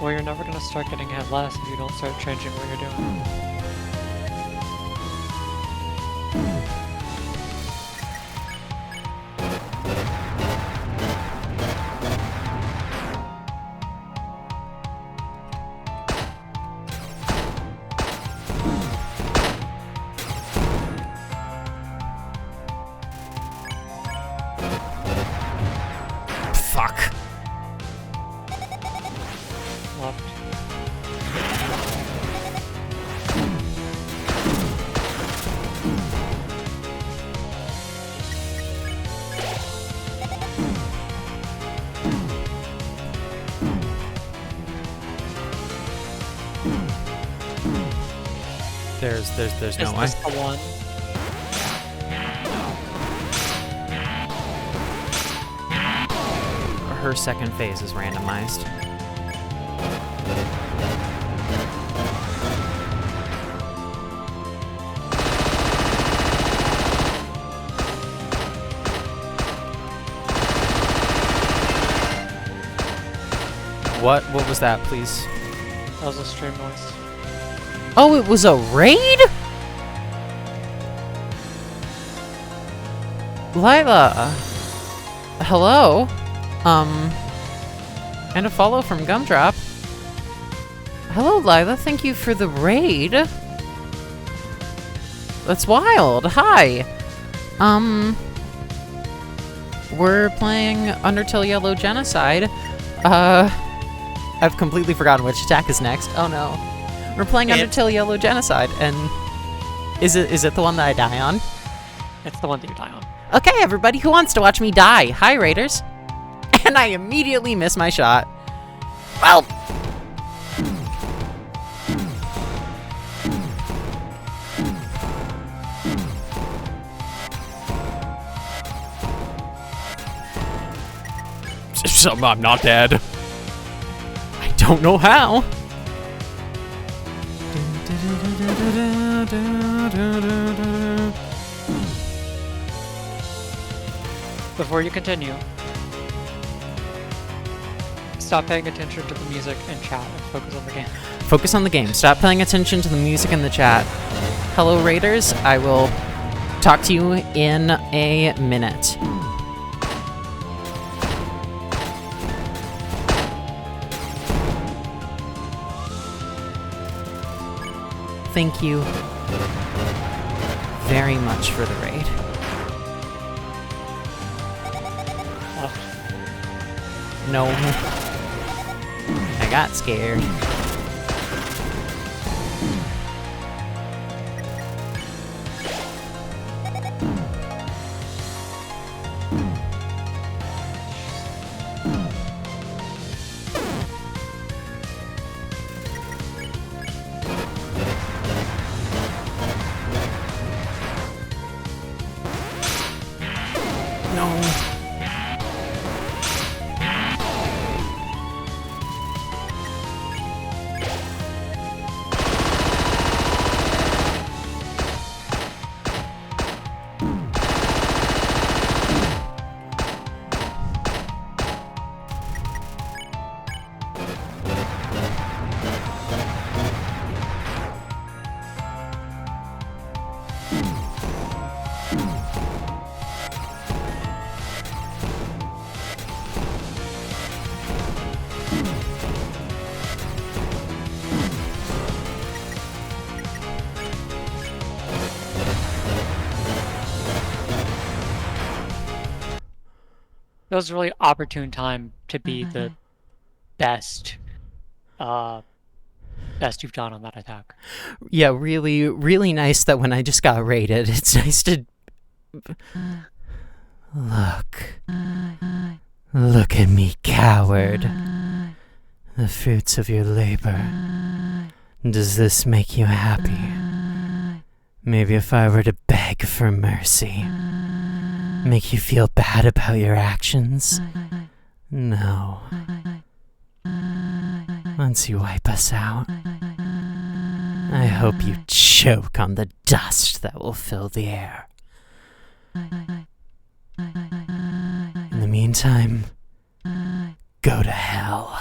Well, you're never gonna start getting hit less if you don't start changing what you're doing. There's no Is way. this the one? Her second phase is randomized. What was that, please? That was a stream noise. Oh, it was a raid? Lila. Hello? And a follow from Gumdrop. Hello, Lila. Thank you for the raid. That's wild. Hi. We're playing Undertale Yellow Genocide. I've completely forgotten which attack is next. Oh no. We're playing Undertale Yellow Genocide, and is it the one that I die on? It's the one that you die on. Okay, everybody, who wants to watch me die? Hi, Raiders. And I immediately miss my shot. Well. I'm not dead. I don't know how. Before you continue, stop paying attention to the music and chat and focus on the game. Focus on the game. Stop paying attention to the music in the chat. Hello, Raiders. I will talk to you in a minute. Thank you very much for the raid. Left. No. I got scared. No. That was a really opportune time to be the best you've done on that attack. Yeah, really, really nice that when I just got raided, it's nice to... Look. Look at me, coward. The fruits of your labor. Does this make you happy? Maybe if I were to beg for mercy. Make you feel bad about your actions? No. Once you wipe us out, I hope you choke on the dust that will fill the air. In the meantime, go to hell.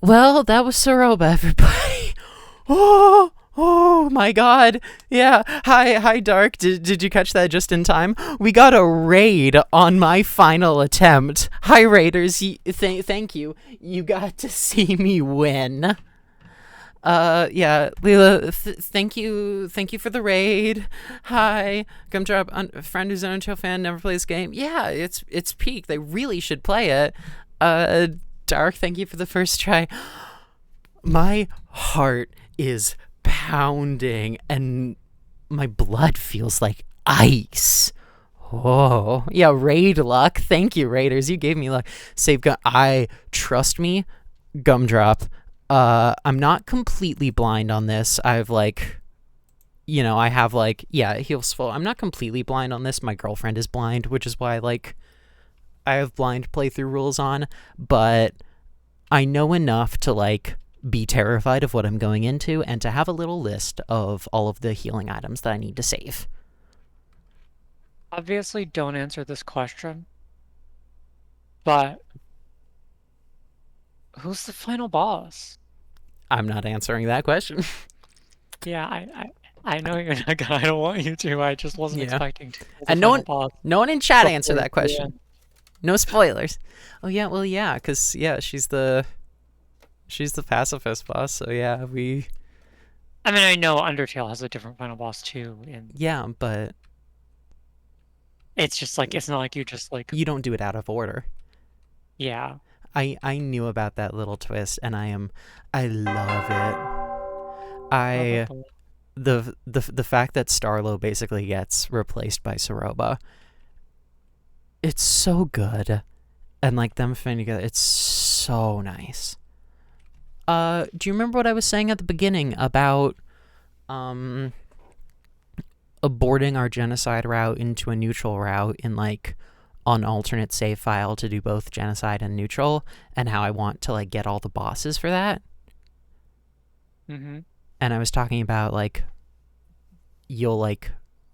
Well, that was Soroba, everybody. Oh my God. Yeah. Hi, Dark. Did you catch that just in time? We got a raid on my final attempt. Hi, Raiders. Thank you. You got to see me win. Yeah, Leela, thank you for the raid. Hi, Gumdrop, a friend who's an Undertale fan, never plays game. Yeah, it's peak. They really should play it. Dark, thank you for the first try. My heart is pounding and my blood feels like ice. Oh, yeah, raid luck. Thank you, Raiders. You gave me luck. Save gun. Trust me, Gumdrop. I'm not completely blind on this. I've I have heals full. I'm not completely blind on this. My girlfriend is blind, which is why I have blind playthrough rules on, but I know enough to be terrified of what I'm going into and to have a little list of all of the healing items that I need to save. Obviously, don't answer this question, but who's the final boss? I'm not answering that question. Yeah, I know you're not gonna. I don't want you to. I just wasn't Yeah. expecting to. And no one in chat answer that question. No spoilers. Oh yeah, well yeah, because she's the pacifist boss. So yeah, I mean, I know Undertale has a different final boss too, and yeah, but it's just it's not like you just you don't do it out of order. Yeah. I knew about that little twist, and I love it. The fact that Starlo basically gets replaced by Soroba, it's so good, and them fitting together, it's so nice. Do you remember what I was saying at the beginning about aborting our genocide route into a neutral route in on alternate save file to do both genocide and neutral, and how I want to get all the bosses for that? Mm-hmm. And I was talking about you'll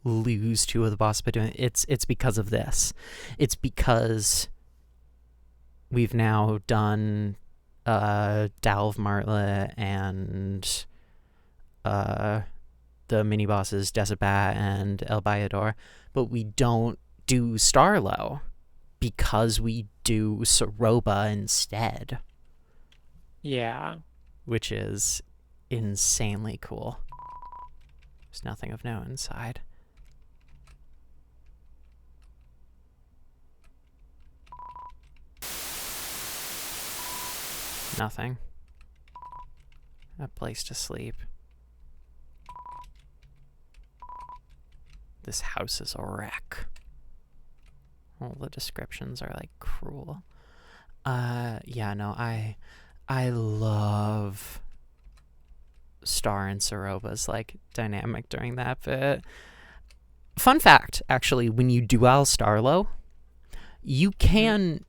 lose 2 of the bosses by doing it. It's because of this. It's because we've now done Dalv Martlet and the mini bosses Desibat and El Bayador, but we don't do Starlo because we do Soroba instead. Yeah. Which is insanely cool. There's nothing of note inside. Nothing. A place to sleep. This house is a wreck. All the descriptions are cruel. I love Star and Soroba's dynamic during that bit. Fun fact, actually, when you dual Starlo, you can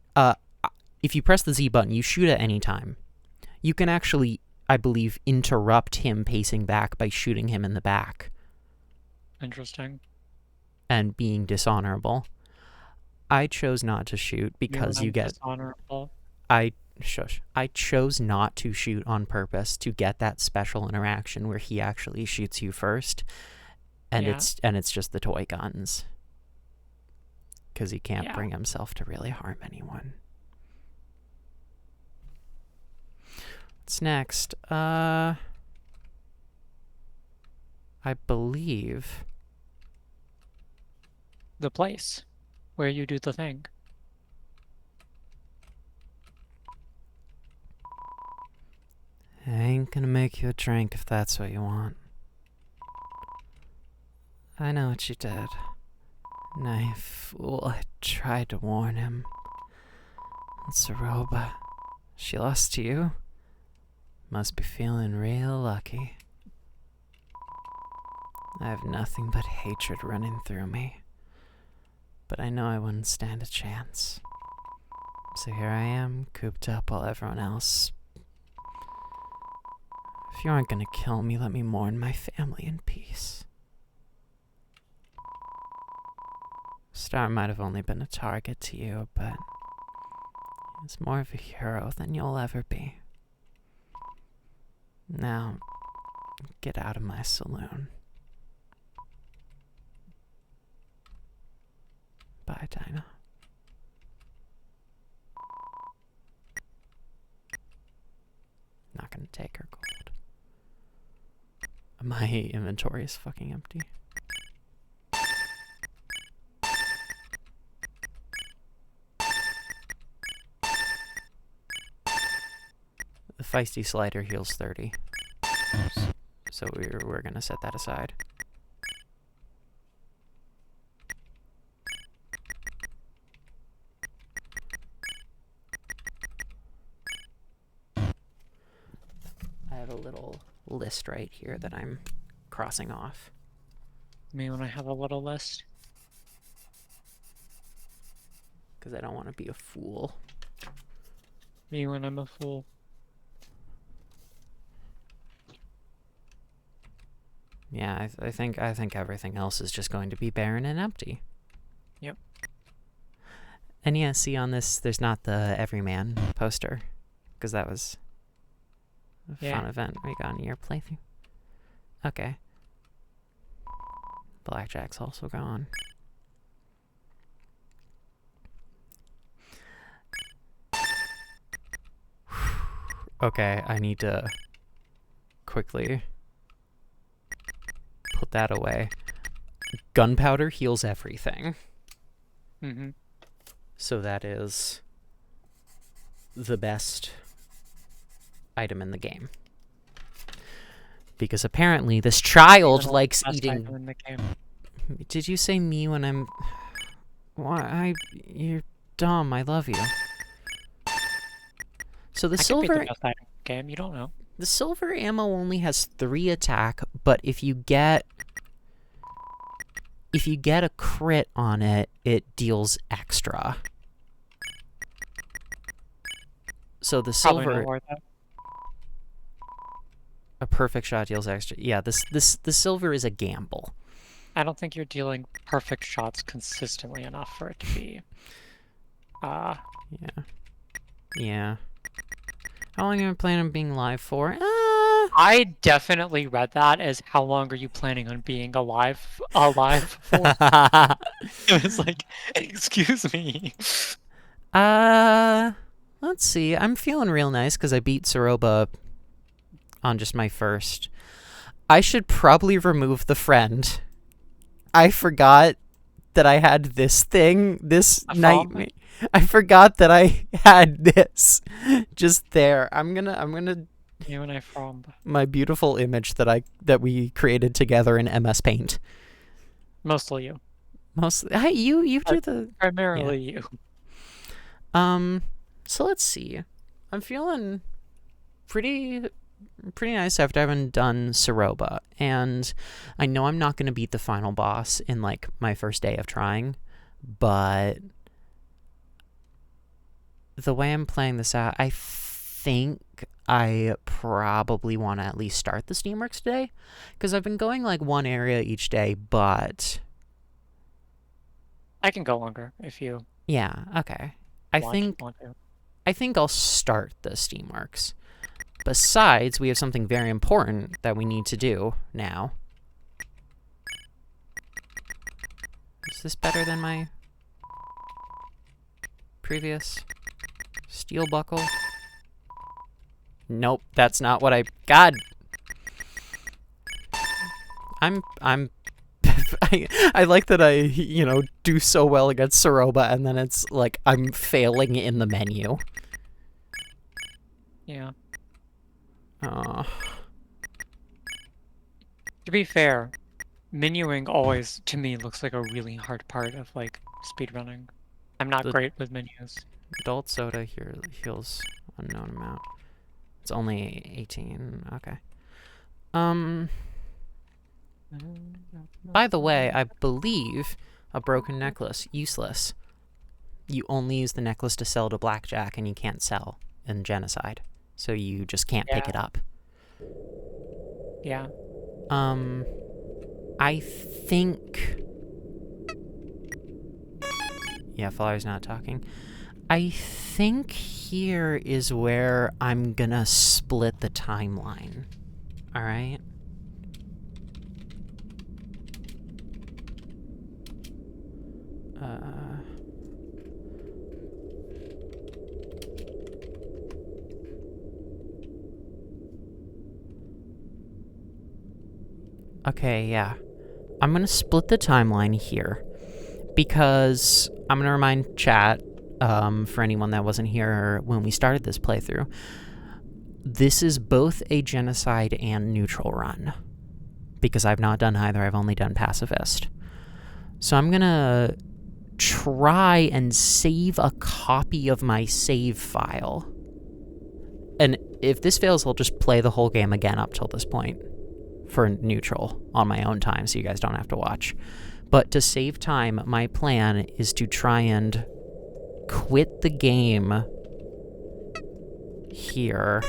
if you press the Z button, you shoot at any time. You can actually, I believe, interrupt him pacing back by shooting him in the back. Interesting. And being dishonorable. I chose not to shoot because you get dishonorable. I chose not to shoot on purpose to get that special interaction where he actually shoots you first, and it's just the toy guns, because he can't bring himself to really harm anyone. What's next? I believe the place where you do the thing. I ain't gonna make you a drink if that's what you want. I know what you did. And I tried to warn him. And Soroba, she lost to you? Must be feeling real lucky. I have nothing but hatred running through me. But I know I wouldn't stand a chance. So here I am, cooped up while everyone else... If you aren't gonna kill me, let me mourn my family in peace. Star might have only been a target to you, but he's more of a hero than you'll ever be. Now, get out of my saloon. Bye, Dinah. Not gonna take her gold. My inventory is fucking empty. The feisty slider heals 30. So we're gonna set that aside. I have a little list right here that I'm crossing off. Me when I have a little list. Because I don't want to be a fool. Me when I'm a fool. Yeah, I think everything else is just going to be barren and empty. Yep. And yeah, see on this, there's not the Everyman poster, because that was a fun event we got in your playthrough. Okay. Blackjack's also gone. Okay, I need to quickly put that away. Gunpowder heals everything. Mm-hmm. So that is the best item in the game. Because apparently this child likes Best eating... item in the game. Did you say me when I'm... Why? You're dumb. I love you. So the I could be the silver... best item in the game. You don't know. The silver ammo only has 3 attack, but if you get a crit on it, it deals extra. So the Probably silver, not worth it. a perfect shot deals extra. Yeah, the silver is a gamble. I don't think you're dealing perfect shots consistently enough for it to be. Yeah. How long are you planning on being live for? I definitely read that as how long are you planning on being alive for? It was like, excuse me. Let's see. I'm feeling real nice because I beat Soroba on just my first. I should probably remove the friend. I forgot that I had this thing, this nightmare. I forgot that I had this just there. I'm gonna You and I from my beautiful image that we created together in MS Paint. mostly you. Mostly, you do the Primarily you. So let's see. I'm feeling pretty nice after having done Soroba, and I know I'm not going to beat the final boss in like my first day of trying, but the way I'm playing this out, I think I probably want to at least start the Steamworks today, because I've been going like one area each day, but I can go longer if you yeah, okay. want to. I think I'll start the Steamworks. Besides, we have something very important that we need to do now. Is this better than my previous steel buckle? Nope, that's not what I... God! I'm I like that I, do so well against Soroba, and then it's like I'm failing in the menu. Yeah. Oh. To be fair, menuing always, to me, looks like a really hard part of, like, speedrunning. I'm not great with menus. Adult soda here heals unknown amount. It's only 18. Okay. By the way, I believe a broken necklace, useless. You only use the necklace to sell to Blackjack, and you can't sell in Genocide. So you just can't pick it up. Yeah. I think... Yeah, Faller's not talking. I think here is where I'm gonna split the timeline. Alright? Okay, yeah. I'm gonna split the timeline here, because I'm gonna remind chat, for anyone that wasn't here when we started this playthrough, this is both a genocide and neutral run, because I've not done either. I've only done pacifist. So I'm gonna try and save a copy of my save file. And if this fails, I'll just play the whole game again up till this point for neutral on my own time, so you guys don't have to watch. But to save time, my plan is to try and quit the game here.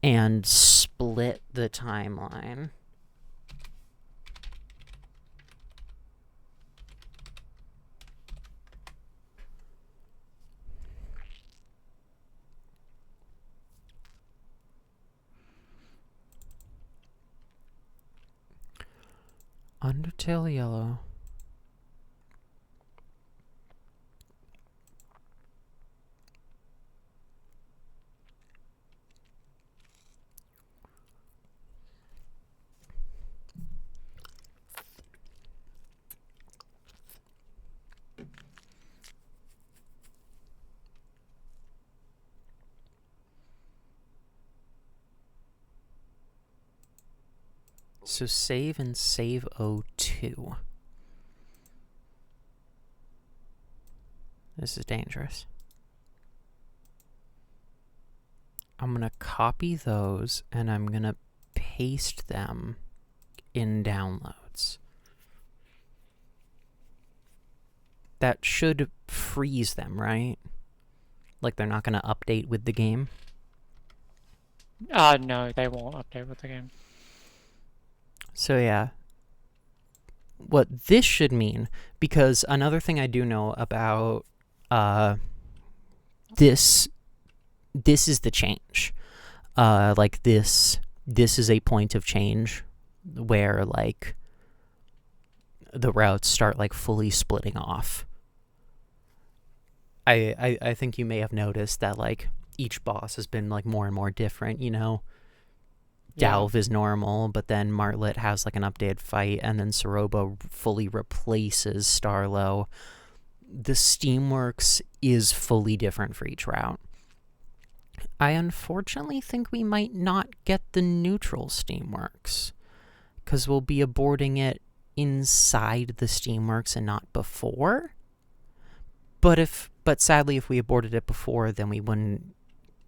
And split the timeline. Undertale yellow. So save and save 02. This is dangerous. I'm gonna copy those and I'm gonna paste them in downloads. That should freeze them, right? Like they're not gonna update with the game? No, they won't update with the game. So yeah, what this should mean, because another thing I do know about this is the change. Like this is a point of change where like the routes start like fully splitting off. I think you may have noticed that like each boss has been like more and more different, you know? Delve is normal, but then Martlet has like an updated fight, and then Soroba fully replaces Starlow. The Steamworks is fully different for each route. I unfortunately think we might not get the neutral Steamworks, because we'll be aborting it inside the Steamworks and not before. But sadly, if we aborted it before, then we wouldn't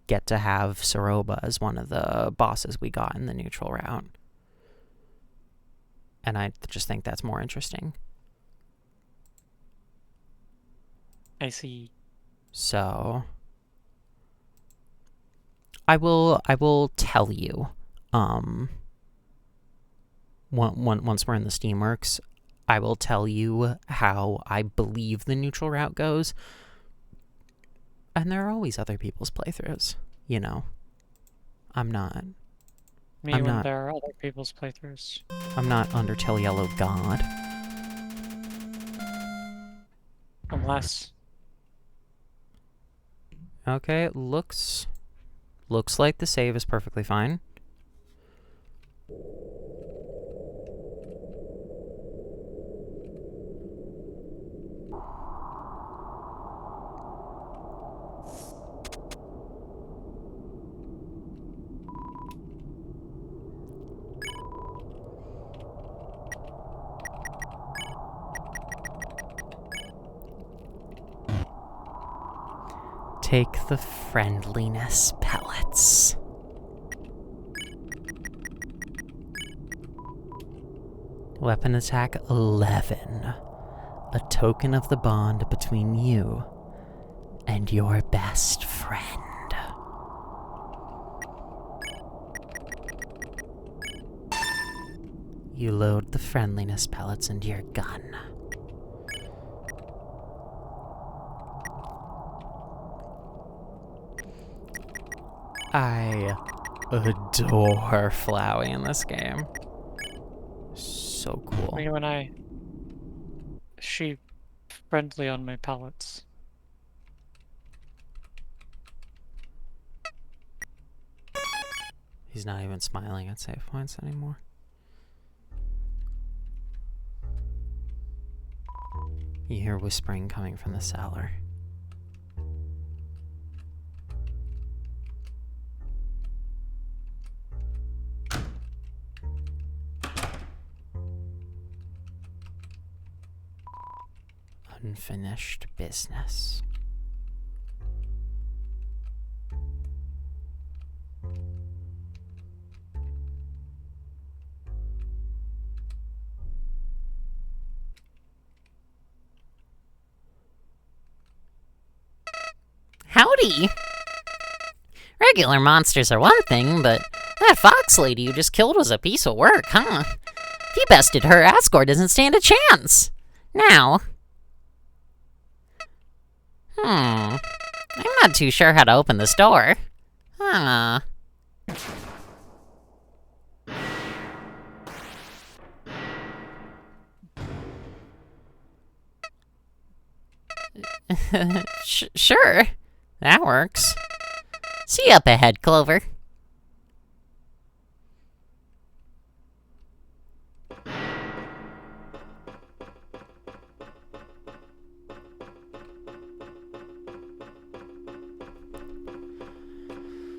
get to have Soroba as one of the bosses we got in the neutral route. And I just think that's more interesting. I see. So I will tell you once we're in the Steamworks, I will tell you how I believe the neutral route goes. And there are always other people's playthroughs, you know. I'm not When there are other people's playthroughs. I'm not Undertale Yellow God. Unless... Okay, it looks like the save is perfectly fine. Take the friendliness pellets. Weapon attack 11. A token of the bond between you and your best friend. You load the friendliness pellets into your gun. I adore Flowey in this game. So cool. I mean, she friendly on my pallets. He's not even smiling at save points anymore. You hear whispering coming from the cellar. Unfinished business. Howdy! Regular monsters are one thing, but that fox lady you just killed was a piece of work, huh? If you bested her, Asgore doesn't stand a chance. Now... I'm not too sure how to open this door. Huh. Sure. That works. See you up ahead, Clover.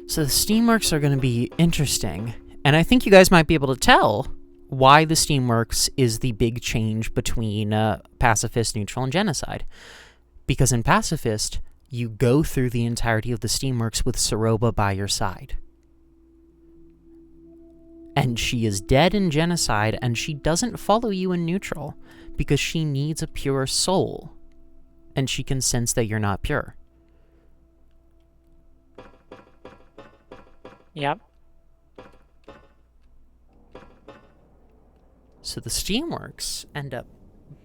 So the Steamworks are going to be interesting, and I think you guys might be able to tell why the Steamworks is the big change between Pacifist, Neutral, and Genocide. Because in Pacifist, you go through the entirety of the Steamworks with Soroba by your side. And she is dead in Genocide, and she doesn't follow you in Neutral, because she needs a pure soul, and she can sense that you're not pure. Yep. So the Steamworks end up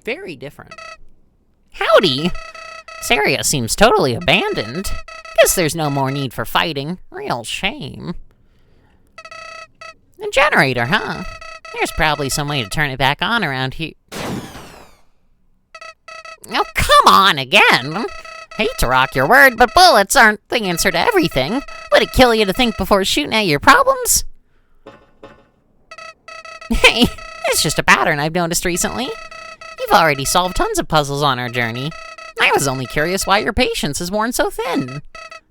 very different. Howdy! This area seems totally abandoned. Guess there's no more need for fighting. Real shame. A generator, huh? There's probably some way to turn it back on around here. Oh, come on again! Hate to rock your word, but bullets aren't the answer to everything. Would it kill you to think before shooting at your problems? Hey, it's just a pattern I've noticed recently. You've already solved tons of puzzles on our journey. I was only curious why your patience is worn so thin.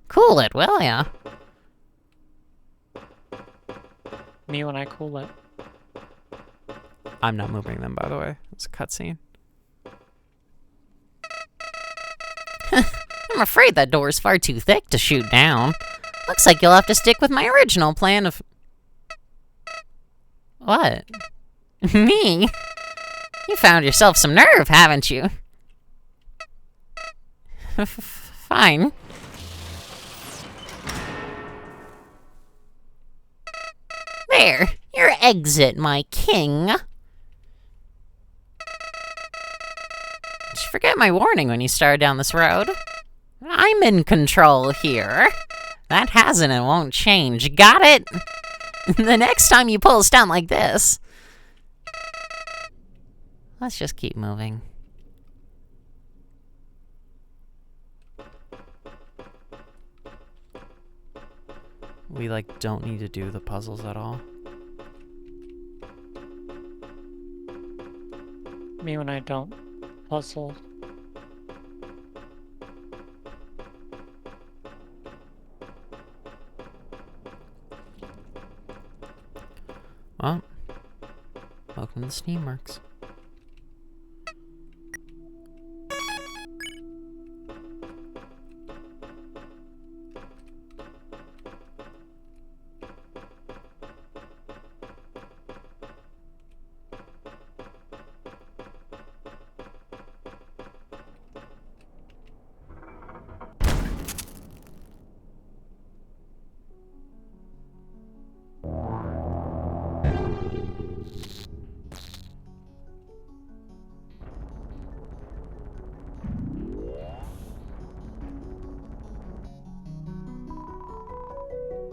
Cool it, will ya? Me when I cool it. I'm not moving them, by the way. It's a cutscene. I'm afraid that door is far too thick to shoot down. Looks like you'll have to stick with my original plan of... What? Me? You found yourself some nerve, haven't you? Fine. There, your exit, my king. Did you forget my warning when you started down this road? I'm in control here. That hasn't and won't change. Got it? The next time you pull a stunt like this... Let's just keep moving. We, don't need to do the puzzles at all. Me when I don't puzzle. Well, welcome to the Steamworks.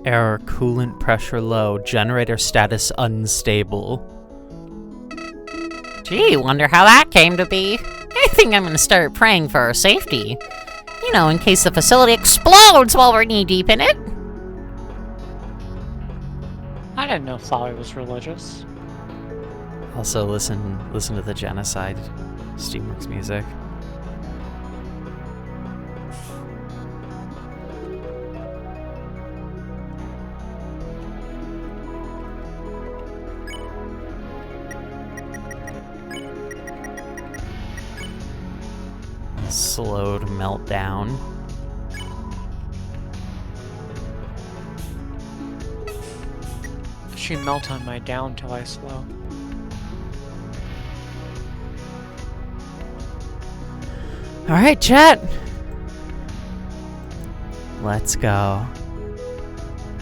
Error, coolant pressure low, generator status unstable. Gee, wonder how that came to be. I think I'm gonna start praying for our safety. You know, in case the facility explodes while we're knee-deep in it. I didn't know Flower was religious. Also, listen to the Genocide Steamworks music. slowed meltdown. She melt on my down till I slow. Alright, chat! Let's go.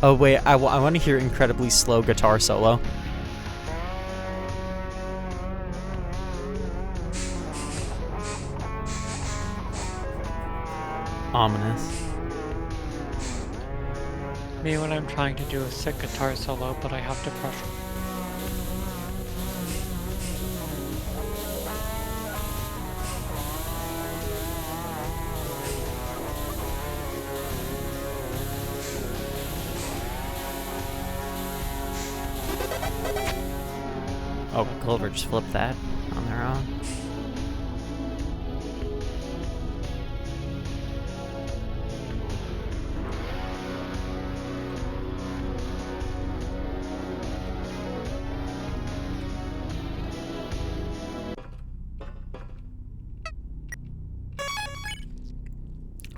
Oh wait, I want to hear incredibly slow guitar solo. Ominous. Me when I'm trying to do a sick guitar solo, but I have depression. Oh, Clover just flipped that on their own.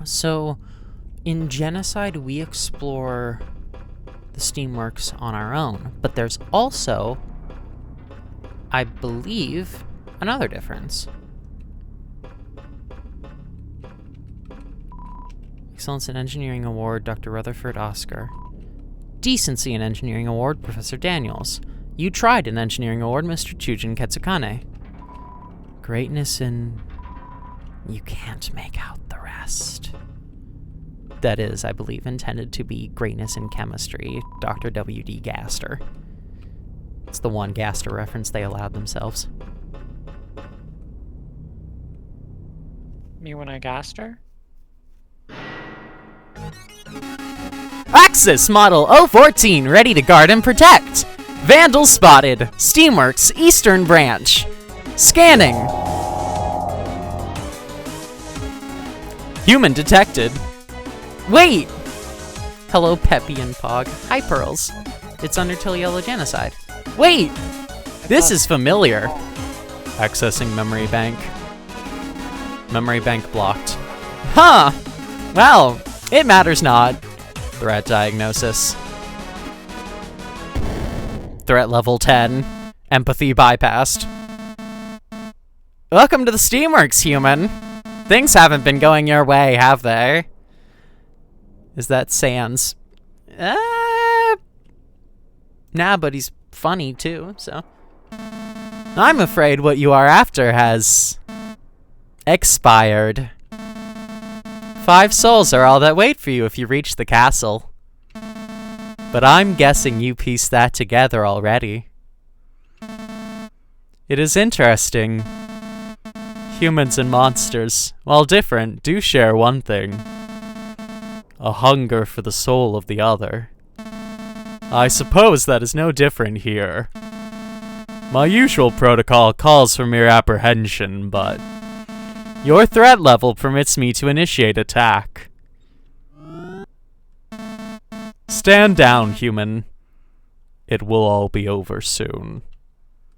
So, in Genocide, we explore the Steamworks on our own, but there's also, I believe, another difference. Excellence in Engineering Award, Dr. Rutherford Oscar. Decency in Engineering Award, Professor Daniels. You tried an Engineering Award, Mr. Chujin Ketsukane. Greatness in... You can't make out the rest. That is, I believe, intended to be greatness in chemistry, Dr. W.D. Gaster. It's the one Gaster reference they allowed themselves. Me when I gassed her? Axis Model 014, ready to guard and protect. Vandal spotted. Steamworks, Eastern Branch. Scanning. Human detected. Wait! Hello, Peppy and Pog. Hi, Pearls. It's Undertale Yellow Genocide. Wait! This is familiar. Accessing memory bank. Memory bank blocked. Huh! Well, it matters not. Threat diagnosis. Threat level 10. Empathy bypassed. Welcome to the Steamworks, human. Things haven't been going your way, have they? Is that Sans? Nah, but he's funny too, so. I'm afraid what you are after has expired. 5 souls are all that wait for you if you reach the castle. But I'm guessing you pieced that together already. It is interesting. Humans and monsters, while different, do share one thing. A hunger for the soul of the other. I suppose that is no different here. My usual protocol calls for mere apprehension, but your threat level permits me to initiate attack. Stand down, human. It will all be over soon.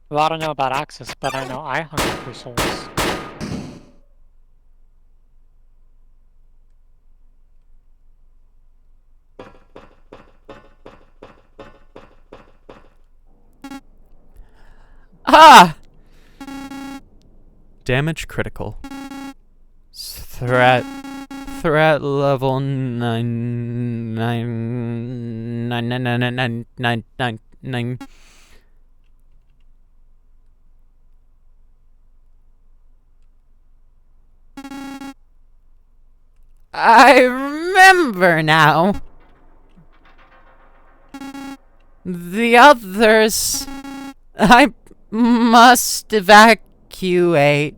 Well, I don't know about Axis, but I know I hunger for souls. Ah! Damage critical. Threat level 9. I remember now. The others... I must evacuate.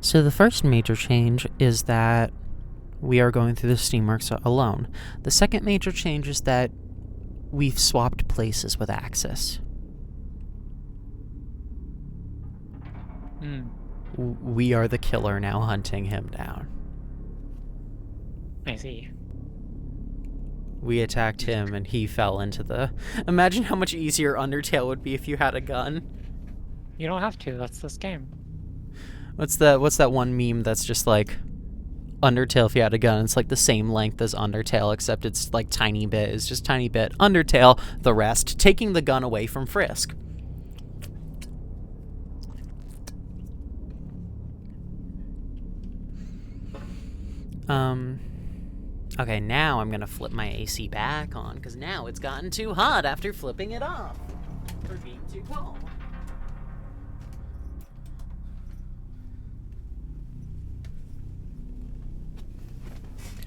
So the first major change is that we are going through the Steamworks alone. The second major change is that we've swapped places with Axis. Hmm. We are the killer now hunting him down. I see. We attacked him, and he fell into the... Imagine how much easier Undertale would be if you had a gun. You don't have to. That's this game. What's that one meme that's just like... Undertale if you had a gun, it's like the same length as Undertale, except it's like tiny bit. It's just tiny bit. Undertale, the rest. Taking the gun away from Frisk. Okay, now I'm gonna flip my AC back on, because now it's gotten too hot after flipping it off. For being too cold.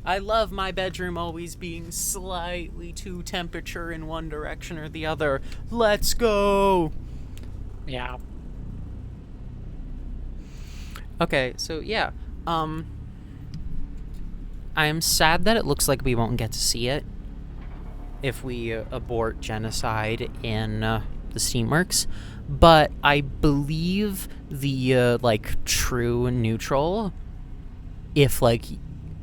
I love my bedroom always being slightly too temperature in one direction or the other. Let's go! Yeah. Okay, so yeah. I am sad that it looks like we won't get to see it if we abort genocide in the Steamworks, but I believe the like true neutral, if like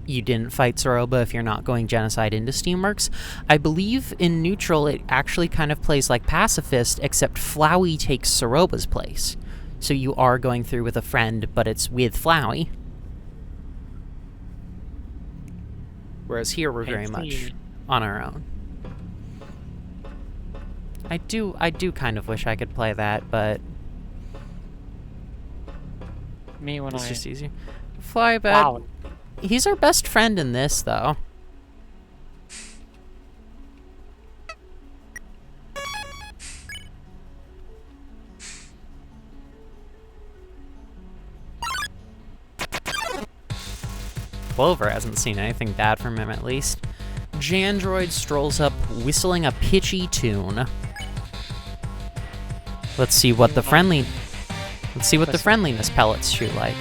you didn't fight Soroba, if you're not going genocide into Steamworks, I believe in neutral it actually kind of plays like pacifist, except Flowey takes Soroba's place. So you are going through with a friend, but it's with Flowey. Whereas here we're very much on our own. I do kind of wish I could play that, but Me when it's I... just easier. Flybad, Wow. he's our best friend in this, though. Clover hasn't seen anything bad from him, at least. Jandroid strolls up, whistling a pitchy tune. Let's see what the friendliness pellets shoot like.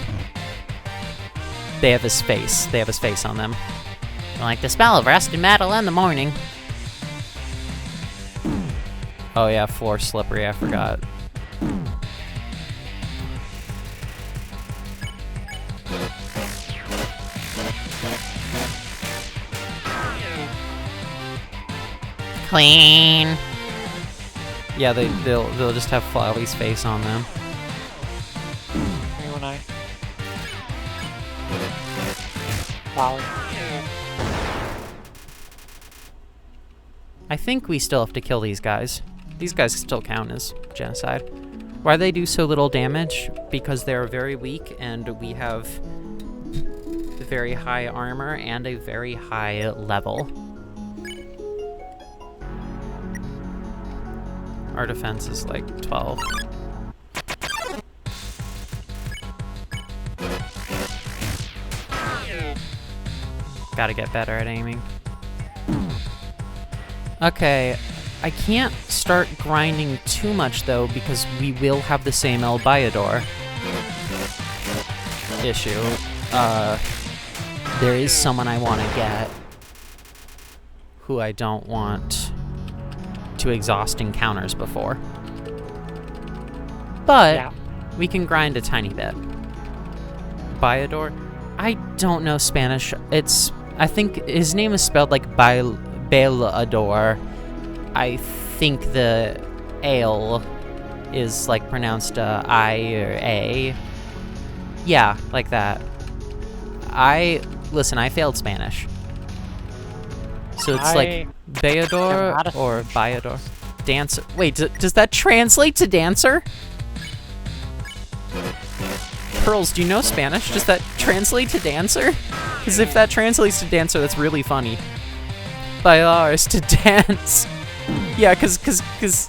They have his face. They have his face on them. I like the smell of rusted metal in the morning. Oh yeah, floor slippery, I forgot. Clean. Yeah, they'll just have Flowey's face on them. Me when I... Wow. I think we still have to kill these guys. These guys still count as genocide. Why they do so little damage? Because they're very weak and we have very high armor and a very high level. Our defense is like 12. Gotta get better at aiming. Okay, I can't start grinding too much though because we will have the same El Bayador issue. There is someone I want to get who I don't want to exhaust encounters before. But Yeah. we can grind a tiny bit. Bayador? I don't know Spanish. I think his name is spelled like Bailador. I think the ale is like pronounced I or A. Yeah, like that. Listen, I failed Spanish. So it's like Bayador Never had a or Bayador. Dancer. Wait, does that translate to dancer? Pearls, do you know Spanish? Does that translate to dancer? Because if that translates to dancer, that's really funny. Bailar is to dance. Yeah, because...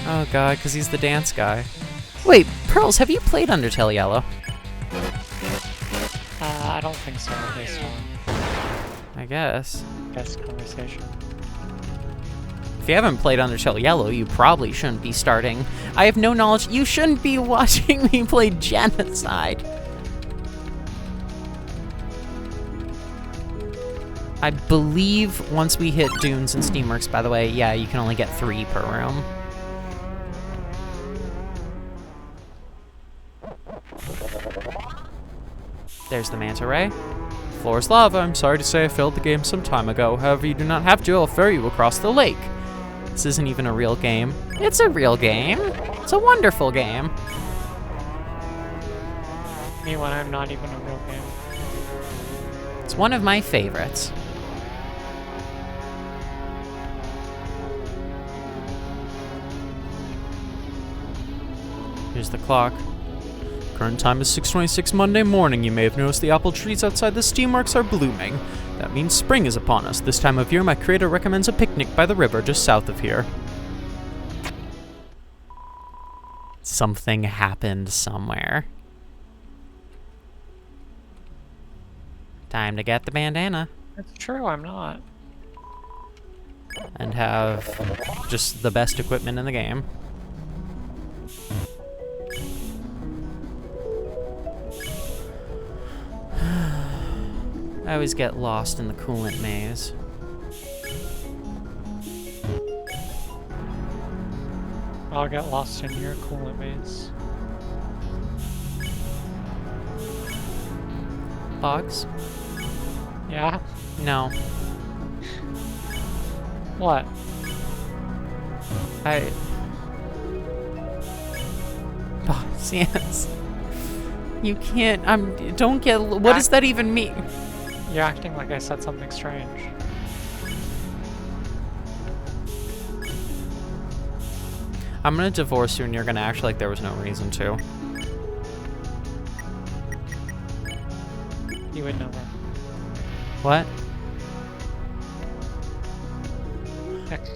Oh god, because he's the dance guy. Wait, Pearls, have you played Undertale Yellow? I don't think so, based on I guess. this conversation. If you haven't played Undertale Yellow, you probably shouldn't be starting. I have no knowledge. You shouldn't be watching me play Genocide. I believe once we hit Dunes and Steamworks, by the way, yeah, you can only get 3 per room. There's the Manta Ray. Floor is lava. I'm sorry to say I failed the game some time ago. However, you do not have to. I'll ferry you across the lake. This isn't even a real game. It's a real game. It's a wonderful game. Me when I'm not even a real game. It's one of my favorites. Here's the clock. Current time is 6:26 Monday morning. You may have noticed the apple trees outside the steamworks are blooming. That means spring is upon us. This time of year, my creator recommends a picnic by the river just south of here. Something happened somewhere. Time to get the bandana. It's true, I'm not. And have just the best equipment in the game. I always get lost in the coolant maze. I'll get lost in your coolant maze. Bugs? Yeah? No. What? Bugs, yes. You can't, don't get, what does that even mean? You're acting like I said something strange. I'm gonna divorce you and you're gonna act like there was no reason to. You would never. What? Next.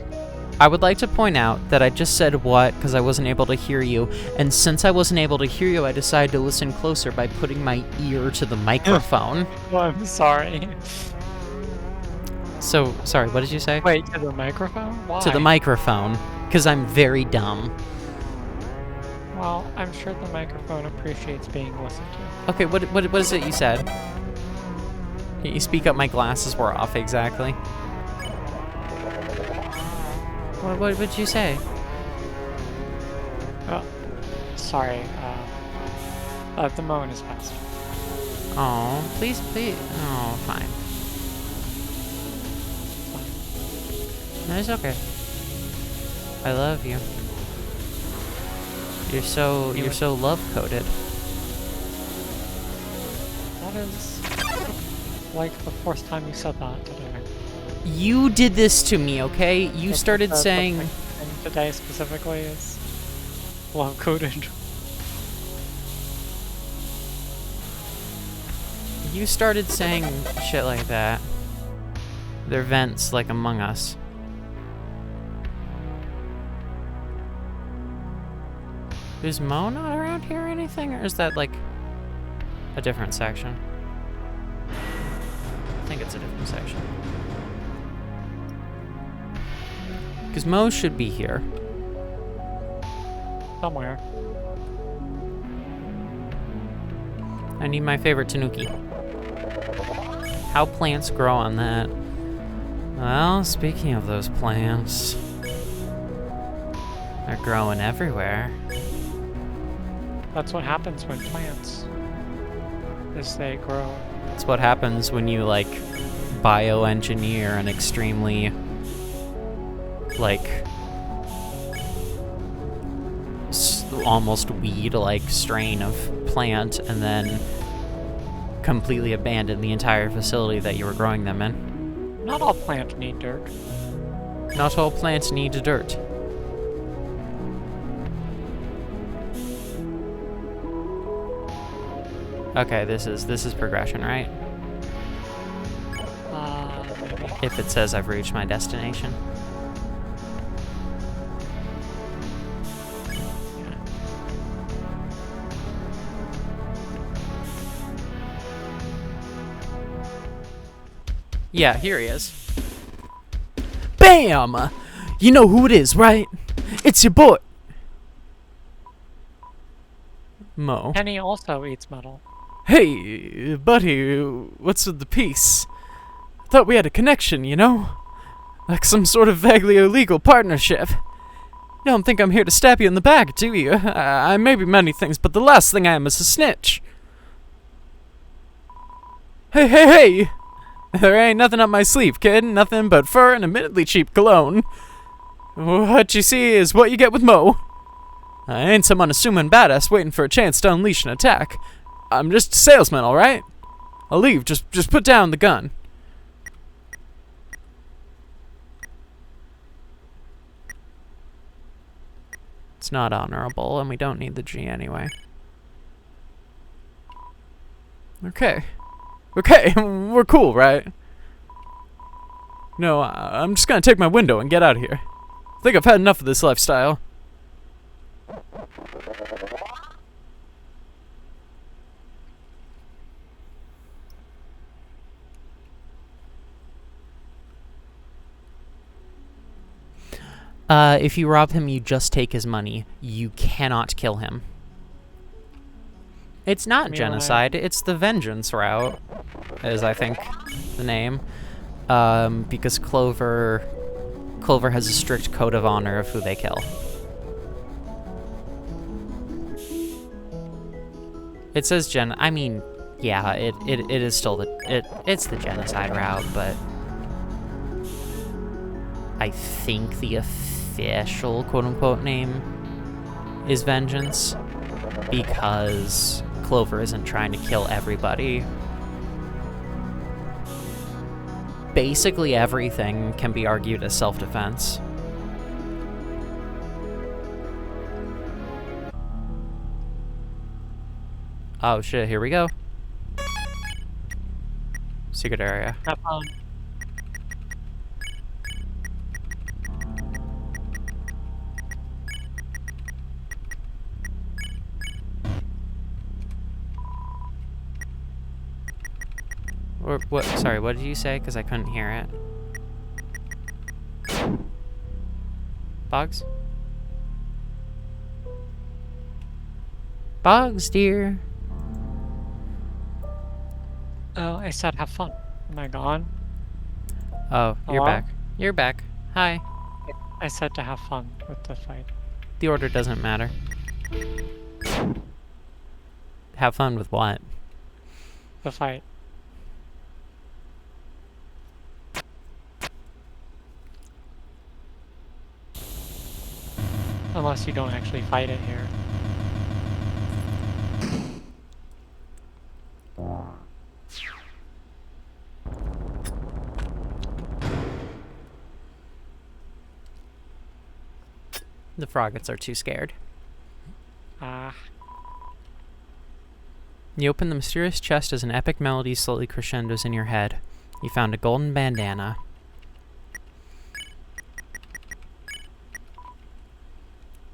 I would like to point out that I just said what because I wasn't able to hear you, and since I wasn't able to hear you, I decided to listen closer by putting my ear to the microphone. Oh, I'm sorry. So, sorry, what did you say? Wait, to the microphone? Why? To the microphone, because I'm very dumb. Well, I'm sure the microphone appreciates being listened to. Okay, what is it you said? Can you speak up? My glasses were off exactly. What did you say? Oh, sorry. The moment is past. Oh, please. Oh, fine. No, it's okay. I love you. You're so love-coded. That is like the fourth time you said that today. You did this to me, okay? You The- started the saying... thing today specifically is love-coded. You started saying shit like that. They're vents like Among Us. Is Mo not around here or anything? Or is that like a different section? I think it's a different section. Because Mo should be here. Somewhere. I need my favorite tanuki. How plants grow on that? Well, speaking of those plants, they're growing everywhere. That's what happens when plants, is they grow. It's what happens when you, like, bioengineer an extremely, like, almost weed-like strain of plant and then completely abandon the entire facility that you were growing them in. Not all plants need dirt. Not all plants need dirt. Okay, this is progression, right? Maybe. If it says I've reached my destination. Yeah, here he is. BAM! You know who it is, right? It's your boy! Mo. Penny also eats metal. Hey, buddy, what's with the peace? I thought we had a connection, you know? Like some sort of vaguely illegal partnership. You don't think I'm here to stab you in the back, do you? I may be many things, but the last thing I am is a snitch. Hey, hey, hey! There ain't nothing up my sleeve, kid. Nothing but fur and admittedly cheap cologne. What you see is what you get with Mo. I ain't some unassuming badass waiting for a chance to unleash an attack. I'm just a salesman, alright? I'll leave. Just put down the gun. It's not honorable, and we don't need the G anyway. Okay. Okay, we're cool, right? No, I'm just gonna take my window and get out of here. I think I've had enough of this lifestyle. If you rob him, you just take his money. You cannot kill him. It's not genocide, it's the vengeance route, is I think the name. Because Clover has a strict code of honor of who they kill. It says I mean, yeah, it is still it's the genocide route, but I think the official quote-unquote name is vengeance, because Clover isn't trying to kill everybody. Basically everything can be argued as self-defense. Oh shit, here we go. Secret area. Have fun. Or what? Sorry, what did you say? Because I couldn't hear it. Boggs? Boggs, dear. Oh, I said have fun. Am I gone? Oh, you're Hello? back. You're back. Hi. I said to have fun with the fight. The order doesn't matter. Have fun with what? The fight. Unless you don't actually fight it here. The Froggets are too scared. Ah. You open the mysterious chest as an epic melody slowly crescendos in your head. You found a golden bandana.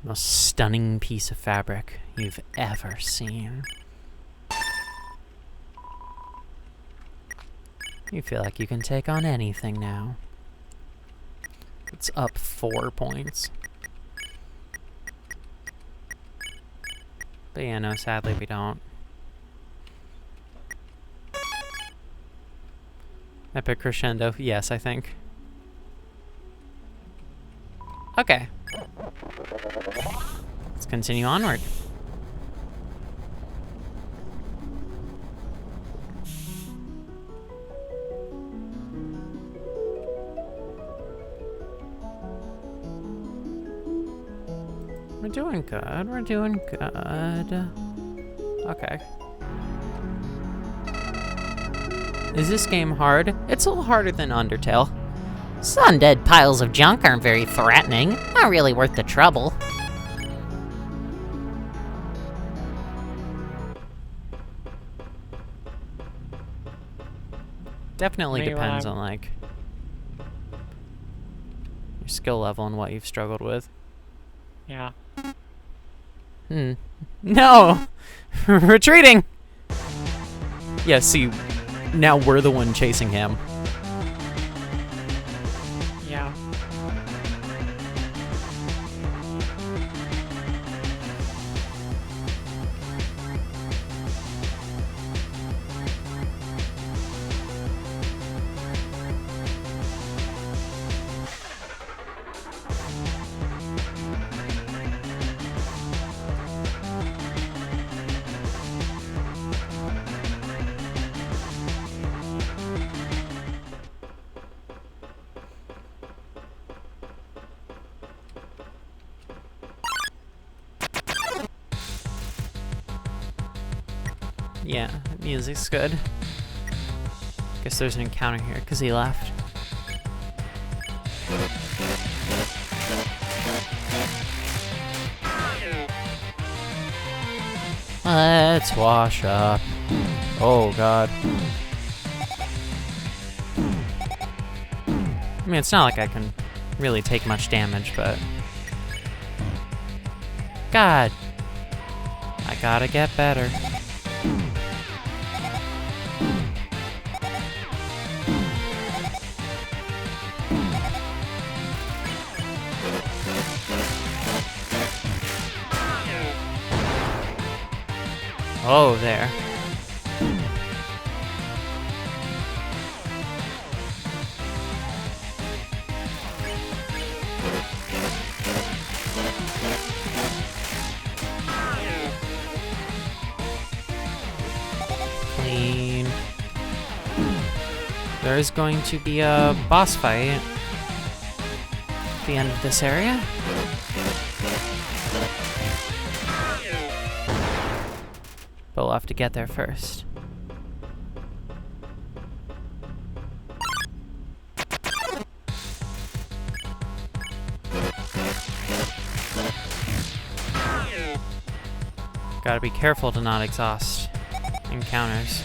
Most stunning piece of fabric you've ever seen. You feel like you can take on anything now. It's up 4 points. But yeah, no, sadly we don't. Epic crescendo, yes, I think. Okay. Let's continue onward. We're doing good, we're doing good. Okay. Is this game hard? It's a little harder than Undertale. Some undead piles of junk aren't very threatening. Not really worth the trouble. Definitely Maybe depends when on, like, your skill level and what you've struggled with. Yeah. No! Retreating! Yeah, see, now we're the one chasing him. Yeah. Yeah, music's good. Guess there's an encounter here because he left. Let's wash up. Oh god. I mean, it's not like I can really take much damage, but... God. I gotta get better. Oh, there. Clean. There is going to be a boss fight at the end of this area. But we'll have to get there first. Gotta be careful to not exhaust encounters.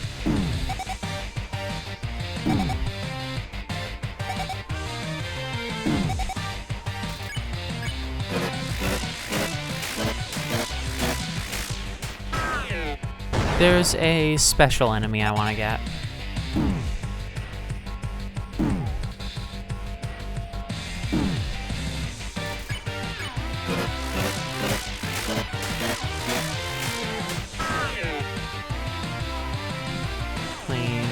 There's a special enemy I want to get. Clean.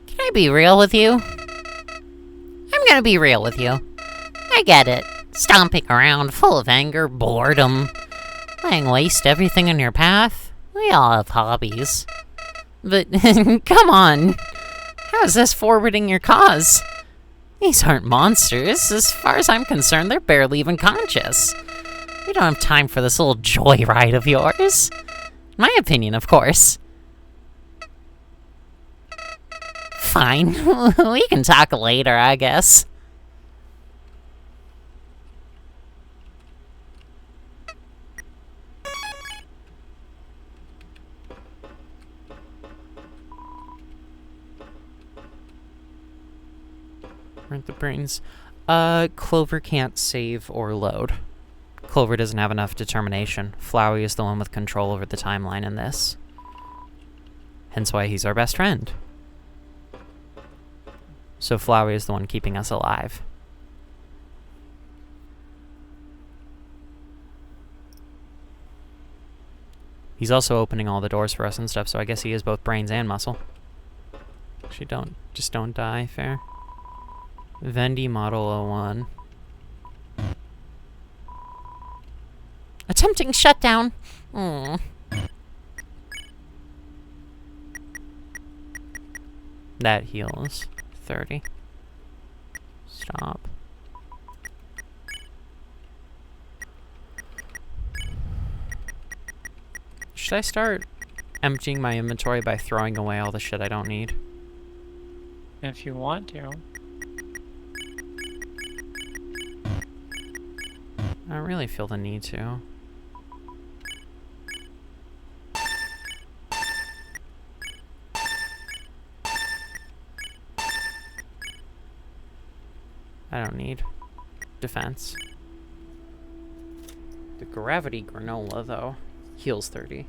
Can I be real with you? I'm gonna be real with you. I get it. Stomping around full of anger, boredom, laying waste to everything in your path. We all have hobbies. But, come on. How is this forwarding your cause? These aren't monsters. As far as I'm concerned, they're barely even conscious. We don't have time for this little joyride of yours. My opinion, of course. Fine. We can talk later, I guess. Aren't the brains? Clover can't save or load. Clover doesn't have enough determination. Flowey is the one with control over the timeline in this. Hence why he's our best friend. So Flowey is the one keeping us alive. He's also opening all the doors for us and stuff, so I guess he is both brains and muscle. Actually, don't die, fair. Vendy Model 01. Attempting shutdown. Hmm. That heals. 30. Stop. Should I start emptying my inventory by throwing away all the shit I don't need? If you want to. I don't really feel the need to. I don't need defense. The gravity granola, though, heals 30.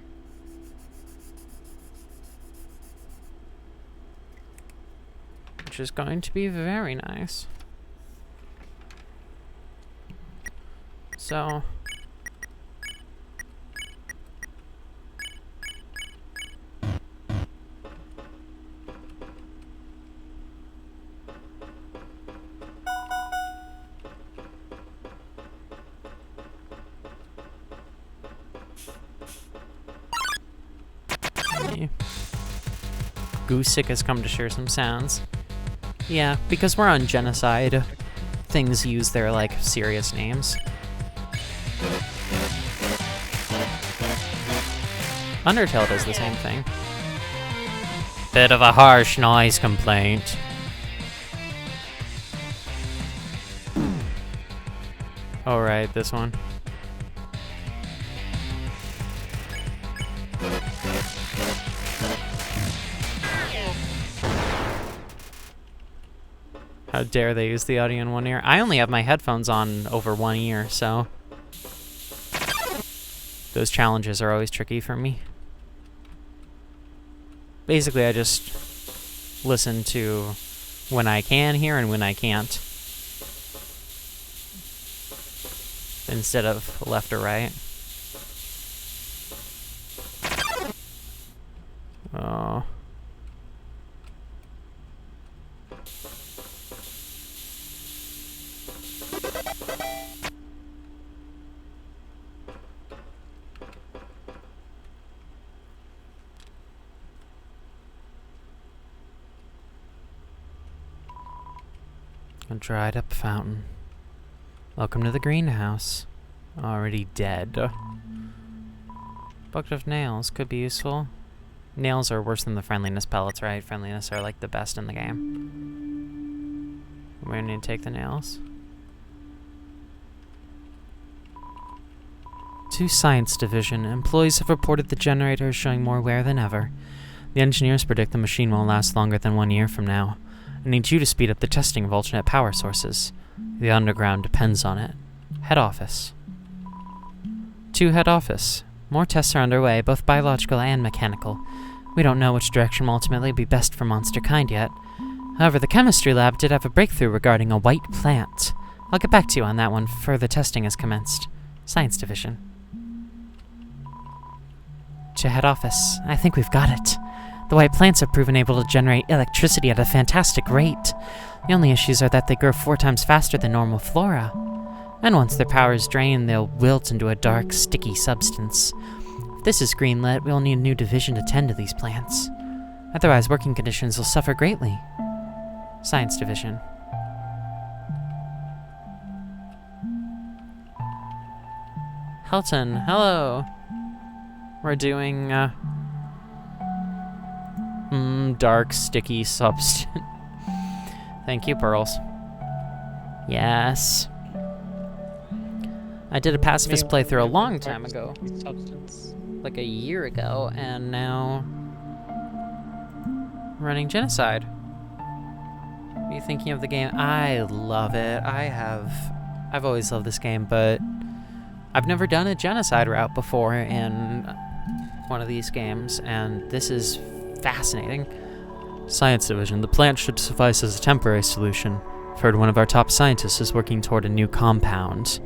Which is going to be very nice. So... Goosick has come to share some sounds. Yeah, because we're on genocide, things use their, like, serious names. Undertale does the same thing. Bit of a harsh noise complaint. Oh, right, this one. How dare they use the audio in one ear? I only have my headphones on over one ear, so those challenges are always tricky for me. Basically, I just listen to when I can hear and when I can't, instead of left or right. Oh. A dried up fountain. Welcome to the greenhouse. Already dead. Bucket of nails could be useful. Nails are worse than the friendliness pellets, right? Friendliness are like the best in the game. We're gonna need to take the nails. To Science Division. Employees have reported the generator is showing more wear than ever. The engineers predict the machine won't last longer than 1 year from now. I need you to speed up the testing of alternate power sources. The underground depends on it. Head office. To head office. More tests are underway, both biological and mechanical. We don't know which direction will ultimately be best for monster kind yet. However, the chemistry lab did have a breakthrough regarding a white plant. I'll get back to you on that one. Further testing has commenced. Science Division. To head office. I think we've got it. The white plants have proven able to generate electricity at a fantastic rate. The only issues are that they grow 4 times faster than normal flora. And once their power is drained, they'll wilt into a dark, sticky substance. If this is greenlit, we'll need a new division to tend to these plants. Otherwise, working conditions will suffer greatly. Science Division. Helton, hello. We're doing, dark, sticky substance. Thank you, Pearls. Yes. I did a pacifist playthrough a long time ago. Substance. Like a year ago, and now running genocide. What are you thinking of the game? I love it. I've always loved this game, but I've never done a genocide route before in one of these games, and this is fascinating. Science Division. The plant should suffice as a temporary solution. I've heard one of our top scientists is working toward a new compound.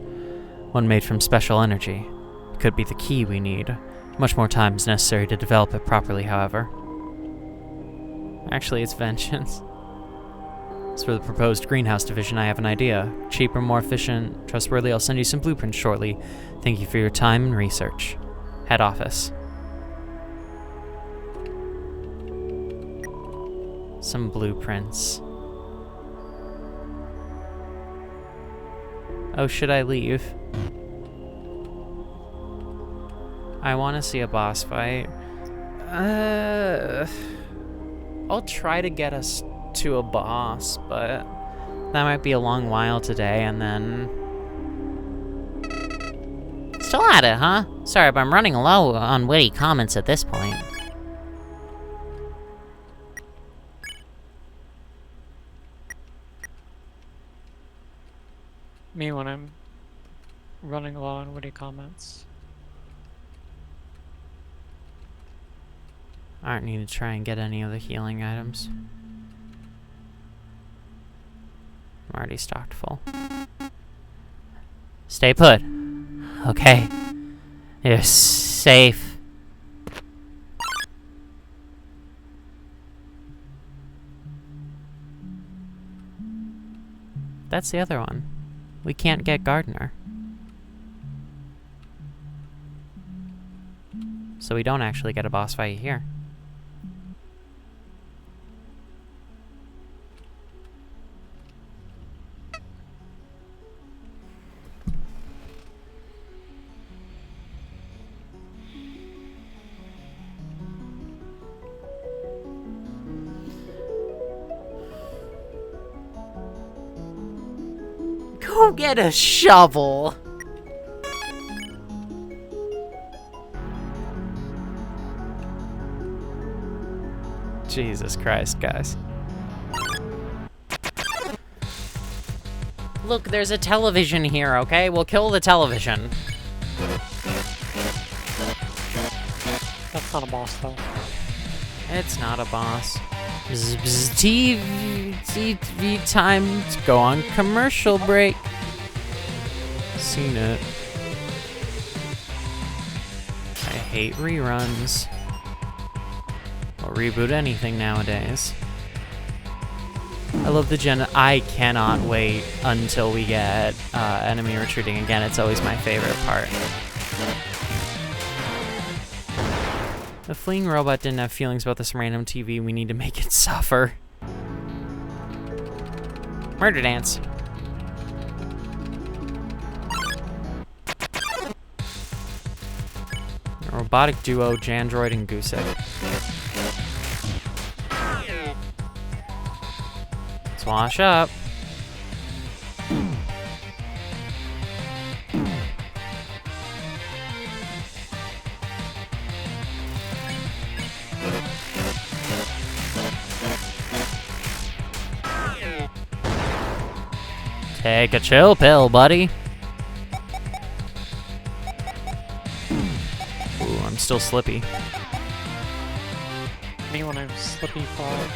One made from special energy. It could be the key we need. Much more time is necessary to develop it properly, however. Actually, it's vengeance. As for the proposed greenhouse division, I have an idea. Cheaper, more efficient, trustworthy. I'll send you some blueprints shortly. Thank you for your time and research. Head office. Some blueprints. Oh, should I leave? I want to see a boss fight. I'll try to get us to a boss, but that might be a long while today, and then... Still at it, huh? Sorry, but I'm running low on witty comments at this point. Me when I'm running low on witty comments. I don't need to try and get any of the healing items. I'm already stocked full. Stay put. Okay. You're safe. That's the other one. We can't get Gardener. So we don't actually get a boss fight here. Go get a shovel. Jesus Christ, guys. Look, there's a television here, okay? We'll kill the television. That's not a boss, though. It's not a boss. Bzz, bzz, TV time to go on commercial break. Seen it. I hate reruns. I'll reboot anything nowadays. I love the I cannot wait until we get enemy retreating again. It's always my favorite part. The fleeing robot didn't have feelings about this random TV. We need to make it suffer. Murder dance. A robotic duo, Jandroid and Goosek. Let's wash up. Take a chill pill, buddy. Ooh, I'm still slippy. Me when I'm slippy frog.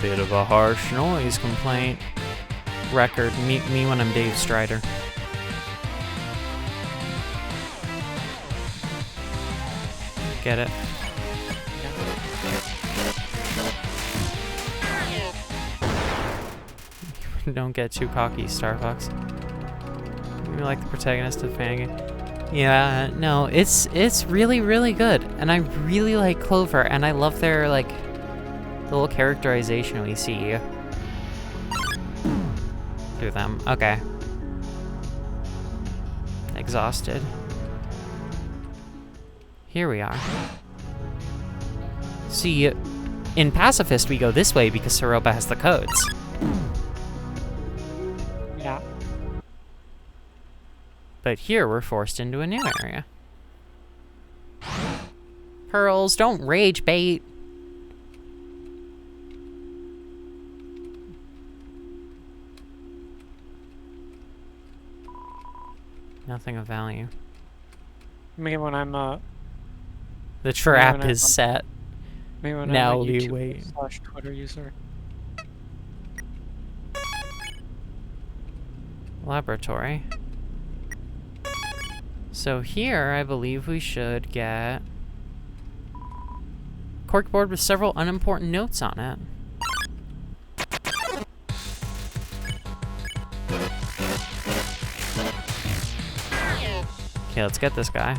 Bit of a harsh noise complaint. Record. Meet me when I'm Dave Strider. Get it? Don't get too cocky, Starbucks. You like the protagonist of Fangin. Yeah, no, it's really, really good. And I really like Clover, and I love their, like, the little characterization we see through them. Okay. Exhausted. Here we are. See, in Pacifist we go this way because Saroba has the codes. Yeah. But here we're forced into a new area. Pearls, don't rage bait. Nothing of value. Me when I'm The trap when is set. me when Now I'm a we YouTube wait. / Twitter user. Laboratory. So here, I believe we should get corkboard with several unimportant notes on it. Okay, let's get this guy.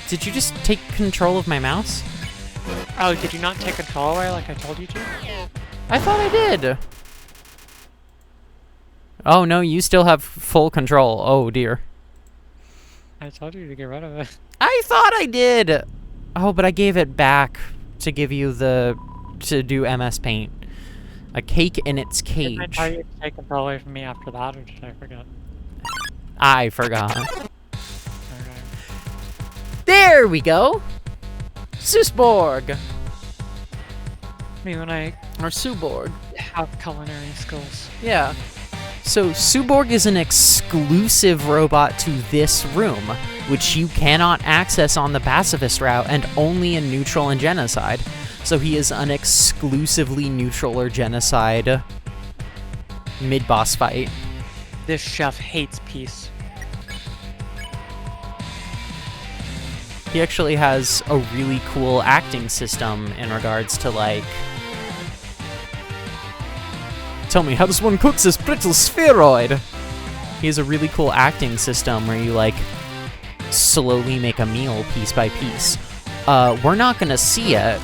Did you just take control of my mouse? Oh, did you not take control away like I told you to? I thought I did. Oh no, you still have full control. Oh dear. I told you to get rid of it. I thought I did. Oh, but I gave it back to give you to do MS Paint. A cake in its Did I cage. tell you to take control away from me after that, or did I forget? I forgot. Okay. There we go. Susborg. Me when I Or Suborg. have culinary skills. Yeah. So Suborg is an exclusive robot to this room, which you cannot access on the pacifist route and only in neutral and genocide. So he is an exclusively neutral or genocide mid-boss fight. This chef hates peace. He actually has a really cool acting system in regards to, like, tell me, how does one cook this brittle spheroid? He has a really cool acting system where you, like, slowly make a meal piece by piece. We're not gonna see it.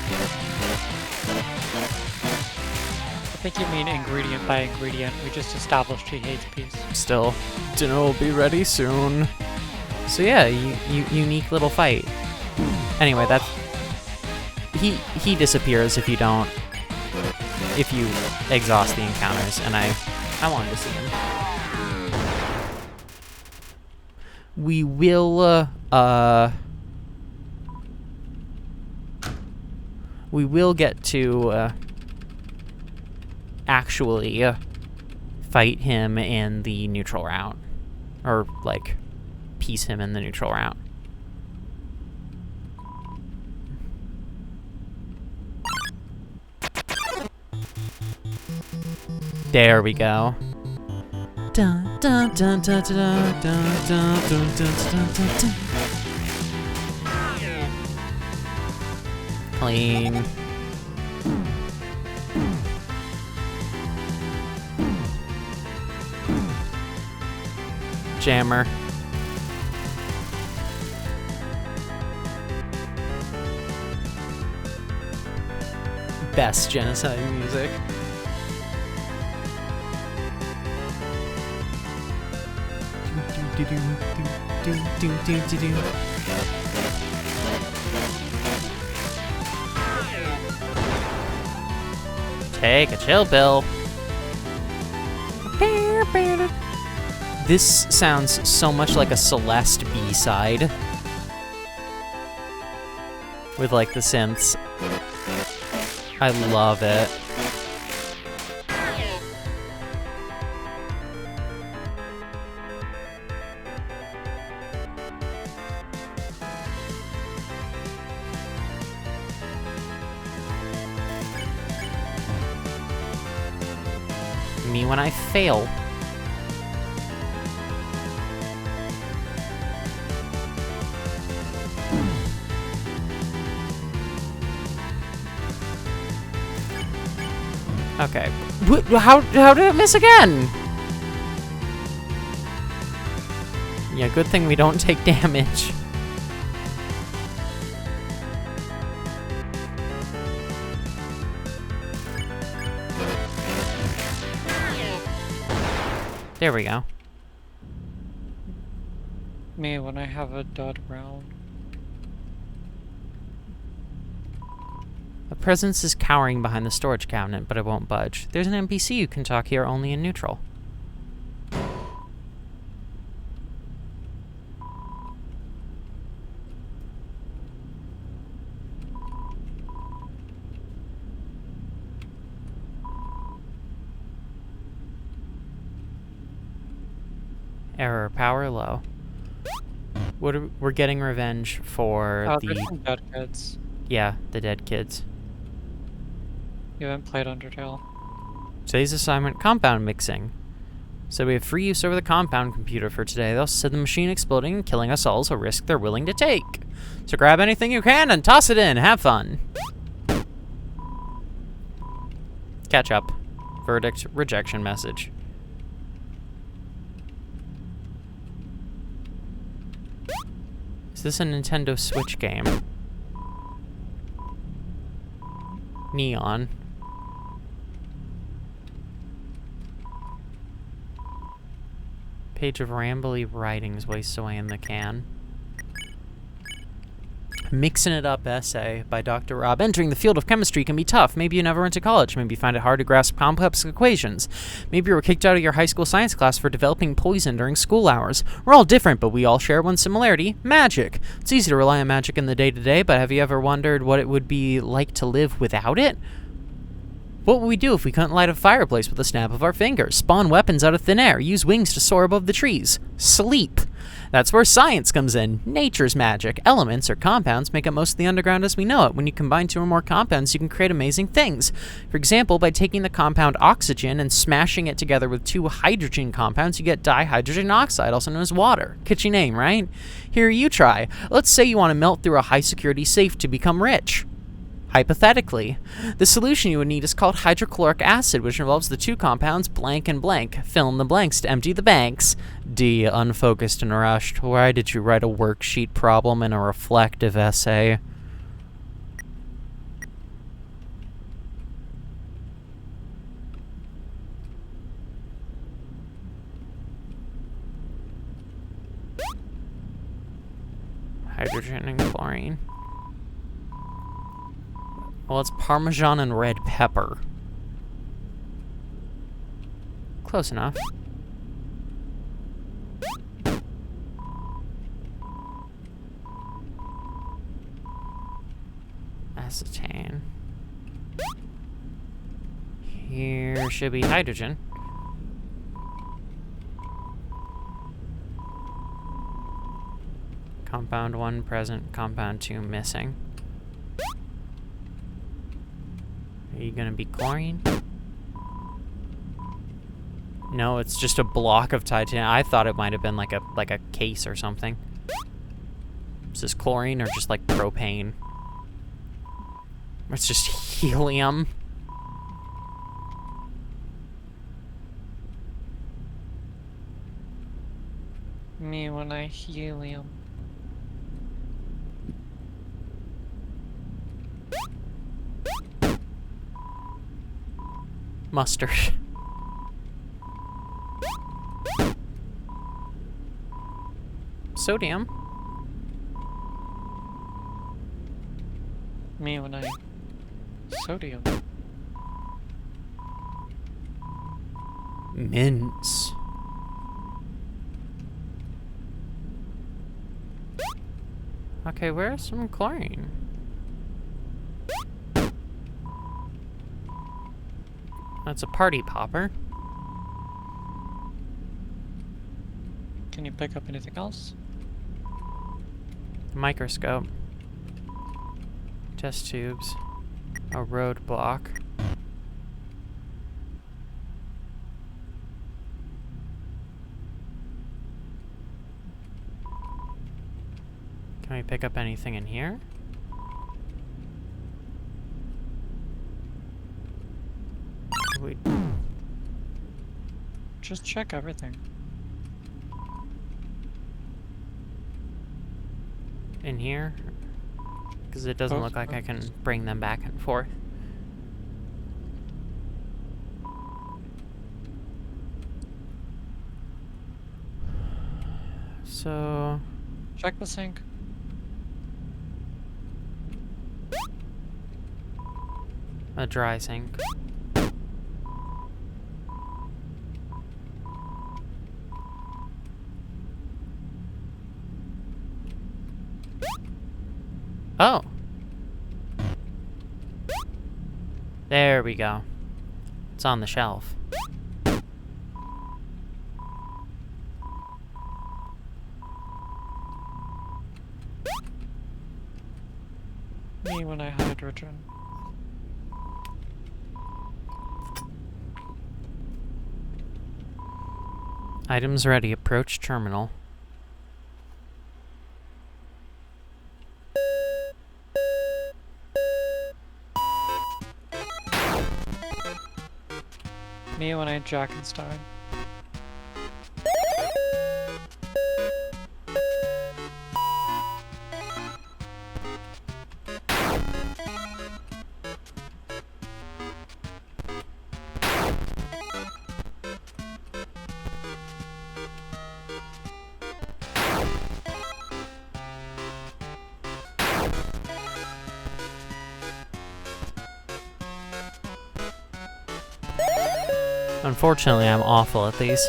I think you mean ingredient by ingredient. We just established he hates peas. Still, dinner will be ready soon. So yeah, unique little fight. Anyway, that's... He disappears if you exhaust the encounters, and I wanted to see him. We will, we will get to, actually, fight him in the neutral route. Or, like, piece him in the neutral route. There we go. Dun, dun, dun, dun, dun, dun, dun, dun, dun, dun, dun, dun. Clean. Jammer. Best genocide music. Take a chill pill. This sounds so much like a Celeste B-side. With like the synths. I love it. Me when I fail. Okay. How did it miss again? Yeah, good thing we don't take damage. There we go. Me when I have a dud round. A presence is cowering behind the storage cabinet, but it won't budge. There's an NPC you can talk here only in neutral. Error, power low. We're getting revenge for There's the... some dead kids. Yeah, the dead kids. You haven't played Undertale. Today's assignment, compound mixing. So we have free use over the compound computer for today. They'll said the machine exploding and killing us all is a risk they're willing to take. So grab anything you can and toss it in. Have fun. Catch up. Verdict, rejection message. Is this a Nintendo Switch game? Neon. Page of rambly writings wastes away in the can. Mixing It Up essay by Dr. Rob. Entering the field of chemistry can be tough. Maybe you never went to college. Maybe you find it hard to grasp complex equations. Maybe you were kicked out of your high school science class for developing poison during school hours. We're all different, but we all share one similarity: magic. It's easy to rely on magic in the day-to-day, but have you ever wondered what it would be like to live without it? What would we do if we couldn't light a fireplace with a snap of our fingers, spawn weapons out of thin air, use wings to soar above the trees? Sleep. That's where science comes in. Nature's magic. Elements, or compounds, make up most of the underground as we know it. When you combine two or more compounds, you can create amazing things. For example, by taking the compound oxygen and smashing it together with two hydrogen compounds, you get dihydrogen oxide, also known as water. Catchy name, right? Here, you try. Let's say you want to melt through a high-security safe to become rich. Hypothetically, the solution you would need is called hydrochloric acid, which involves the two compounds blank and blank. Fill in the blanks to empty the banks. D. Unfocused and rushed. Why did you write a worksheet problem in a reflective essay? hydrogen and chlorine. Well, it's Parmesan and red pepper. Close enough. Acetane. Here should be hydrogen. Compound 1 present, compound 2 missing. Are you gonna be chlorine? No, it's just a block of titanium. I thought it might have been like a case or something. Is this chlorine or just like propane? It's just helium. Me when I helium. Mustard. Sodium. Me when I sodium. Mints. Okay, where's some chlorine? That's a party popper. Can you pick up anything else? Microscope. Test tubes. A roadblock. Can we pick up anything in here? We Just check everything. in here? Because it doesn't look like I can bring them back and forth. So... Check the sink. a dry sink. Oh! There we go. It's on the shelf. Me when I hydrogen. Items ready. Approach terminal. Me when I Jackenstein. Unfortunately, I'm awful at these.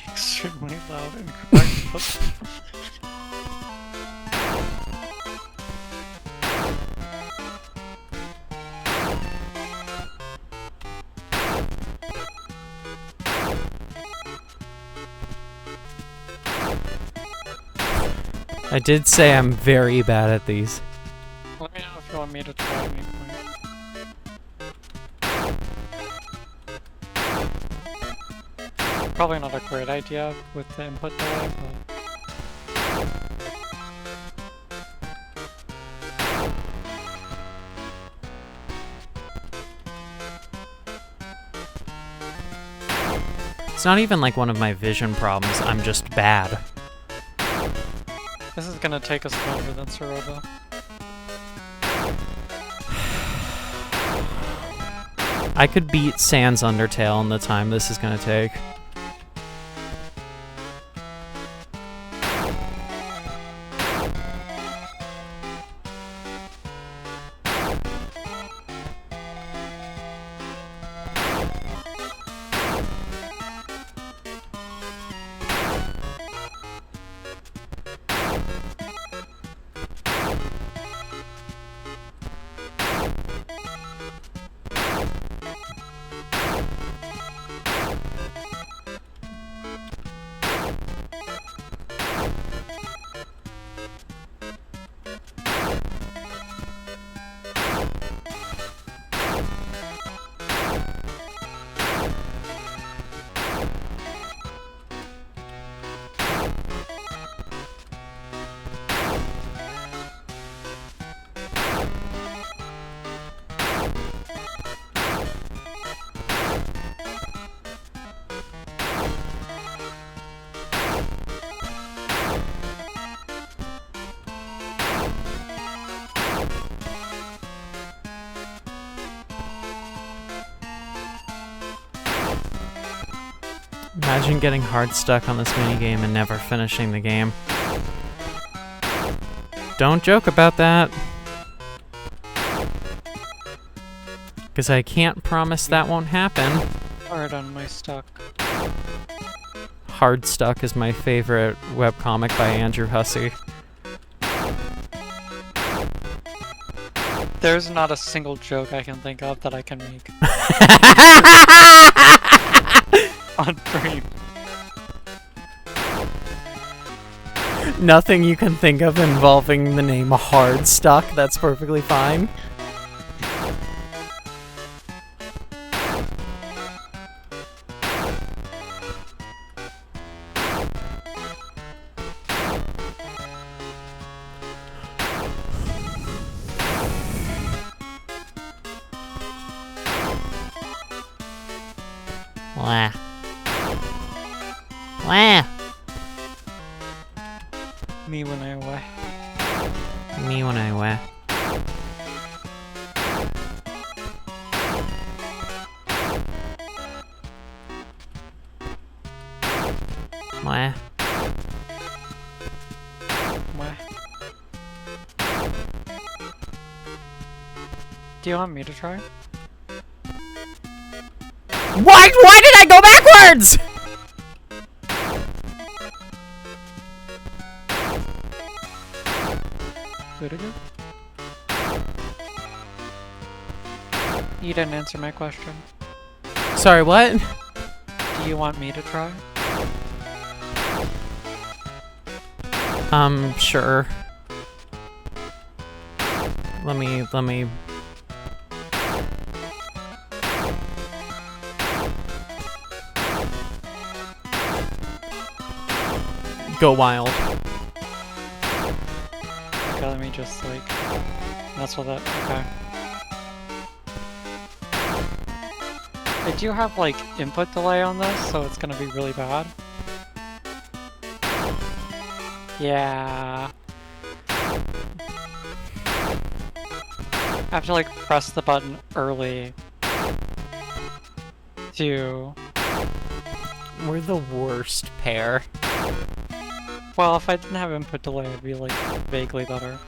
Extremely loud and correct. I did say I'm very bad at these. Let me know if you want me to try at any point. Probably not a great idea with the input delay, but... It's not even like one of my vision problems, I'm just bad. This is gonna take us longer than Saroba. I could beat Sans Undertale in the time this is gonna take. Imagine getting hard stuck on this minigame and never finishing the game. Don't joke about that. Because I can't promise that won't happen. Hard on my stuck. Hard Stuck is my favorite webcomic by Andrew Hussey. There's not a single joke I can think of that I can make on stream. Nothing you can think of involving the name Hard Stuck, that's perfectly fine. Wah. Wah. Me when I wah. Me when I wah. Wah. Wah. Do you want me to try? Why did I go backwards?! You didn't answer my question. Sorry, what? Do you want me to try? Sure. Let me... Go wild. Okay, let me just, like, mess with it. Okay. I do have, like, input delay on this, so it's gonna be really bad. Yeah. I have to, like, press the button early to... We're the worst pair. Well, if I didn't have input delay, it'd be, like, vaguely better.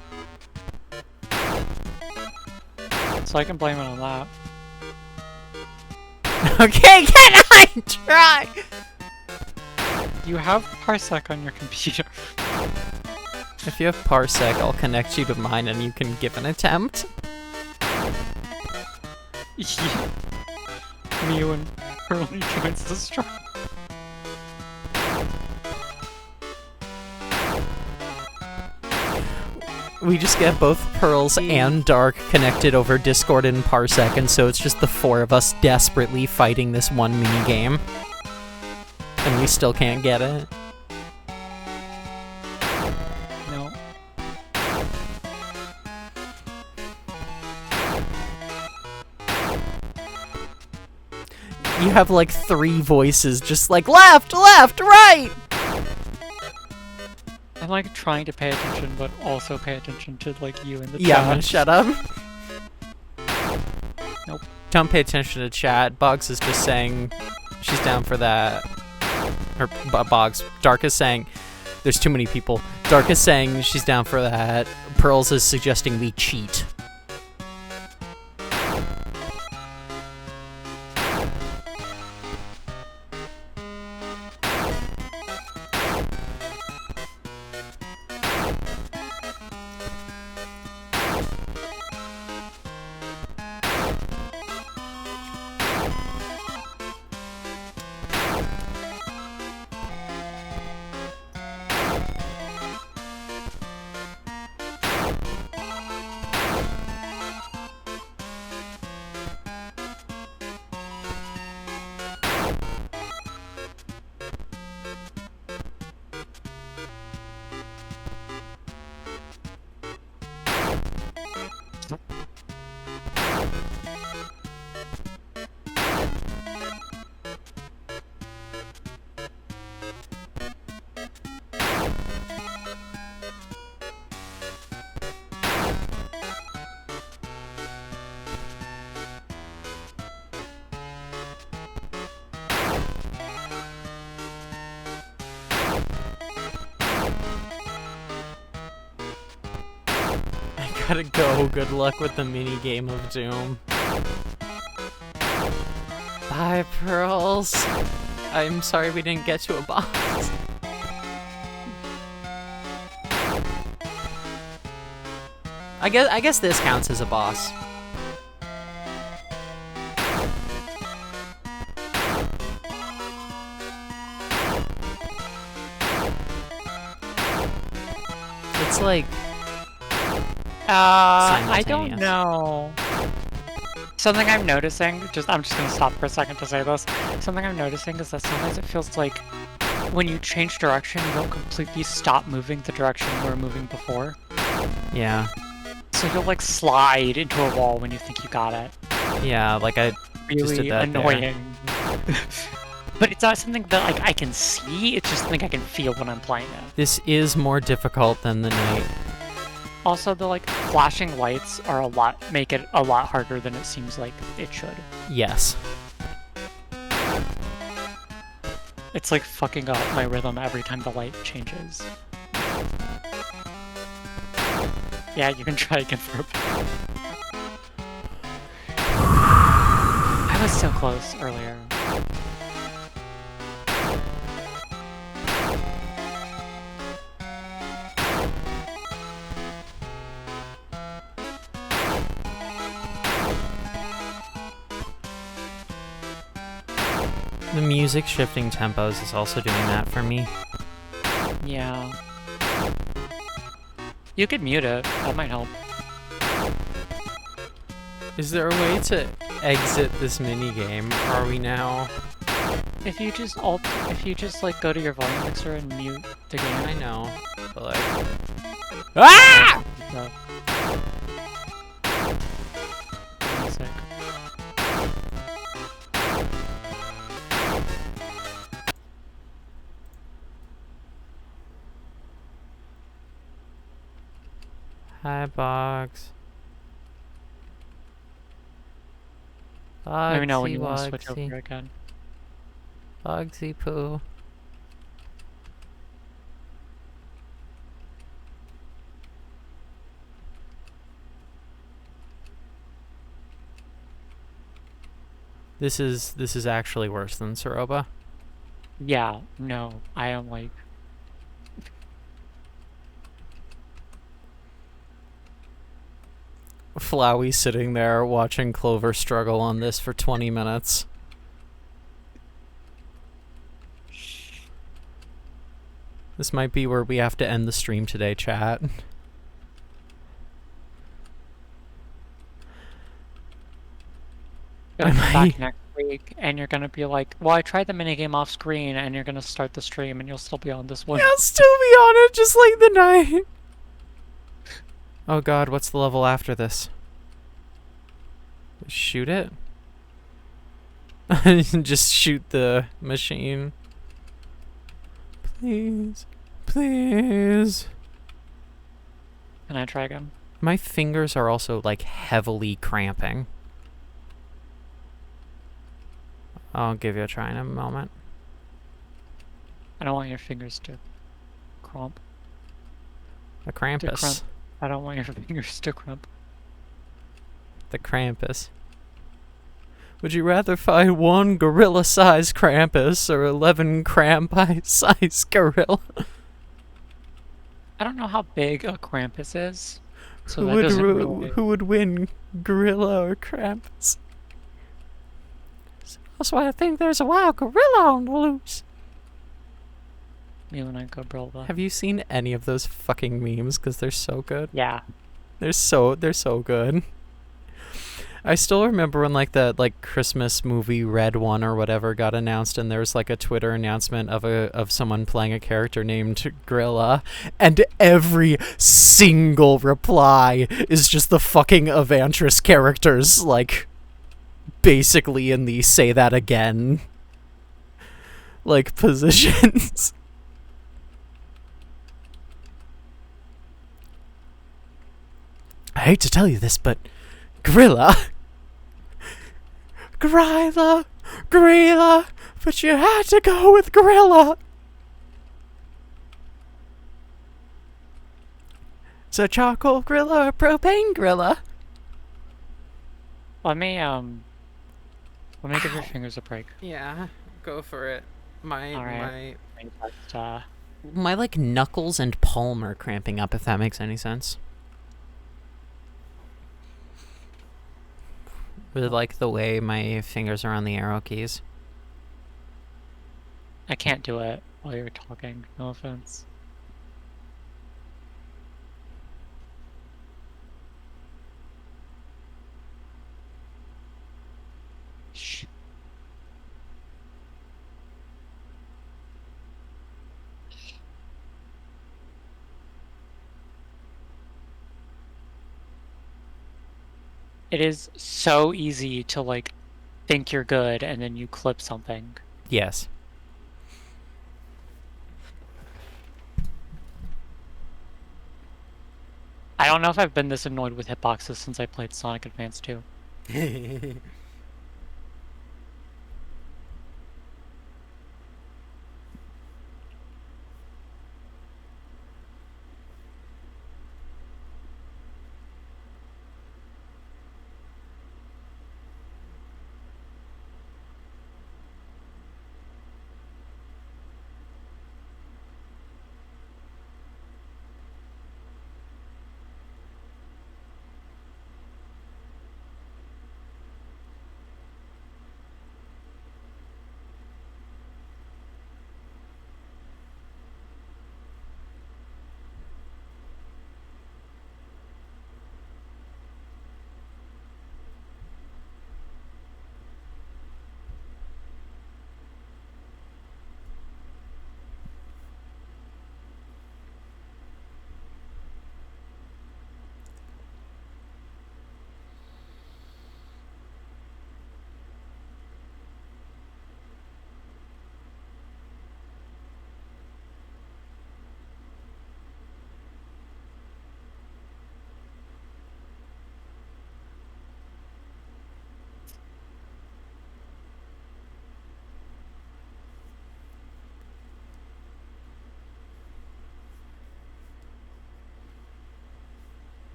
So I can blame it on that. Okay, can I try? You have Parsec on your computer. If you have Parsec, I'll connect you to mine and you can give an attempt. Me when Curly joins the stream. We just get both Pearls and Dark connected over Discord and Parsec, and so it's just the four of us desperately fighting this one minigame. And we still can't get it. No. you have like 3 voices just like left, left, right. I'm like trying to pay attention, but also pay attention to like you in the Yeah, chat. I'm gonna shut up. Nope. Don't pay attention to chat. Boggs is just saying she's down for that. Or Boggs. Dark is saying there's too many people. Dark is saying she's down for that. Pearls is suggesting we cheat. Gotta go. Good luck with the mini game of Doom. Bye, Pearls. I'm sorry we didn't get to a boss. I guess this counts as a boss. It's like I don't simultaneous. know. Something I'm noticing, I'm just gonna stop for a second to say this. Something I'm noticing is that sometimes it feels like when you change direction, you don't completely stop moving the direction you were moving before. Yeah. So you'll like slide into a wall when you think you got it. Yeah, like I just did Really that annoying. But it's not something that like I can see, it's just something I can feel when I'm playing it. This is more difficult than the night. Also, the like flashing lights are make it a lot harder than it seems like it should. Yes. It's like fucking up my rhythm every time the light changes. Yeah, you can try again for a bit. I was so close earlier. The music shifting tempos is also doing that for me. Yeah. You could mute it. That might help. Is there a way to exit this mini game? Are we now? If you just like go to your volume mixer and mute the game. I know, but like, ah! No. Music. Hi, Boggs. Let me know when Bogsy you want to switch Wogsy. over again. Bogsy poo. This is actually worse than Soroba. Yeah, no, I am like... Flowey sitting there watching Clover struggle on this for 20 minutes. This might be where we have to end the stream today, chat. Gonna come back next week, and you're gonna be like, well, I tried the minigame off screen, and you're gonna start the stream, and you'll still be on this one. I'll still be on it, just like the night. Oh god, what's the level after this? Shoot it? Just shoot the machine. Please. Please. Can I try again? My fingers are also, like, heavily cramping. I'll give you a try in a moment. I don't want your fingers to crump. The Krampus. I don't want your fingers to crump. The Krampus. Would you rather fight one gorilla-sized Krampus or 11 Krampus-sized gorilla? I don't know how big a Krampus is. So Who would win, gorilla or Krampus? That's why I think there's a wild gorilla on the loose. You and I go Brilva. Have you seen any of those fucking memes? Because they're so good. Yeah. They're so good. I still remember when like that like Christmas movie Red One or whatever got announced, and there was like a Twitter announcement of someone playing a character named Grilla, and every single reply is just the fucking Evantris characters like basically in the say that again like positions. I hate to tell you this, but Grilla, Grilla, but you had to go with Grilla. So charcoal Grilla or propane Grilla? Let me give your fingers a break. Yeah, go for it. My Alright. my like knuckles and palm are cramping up, if that makes any sense. With like the way my fingers are on the arrow keys. I can't do it while you're talking, no offense. Shh. It is so easy to like think you're good and then you clip something. Yes. I don't know if I've been this annoyed with hitboxes since I played Sonic Advance 2.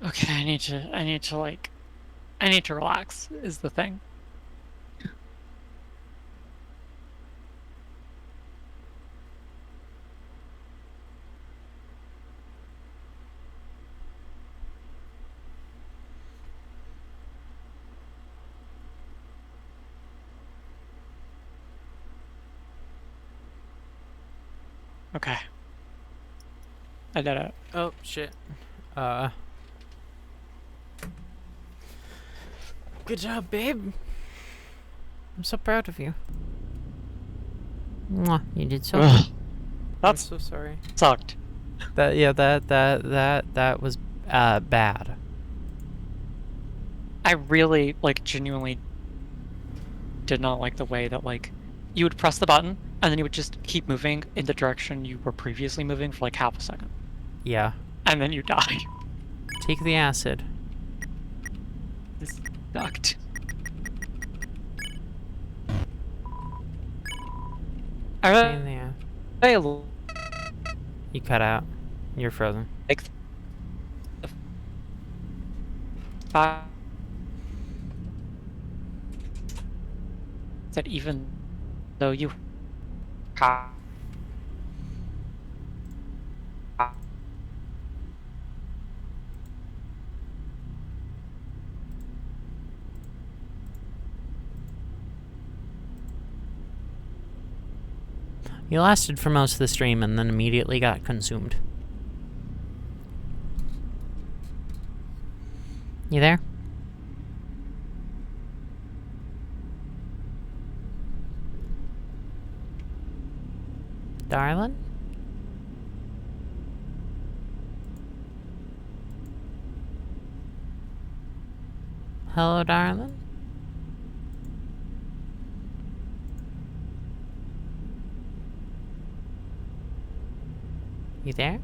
Okay, I need to relax is the thing. Okay. I did it. Oh, shit. Good job, babe. I'm so proud of you. Mwah, you did so Ugh. good. I'm That's so sorry. sucked. That was bad. I really, like, genuinely did not like the way that, like, you would press the button, and then you would just keep moving in the direction you were previously moving for, like, half a second. Yeah. And then you die. Take the acid. This sucked. Pain I in the ass. really You cut out. You're frozen. like the fact that even though you have You lasted for most of the stream and then immediately got consumed. You there? Darling? Hello, darling? You there?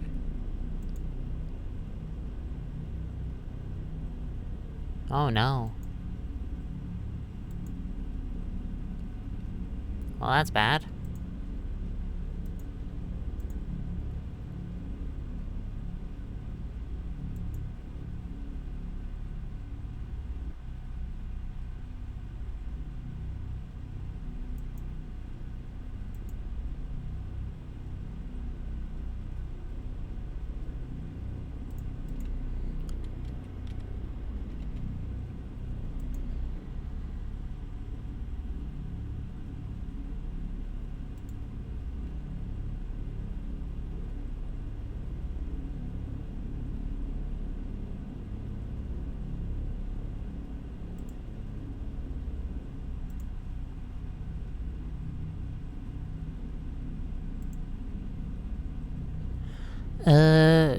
Oh no. Well, that's bad.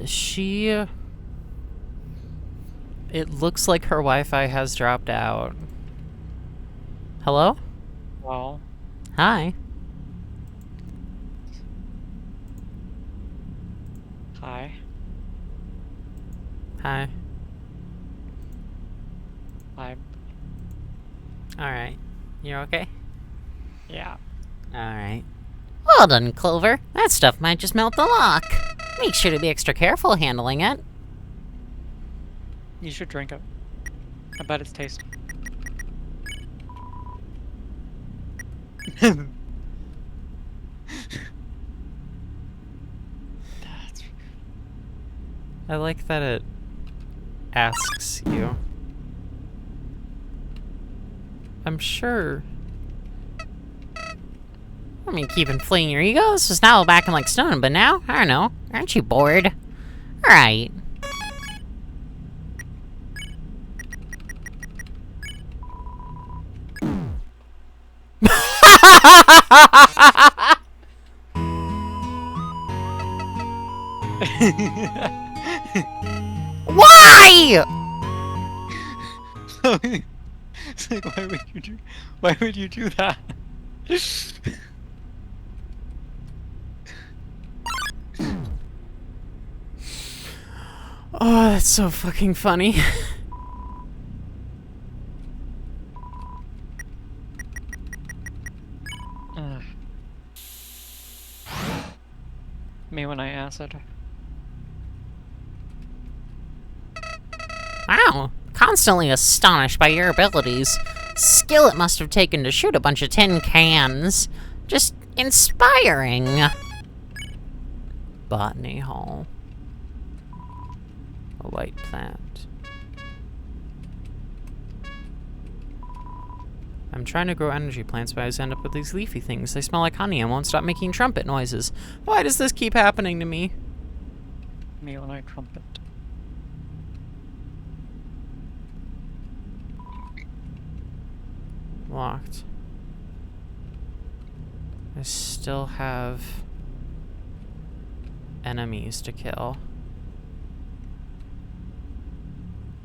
She... It looks like her Wi-Fi has dropped out. Hello? well, Hi. hi. Hi. I'm Alright. You're okay? yeah. Alright. Well done, Clover. That stuff might just melt the lock. Make sure to be extra careful handling it. You should drink it. I bet it's tasty. That's I like that it asks you. I'm sure. I mean, keep inflating your ego. This was now back in like stone, but now, I don't know. Aren't you bored? Alright. Why? It's like, why would you do that? Oh, that's so fucking funny. Ugh. Me when I acid. Wow. Constantly astonished by your abilities. Skill it must have taken to shoot a bunch of tin cans. Just inspiring. Botany Hall. A white plant. I'm trying to grow energy plants, but I just end up with these leafy things. They smell like honey and won't stop making trumpet noises. Why does this keep happening to me? Me when I trumpet. Locked. I still have enemies to kill.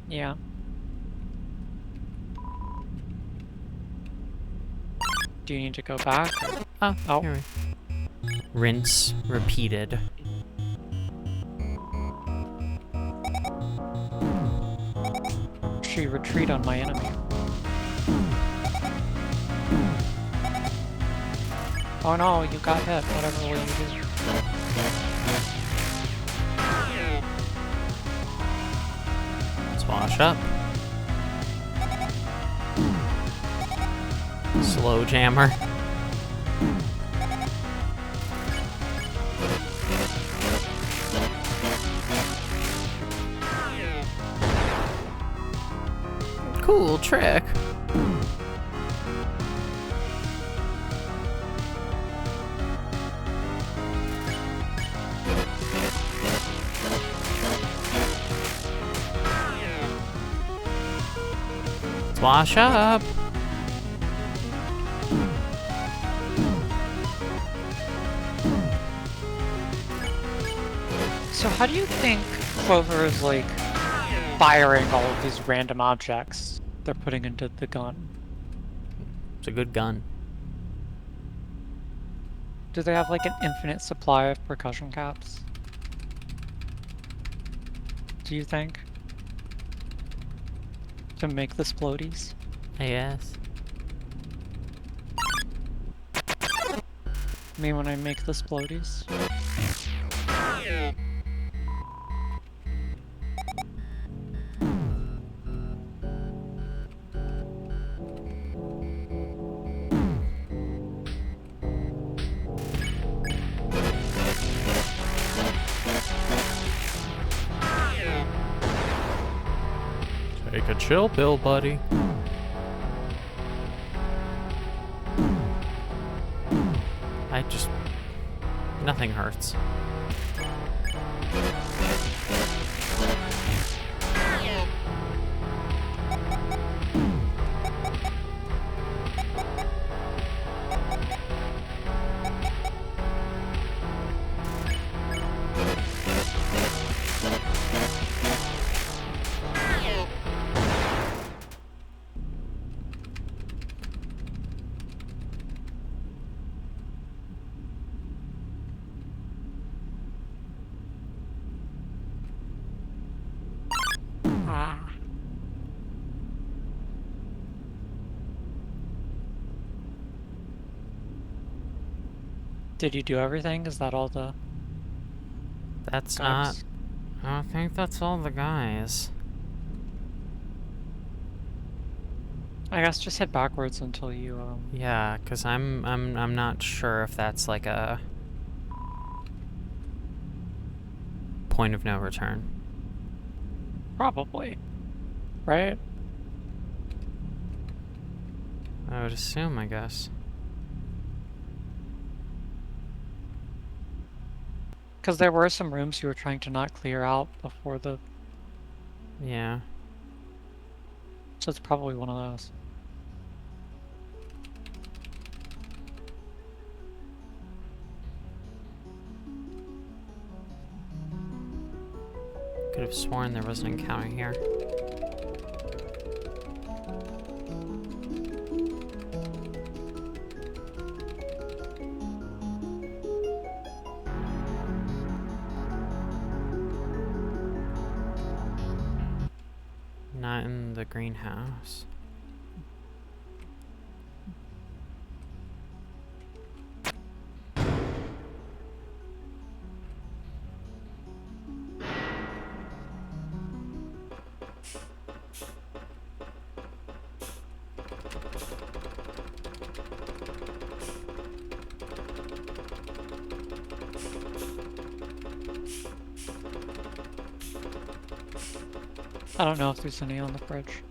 Yeah. Do you need to go back? Or? Oh, here we rinse, repeated. She retreat on my enemy. Oh no, you got hit. Whatever will you do? Let's wash up. Slow jammer. Cool trick. Let's wash up. So how do you think Clover is like firing all of these random objects they're putting into the gun? It's a good gun. Do they have like an infinite supply of percussion caps? Do you think? To make the splodies? Yes. Me when I make the splodies? Take a chill pill, buddy. Nothing hurts. Did you do everything? Is that all the That's guys? not. I don't think that's all the guys. I guess just head backwards until you Yeah, cause I'm not sure if that's like a point of no return. probably. Right? I would assume, I guess. Because there were some rooms you were trying to not clear out before the... Yeah. So it's probably one of those. Could have sworn there was an encounter here. Not in the greenhouse. I don't know if there's any on the fridge.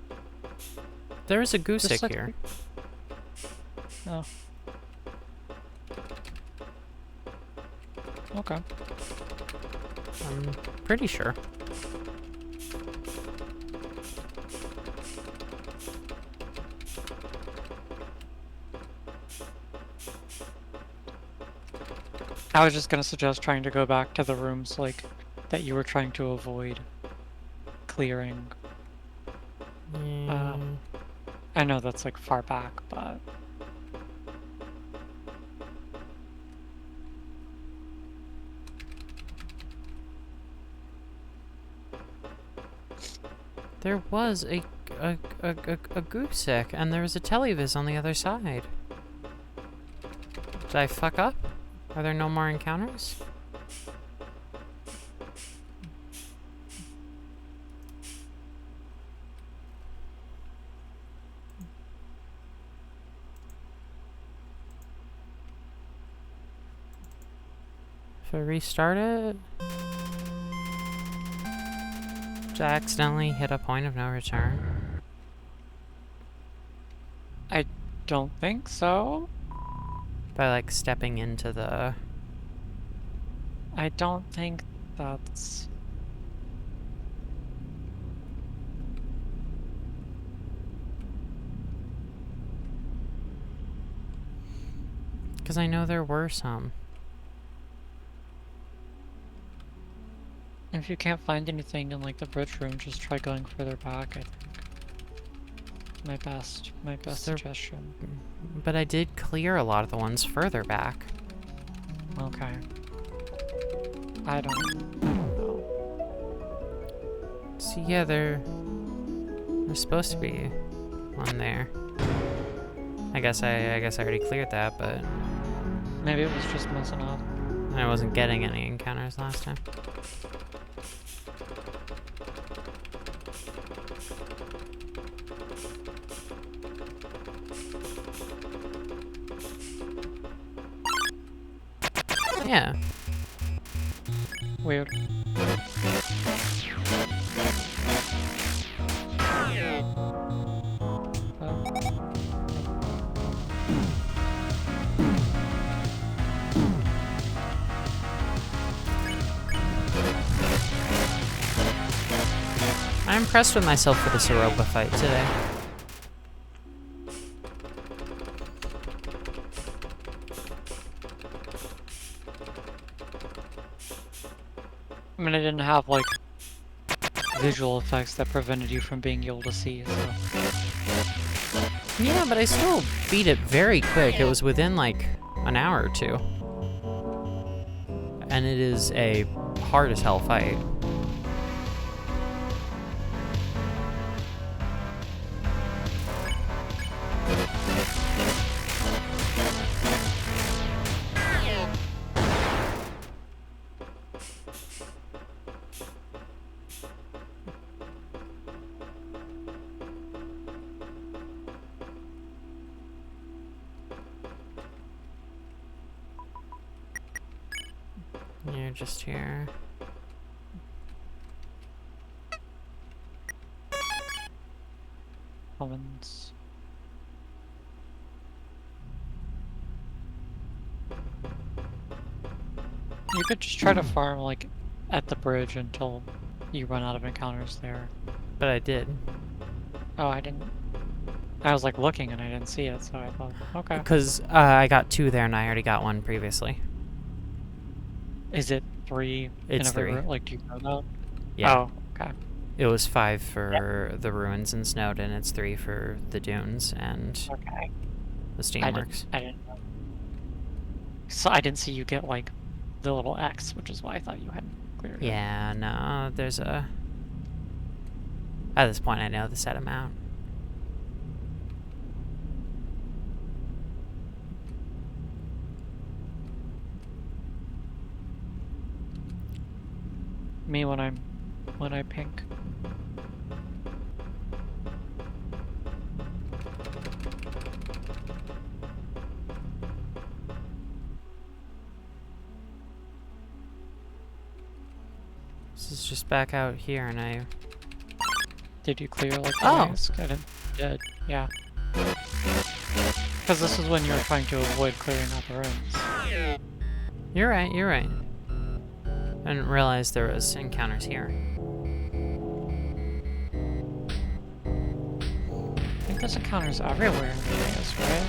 There is a goose egg Just like- here. Oh. Okay. I'm pretty sure. I was just gonna suggest trying to go back to the rooms, like, that you were trying to avoid clearing. Mm, I know that's, like, far back, but... there was a goose egg, and there was a televis on the other side. Did I fuck up? Are there no more encounters? If I restart it... Did I accidentally hit a point of no return? I don't think so. By, like, stepping into the... I don't think that's... Because I know there were some. If you can't find anything in, like, the bridge room, just try going further back, I think. My best suggestion. But I did clear a lot of the ones further back. Okay. I don't know. See, yeah, there's supposed to be one there. I guess I already cleared that, but Maybe it was just messing up. I wasn't getting any encounters last time. Yeah. Weird. I'm impressed with myself for this Europa fight today. I mean, I didn't have, like, visual effects that prevented you from being able to see, so... Yeah, but I still beat it very quick. It was within, like, an hour or two. And it is a hard as hell fight. You're just here. Elements. You could just try to farm, like, at the bridge until you run out of encounters there. But I did. Oh, I didn't... I was, like, looking and I didn't see it, so I thought, okay. Because I got 2 there and I already got 1 previously. Is it 3 It's in every 3. room? Like, do you know that? Yeah. Oh, okay. It was 5 for the ruins in Snowdon, it's 3 for the dunes and Okay. the Steamworks. I didn't know. So I didn't see you get, like, the little X, which is why I thought you hadn't cleared it. Yeah, no, there's a... At this point, I know the set amount. Me when I pink. This is just back out here, and I... Did you clear, like, the Oh. mask? I didn't. Did. Yeah. Because this is when you're trying to avoid clearing out the rooms. You're right, you're right. I didn't realize there was encounters here. I think there's encounters everywhere in the maze, right?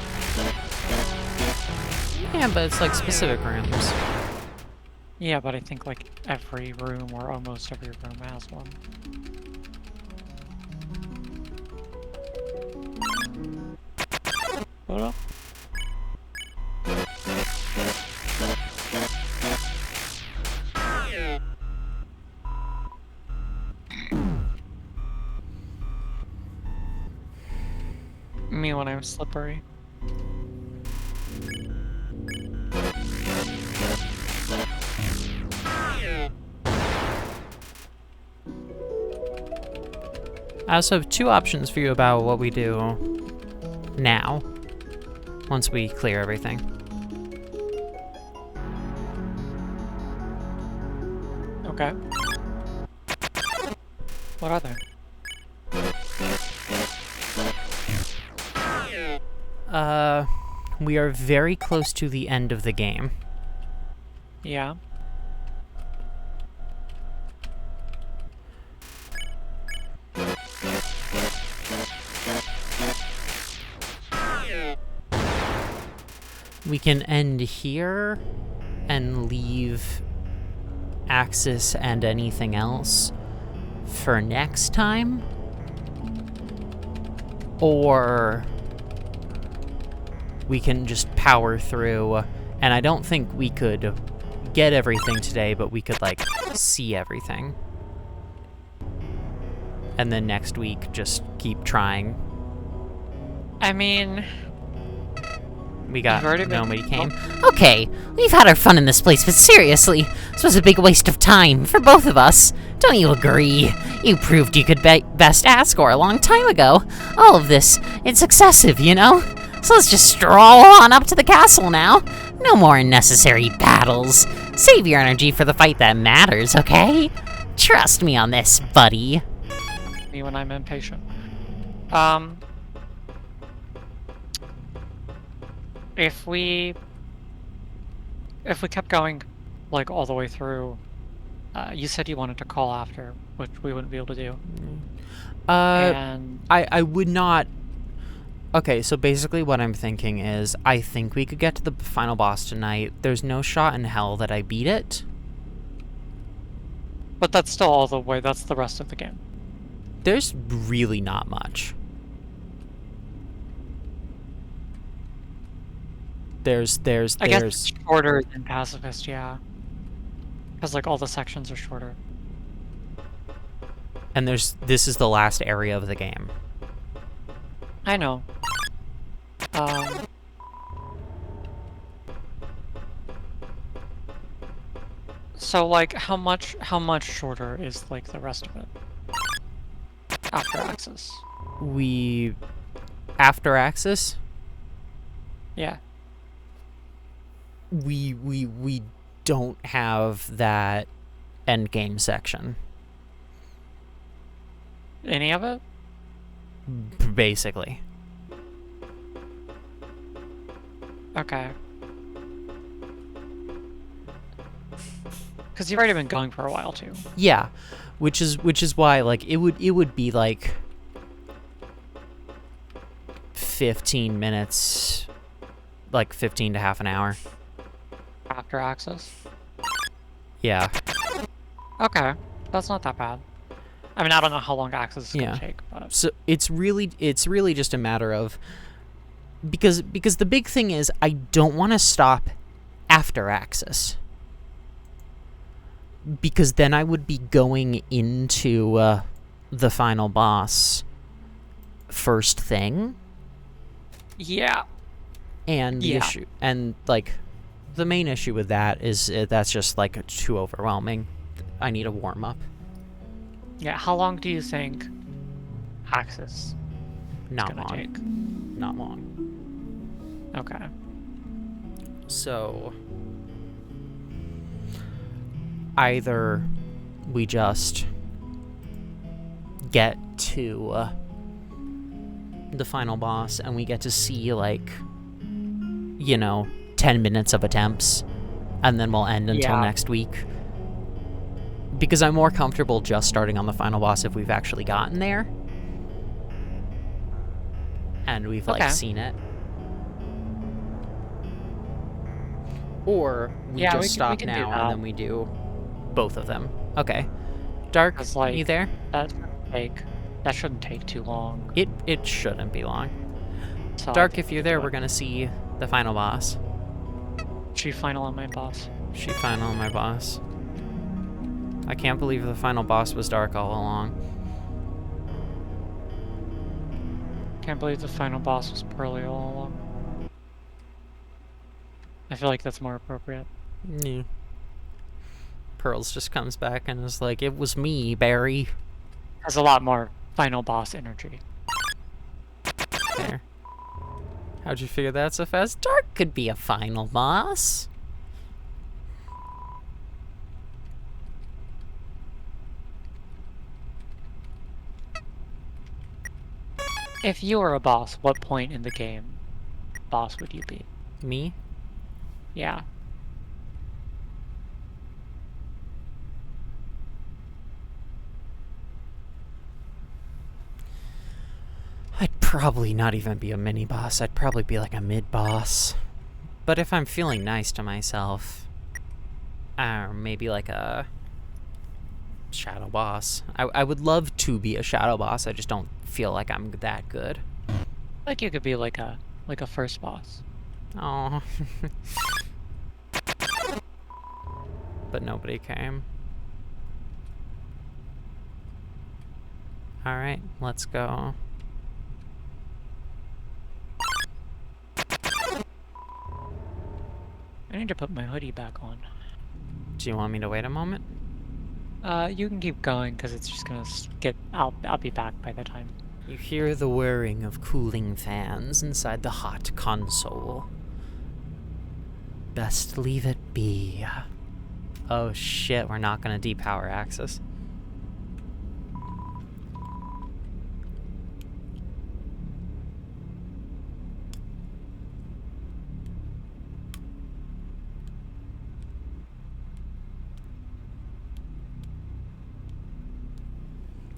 Yeah, but it's like specific rooms. Yeah, but I think like every room or almost every room has one. Hold up. Me when I'm slippery. I also have two options for you about what we do now, once we clear everything. Okay. What are they? We are very close to the end of the game. Yeah. We can end here and leave Axis and anything else for next time. Or we can just power through, and I don't think we could get everything today, but we could, like, see everything. And then next week, just keep trying. I mean, We got You've already been- nobody came. Okay, we've had our fun in this place, but seriously, this was a big waste of time for both of us. Don't you agree? You proved you could best Asgore a long time ago. All of this, it's excessive, you know? So let's just stroll on up to the castle now. No more unnecessary battles. Save your energy for the fight that matters, okay? Trust me on this, buddy. me when I'm impatient. If we kept going, like, all the way through, you said you wanted to call after, which we wouldn't be able to do. And I would not... Okay, so basically what I'm thinking is, I think we could get to the final boss tonight. There's no shot in hell that I beat it. but that's still all the way. That's the rest of the game. There's really not much. There's I guess it's shorter than Pacifist, yeah. Because, like, all the sections are shorter. and this is the last area of the game. I know. So, like, how much shorter is, like, the rest of it? After Axis. After Axis, Yeah. we don't have that end game section, Any of it? basically. Okay. Because you've already been going for a while, too. Yeah, which is why, like, it would be like 15 minutes, like 15 to half an hour. After Axis? Yeah. Okay. That's not that bad. I mean, I don't know how long Axis is Yeah. gonna take, but... So it's really just a matter of, because the big thing is, I don't want to stop after Axis, because then I would be going into the final boss first thing, Yeah. and the Yeah. issue, and like the main issue with that is that's just like too overwhelming. I need a warm up. Yeah, how long do you think Axis is Not gonna long. take? Not long. Okay. So either we just get to the final boss and we get to see, like, 10 minutes of attempts, and then we'll end until next week. Because I'm more comfortable just starting on the final boss if we've actually gotten there. And we've, seen it. Or we just stop now and then we do both of them. Okay. Dark, you there? That shouldn't take too long. It shouldn't be long. So Dark, if you're there, we're gonna see the final boss. She final on my boss. She final on my boss. I can't believe the final boss was Dark all along. Can't believe the final boss was Pearly all along. I feel like that's more appropriate. Yeah. Pearls just comes back and is like, it was me, Barry. Has a lot more final boss energy. There. How'd you figure that so fast? Dark could be a final boss. If you were a boss, what point in the game boss would you be? Me? Yeah. I'd probably not even be a mini-boss. I'd probably be like a mid-boss. But if I'm feeling nice to myself, maybe like a shadow boss. I would love to be a shadow boss. I just don't feel like I'm that good. Like you could be like a first boss. Oh. But nobody came. Alright, let's go. I need to put my hoodie back on. Do you want me to wait a moment? You can keep going, because it's just gonna get... I'll be back by the time. You hear the whirring of cooling fans inside the hot console. Best leave it be. Oh shit, we're not gonna depower Axis.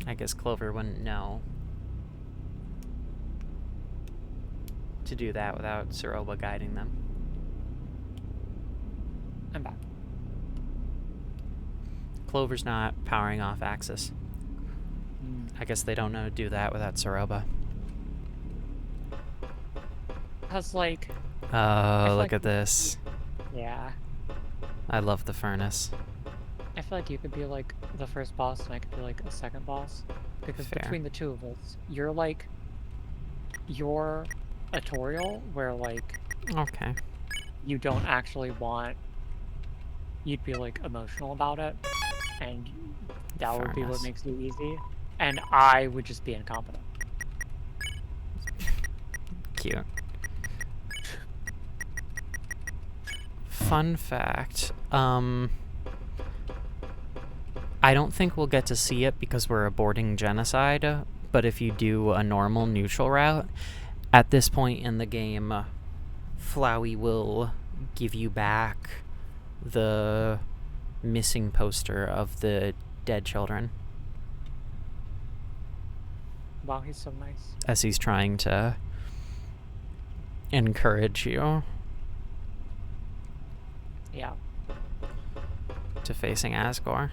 I guess Clover wouldn't know to do that without Saroba guiding them. I'm back. Clover's not powering off Axis. I guess they don't know to do that without Saroba. Cause like... Oh, look like at this. Yeah. I love the furnace. I feel like you could be like the first boss and I could be like a second boss. Because Fair. between the two of us, you're a Toriel where like Okay. you don't actually want, you'd be like emotional about it, and that would be what Furnace. makes you easy, and I would just be incompetent. Cute. Fun fact, I don't think we'll get to see it because we're aborting genocide, but if you do a normal neutral route, at this point in the game, Flowey will give you back the missing poster of the dead children. Wow, he's so nice. As he's trying to encourage you Yeah. to facing Asgore.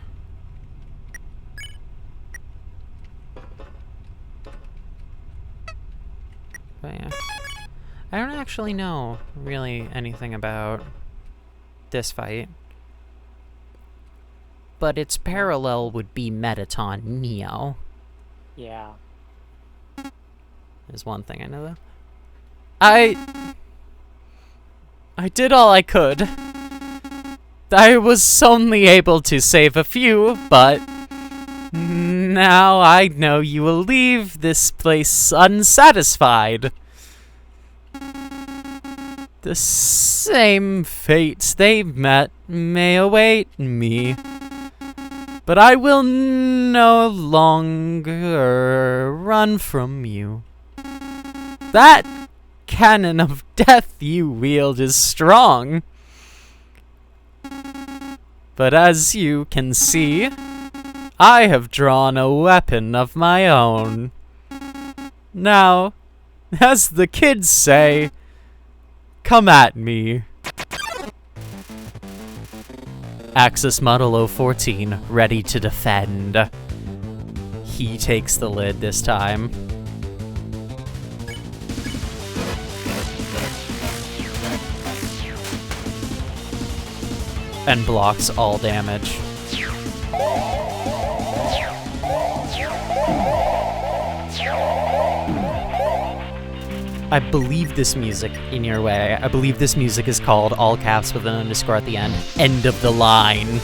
But yeah. I don't actually know really anything about this fight. But its parallel would be Metaton Neo. Yeah. Is one thing I know though. I did all I could. I was only able to save a few, but now I know you will leave this place unsatisfied. The same fates they met may await me, but I will no longer run from you. That cannon of death you wield is strong. But as you can see, I have drawn a weapon of my own. Now, as the kids say, come at me. Axis Model 014, ready to defend. He takes the lid this time. And blocks all damage. I believe this music, in your way, I believe this music is called, all caps with an underscore at the end, end of the line.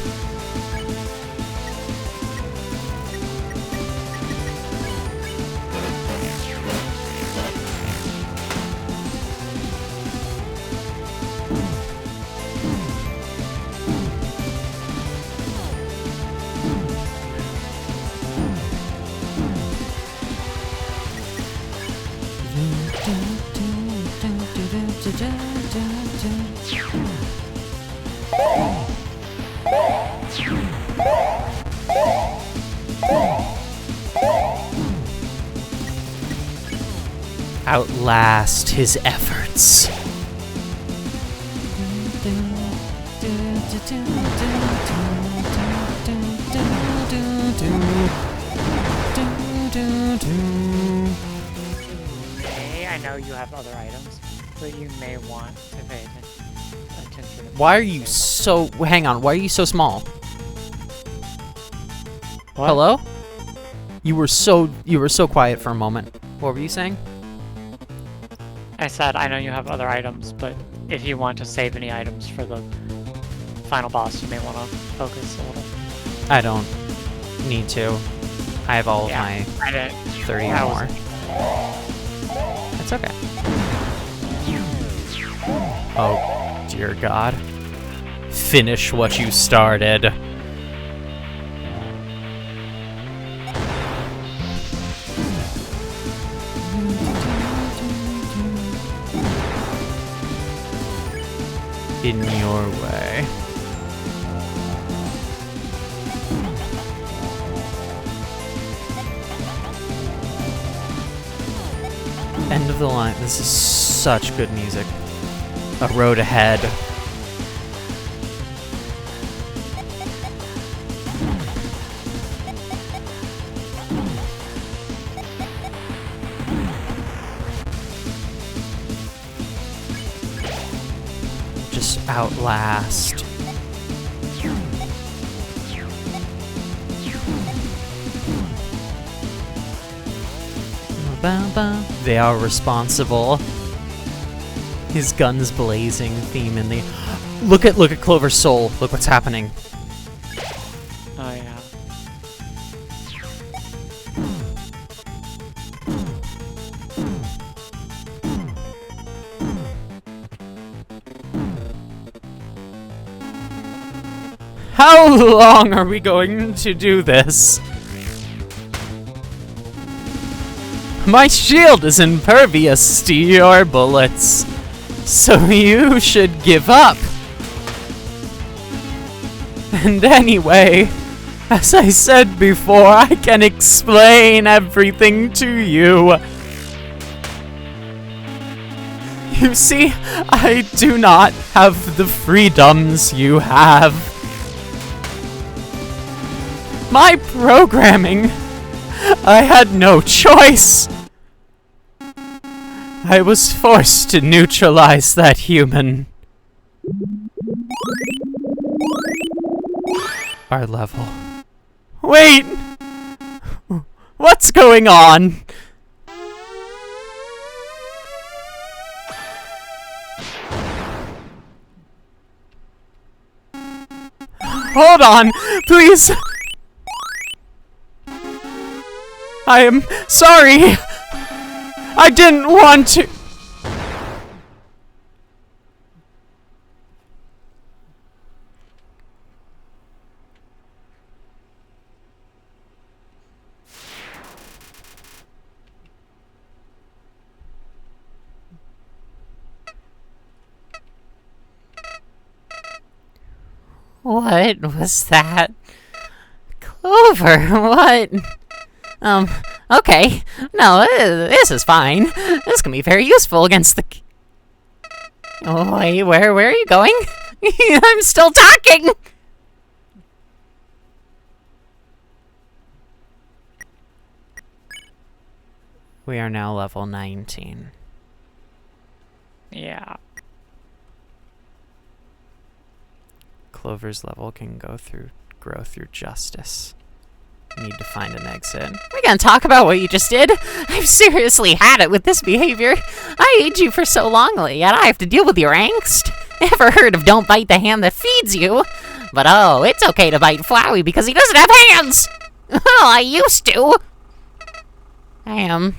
Outlast his efforts. I know you have other items, but you may want to pay attention. Why are you so... Hang on, why are you so small? What? Hello? You were so quiet for a moment. What were you saying? I said I know you have other items, but if you want to save any items for the final boss, you may want to focus a little. I don't need to. I have all of my I did. 30 or more. It's okay. Oh, dear God. Finish what you started. In your way. End of the line. This is such good music. A road ahead. Just outlast. They are responsible. His guns blazing theme in the... Look at Clover's soul. Look what's happening. Oh yeah. How long are we going to do this? My shield is impervious to your bullets, so you should give up. And anyway, as I said before, I can explain everything to you. You see, I do not have the freedoms you have. My programming, I had no choice. I was forced to neutralize that human. Our level. Wait! What's going on? Hold on, please! I am sorry! I didn't want to... What was that? Clover, what? Okay. No, this is fine. This can be very useful against the... Oh, wait, where are you going? I'm still talking! We are now level 19. Yeah. Clover's level can grow through justice. Need to find an exit. We're gonna talk about what you just did? I've seriously had it with this behavior. I aid you for so long, yet I have to deal with your angst. Ever heard of don't bite the hand that feeds you? But oh, it's okay to bite Flowey because he doesn't have hands! Well, I used to. I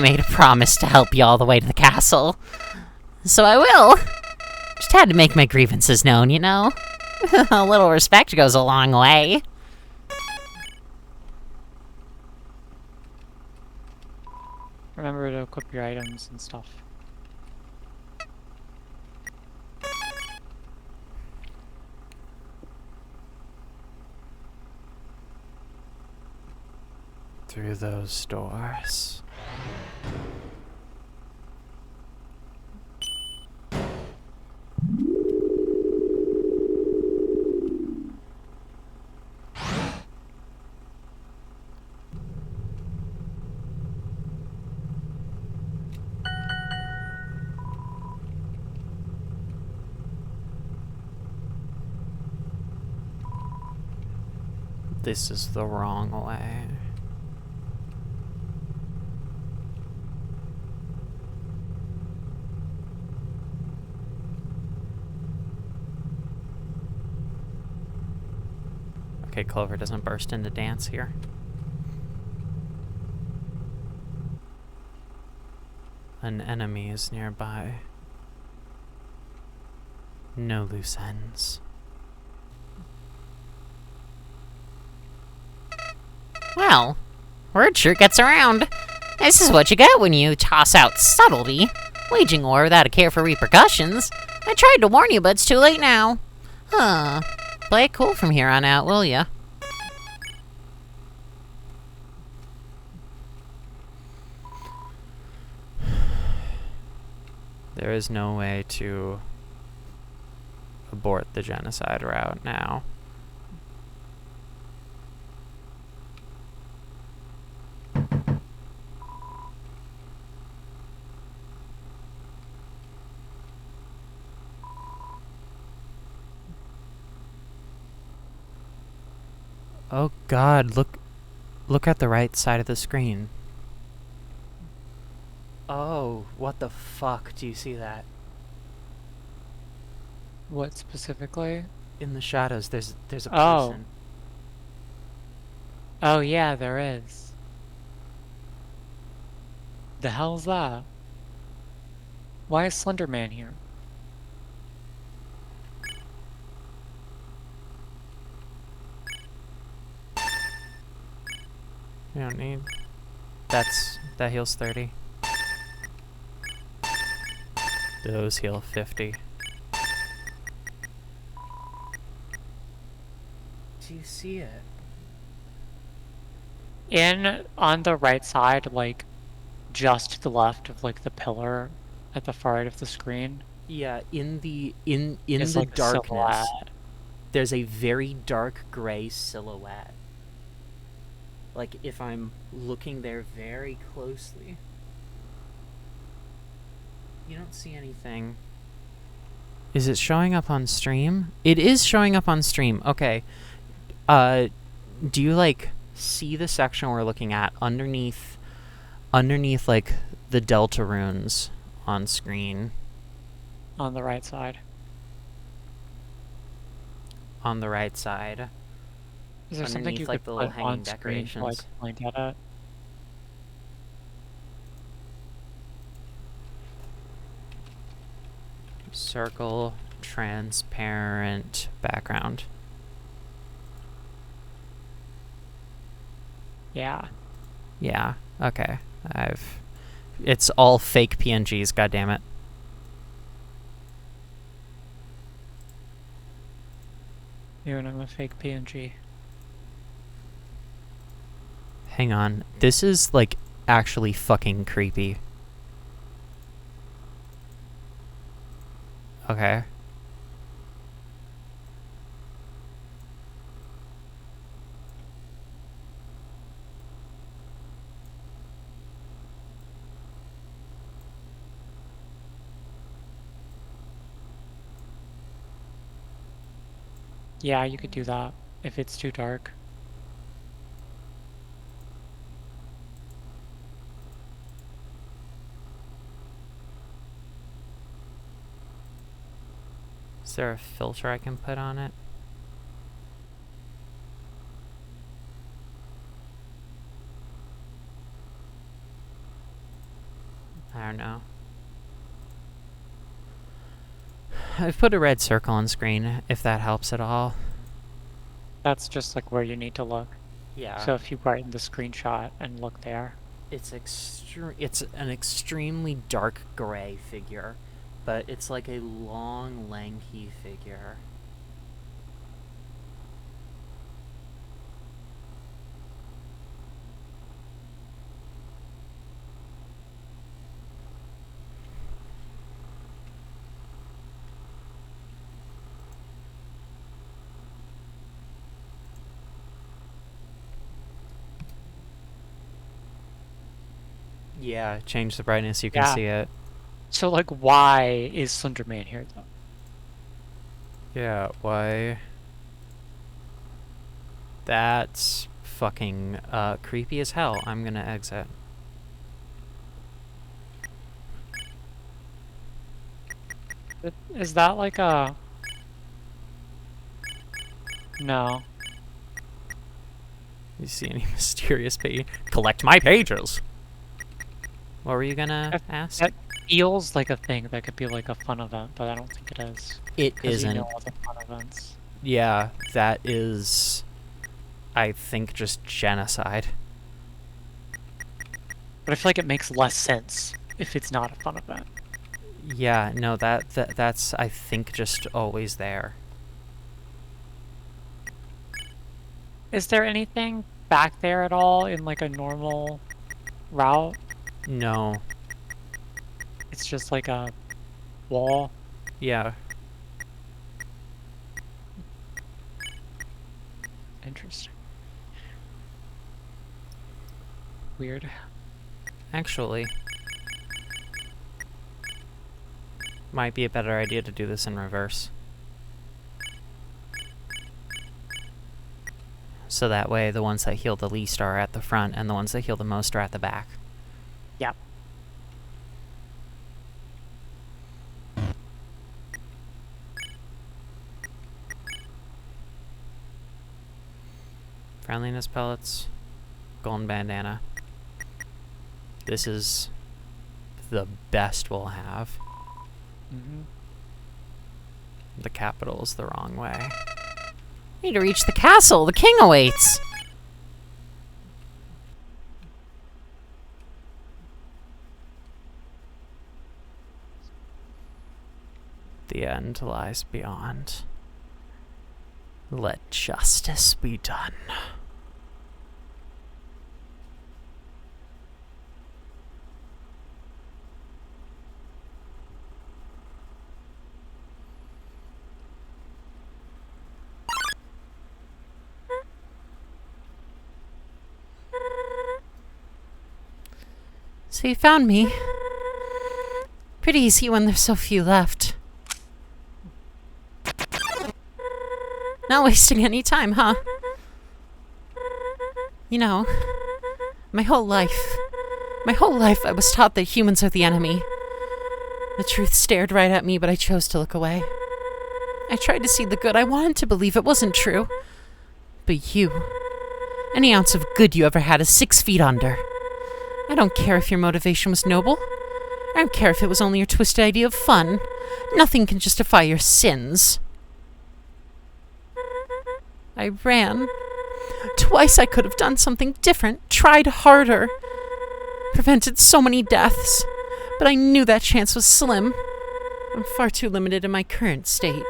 made a promise to help you all the way to the castle. So I will. Just had to make my grievances known, you know? A little respect goes a long way. Remember to equip your items and stuff. Through those doors. This is the wrong way. Okay, Clover doesn't burst into dance here. An enemy is nearby. No loose ends. Well, word sure gets around. This is what you get when you toss out subtlety. Waging war without a care for repercussions. I tried to warn you, but it's too late now. Huh. Play it cool from here on out, will ya? There is no way to abort the genocide route now. Oh God, look at the right side of the screen. Oh, what the fuck? Do you see that? What specifically? In the shadows, there's a Oh. person. Oh yeah, there is. The hell's that? Why is Slender Man here? You don't need. That heals 30. Those heal 50. Do you see it? On the right side, like, just to the left of, like, the pillar at the far right of the screen. Yeah, in the Is, like, a darkness, silhouette. there's a very dark gray silhouette. Like, if I'm looking there very closely, you don't see anything. Is it showing up on stream? It is showing up on stream. Okay. Do you, like, see the section we're looking at underneath, like, the Delta runes on screen? On the right side. On the right side. Is there something Underneath, you like, could the little put hanging on screen to, like, decorations. point at it? Circle, transparent background. Yeah. Yeah, okay. It's all fake PNGs, goddammit. Even I'm a fake PNG. Hang on. This is, like, actually fucking creepy. Okay. Yeah, you could do that if it's too dark. Is there a filter I can put on it? I don't know. I've put a red circle on screen, if that helps at all. That's just like where you need to look. Yeah. So if you brighten the screenshot and look there. It's an extremely dark gray figure, but it's like a long, lanky figure. Yeah, change the brightness, you can Yeah. see it. So like why is Slenderman here though? Yeah, why? That's fucking creepy as hell. I'm gonna exit. Is that like a... No. You see any mysterious page? Collect my pages! What were you gonna ask? That feels like a thing that could be like a fun event, but I don't think it is. It 'Cause isn't. you know all the fun events. Yeah, that is, I think, just genocide. But I feel like it makes less sense if it's not a fun event. Yeah, no, that's, I think, just always there. Is there anything back there at all in like a normal route? No. It's just like a wall. Yeah. Interesting. Weird. Actually, might be a better idea to do this in reverse. So that way the ones that heal the least are at the front and the ones that heal the most are at the back. Yep. Friendliness pellets, golden bandana. This is the best we'll have. Mm-hmm. The capital's the wrong way. Need to reach the castle. The king awaits. The end lies beyond. Let justice be done. So you found me. Pretty easy when there's so few left. Not wasting any time, huh? You know, my whole life I was taught that humans are the enemy. The truth stared right at me, but I chose to look away. I tried to see the good. I wanted to believe it wasn't true. But you, any ounce of good you ever had is 6 feet under. I don't care if your motivation was noble. I don't care if it was only your twisted idea of fun. Nothing can justify your sins. I ran. Twice I could have done something different, tried harder, prevented so many deaths, but I knew that chance was slim. I'm far too limited in my current state.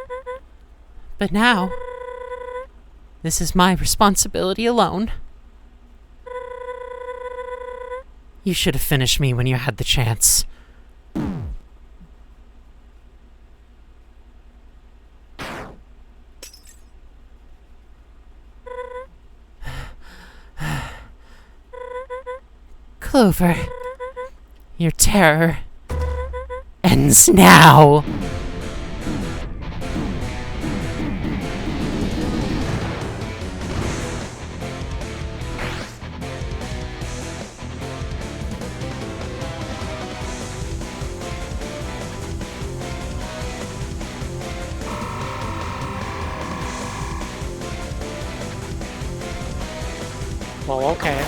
But now, This is my responsibility alone. You should have finished me when you had the chance. Clover, your terror ends now. Well, okay.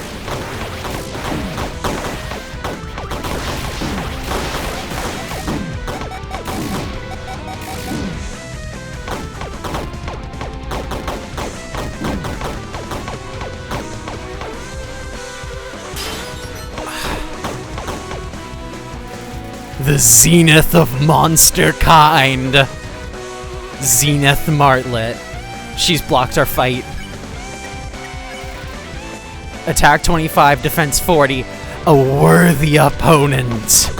The zenith of monster kind. Zenith Martlet. She's blocked our fight. Attack 25, defense 40. A worthy opponent.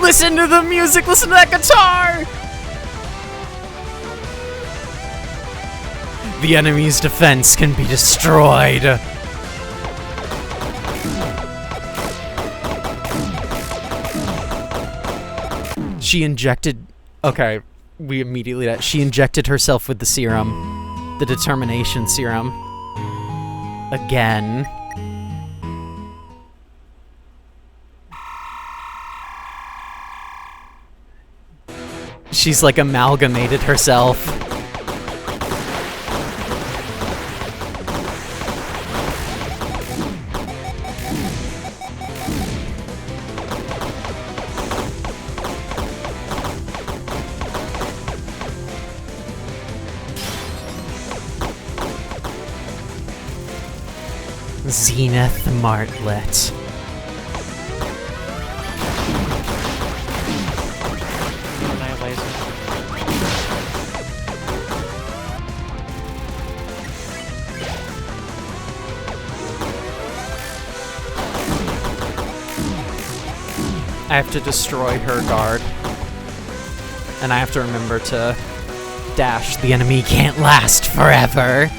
Listen to the music, listen to that guitar! The enemy's defense can be destroyed. She injected... Okay, we immediately... She injected herself with the serum. The determination serum. Again. She's like amalgamated herself. Zenith Martlet. I have to destroy her guard. And I have to remember to dash. The enemy can't last forever.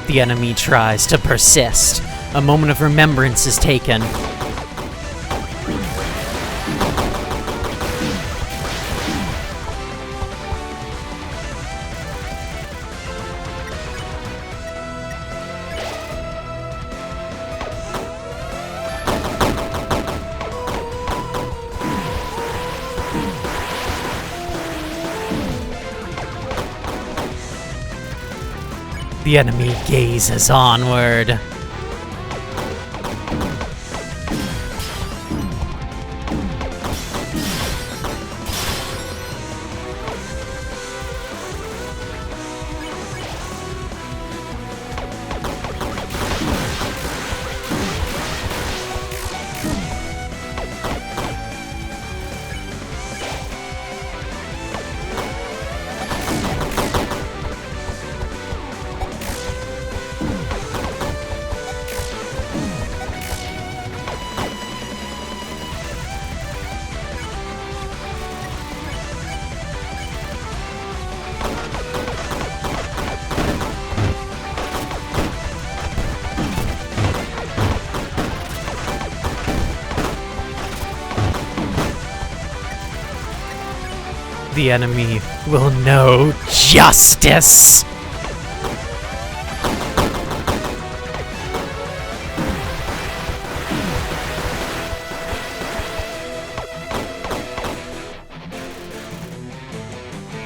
The enemy tries to persist. A moment of remembrance is taken. The enemy gazes onward. The enemy will know justice!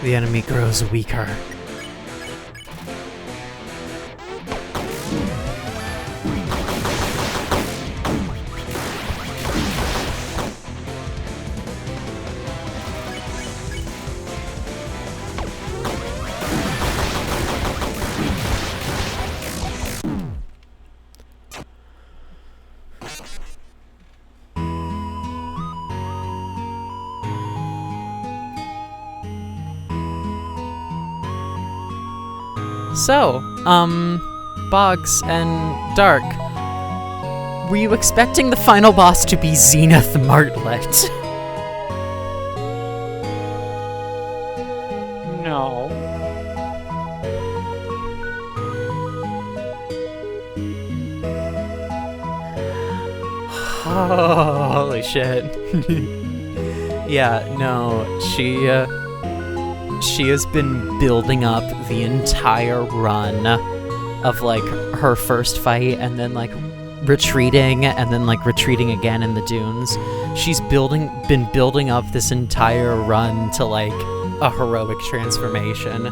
The enemy grows weaker. So, Boggs and Dark, were you expecting the final boss to be Zenith Martlet? No. Holy shit. Yeah, no, she has been building up the entire run of, like, her first fight and then, like, retreating and then, like, retreating again in the dunes. She's been building up this entire run to, like, a heroic transformation.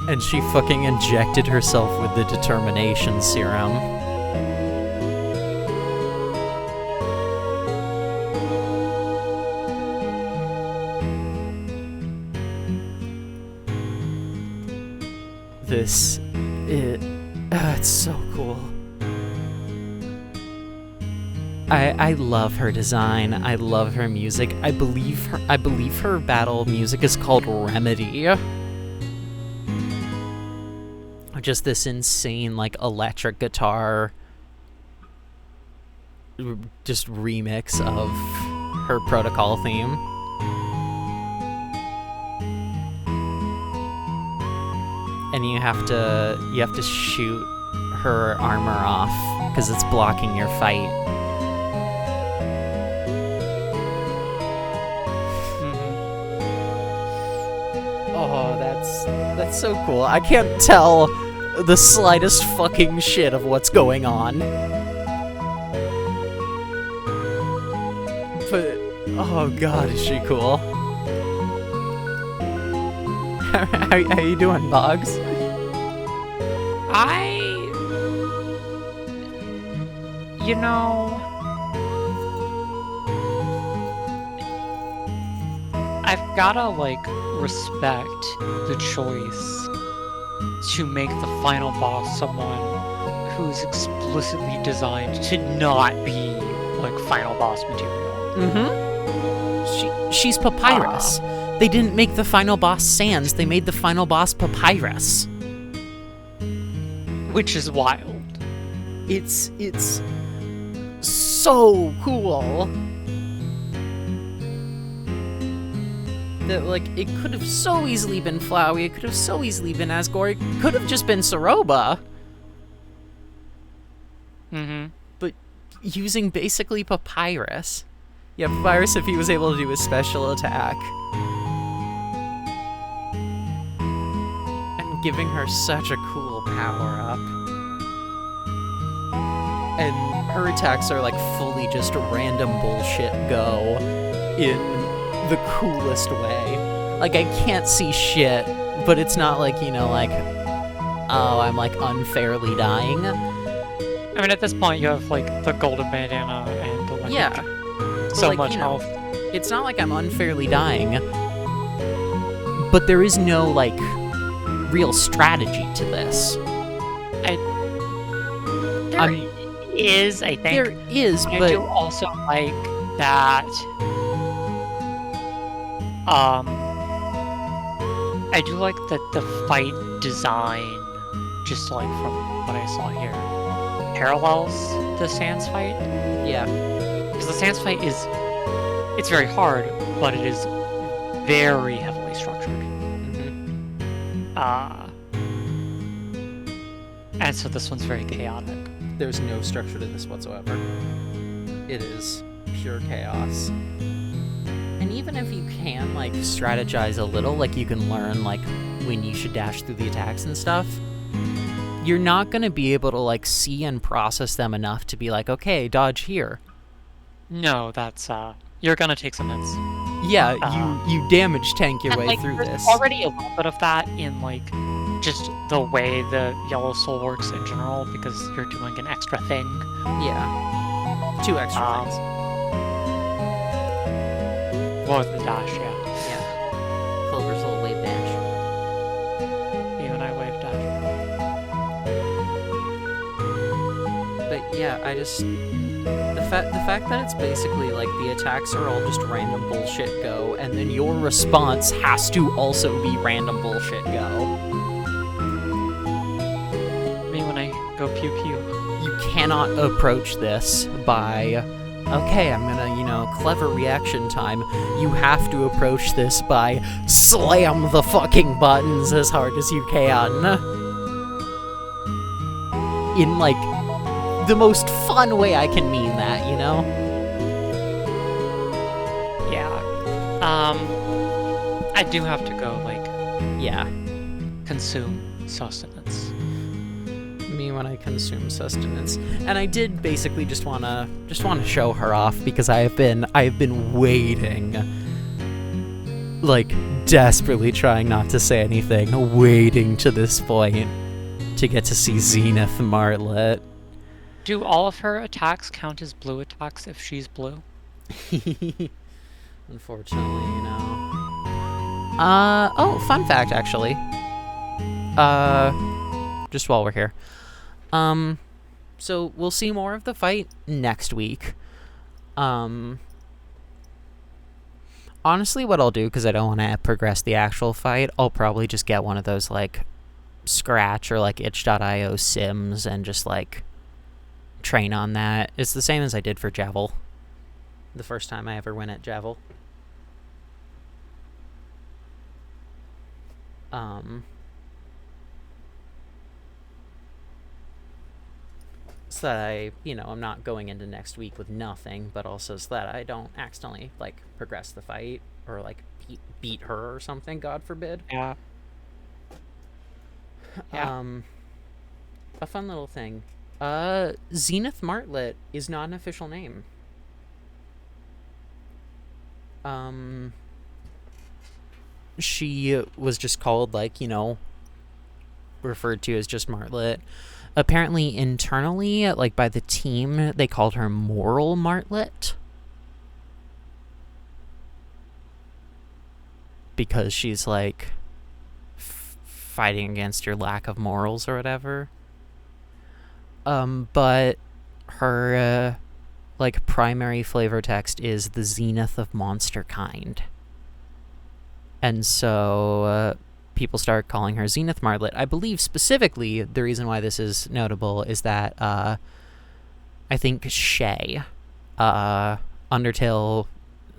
And she fucking injected herself with the determination serum. It's so cool. I love her design. I love her music. I believe her battle music is called Remedy. Just this insane, like, electric guitar just remix of her Protocol theme. And you have to shoot her armor off because it's blocking your fight. Oh, that's so cool. I can't tell the slightest fucking shit of what's going on. But oh god, is she cool. How you doing, Boggs? You know, I've gotta, like, respect the choice to make the final boss someone who's explicitly designed to not be, like, final boss material. Mm-hmm. She's Papyrus. They didn't make the final boss Sans, they made the final boss Papyrus. Which is wild. It's so cool. That, like, it could have so easily been Flowey, it could have so easily been Asgore, it could have just been Soroba. Mm-hmm. But using basically Papyrus. Yeah, Papyrus, if he was able to do his special attack. And giving her such a cool power-up. And her attacks are, like, fully just random bullshit go in the coolest way. Like, I can't see shit, but it's not like, you know, like, oh, I'm, like, unfairly dying. I mean, at this point, you have, like, the golden bandana and, like, Yeah. so like, much you know, health. It's not like I'm unfairly dying, but there is no, like, real strategy to this. There is, I think. There is, I but do also like that. I do like that the fight design, just like from what I saw here, parallels the Sans fight. yeah. Because the Sans fight it's very hard, but it is very heavily structured. And so this one's very chaotic. There's no structure to this whatsoever. It is pure chaos. And even if you can, like, strategize a little, like, you can learn, like, when you should dash through the attacks and stuff, you're not gonna be able to, like, see and process them enough to be like, okay, dodge here. No, that's, you're gonna take some hits. Yeah, you damage tank your And, way like, through there's this. already a little bit of that in, like, just the way the Yellow Soul works in general, because you're doing an extra thing. Yeah. 2 extra things. Well, with the dash, yeah. Yeah. Clover's little wave dash. Even I wave dash. But yeah, I just... The fact that it's basically, like, the attacks are all just random bullshit go, and then your response has to also be random bullshit go. Go pew pew. You cannot approach this by, okay, I'm gonna, clever reaction time. You have to approach this by slam the fucking buttons as hard as you can. In, like, the most fun way I can mean that, Yeah. I do have to go, like, Yeah. consume sustenance. Me when I consume sustenance. And I did basically just wanna show her off because I have been waiting, like, desperately trying not to say anything, waiting to this point to get to see Zenith Martlet. Do all of her attacks count as blue attacks if she's blue? Unfortunately, oh, fun fact, actually. Just while we're here. So we'll see more of the fight next week. Honestly, what I'll do, because I don't want to progress the actual fight, I'll probably just get one of those, like, Scratch or, like, itch.io sims and just, like, train on that. It's the same as I did for Javel. The first time I ever went at Javel. So that I, I'm not going into next week with nothing, but also so that I don't accidentally, like, progress the fight or, like, beat her or something, God forbid. Yeah. A fun little thing. Zenith Martlet is not an official name. She was just called, like, referred to as just Martlet. Apparently, internally, like, by the team, they called her Moral Martlet. Because she's, like, fighting against your lack of morals or whatever. But her, like, primary flavor text is the zenith of monster kind. And so, people start calling her Zenith Martlet. I believe specifically the reason why this is notable is that, I think Shay, Undertale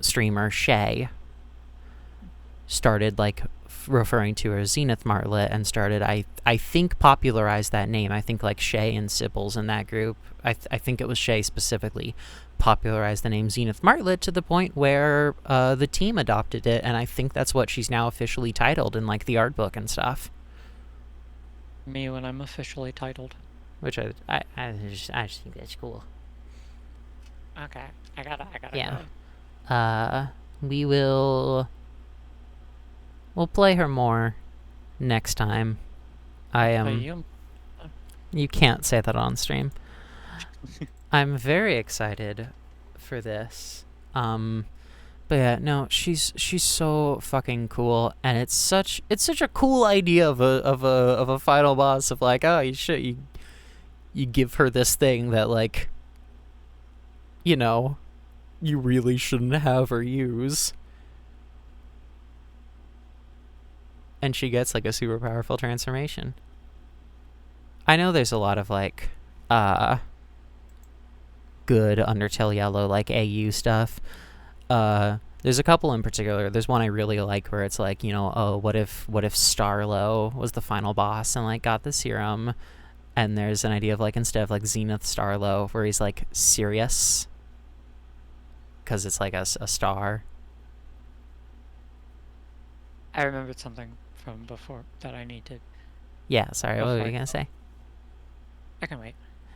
streamer Shay, started, like, referring to her as Zenith Martlet and started, I think, popularized that name. I think, like, Shay and Sibbles in that group, I think it was Shay specifically, popularized the name Zenith Martlet to the point where the team adopted it, and I think that's what she's now officially titled in, like, the art book and stuff. Me when I'm officially titled. Which I just think that's cool. Okay, I gotta Yeah. go. We'll play her more next time. You can't say that on stream. I'm very excited for this. But yeah, no, she's so fucking cool, and it's such a cool idea of a final boss of, like, oh, you give her this thing that, like, you really shouldn't have her use. And she gets, like, a super powerful transformation. I know there's a lot of, like, good Undertale Yellow, like, AU stuff. There's a couple in particular. There's one I really like where it's like, oh, what if Starlo was the final boss and, like, got the serum? And there's an idea of, like, instead of, like, Zenith Starlo, where he's, like, Sirius, because it's, like, a star. I remembered something from before that I need to... Yeah, sorry, what were you gonna say? I can wait.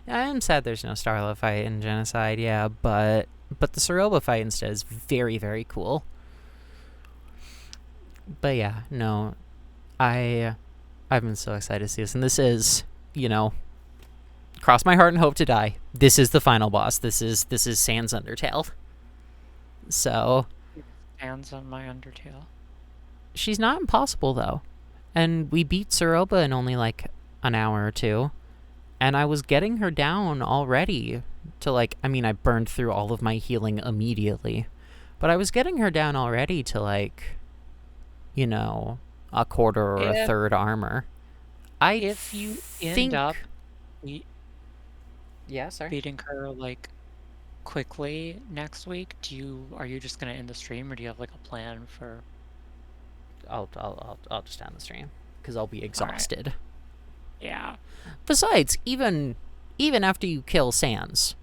I am sad there's no Starlo fight in Genocide, yeah, but the Soroba fight instead is very, very cool. But yeah, no, I've been so excited to see this, and this is, cross my heart and hope to die. This is the final boss. This is Sans Undertale. So, Hands on my Undertale. She's not impossible, though. And we beat Soroba in only, like, an hour or two. And I was getting her down already to, like, I burned through all of my healing immediately. But I was getting her down already to, like, a quarter or a third armor. If you end up Yeah, sorry. beating her like quickly next week, are you just gonna end the stream, or do you have like a plan for? I'll just end the stream because I'll be All right. exhausted. Yeah. Besides, even after you kill Sans,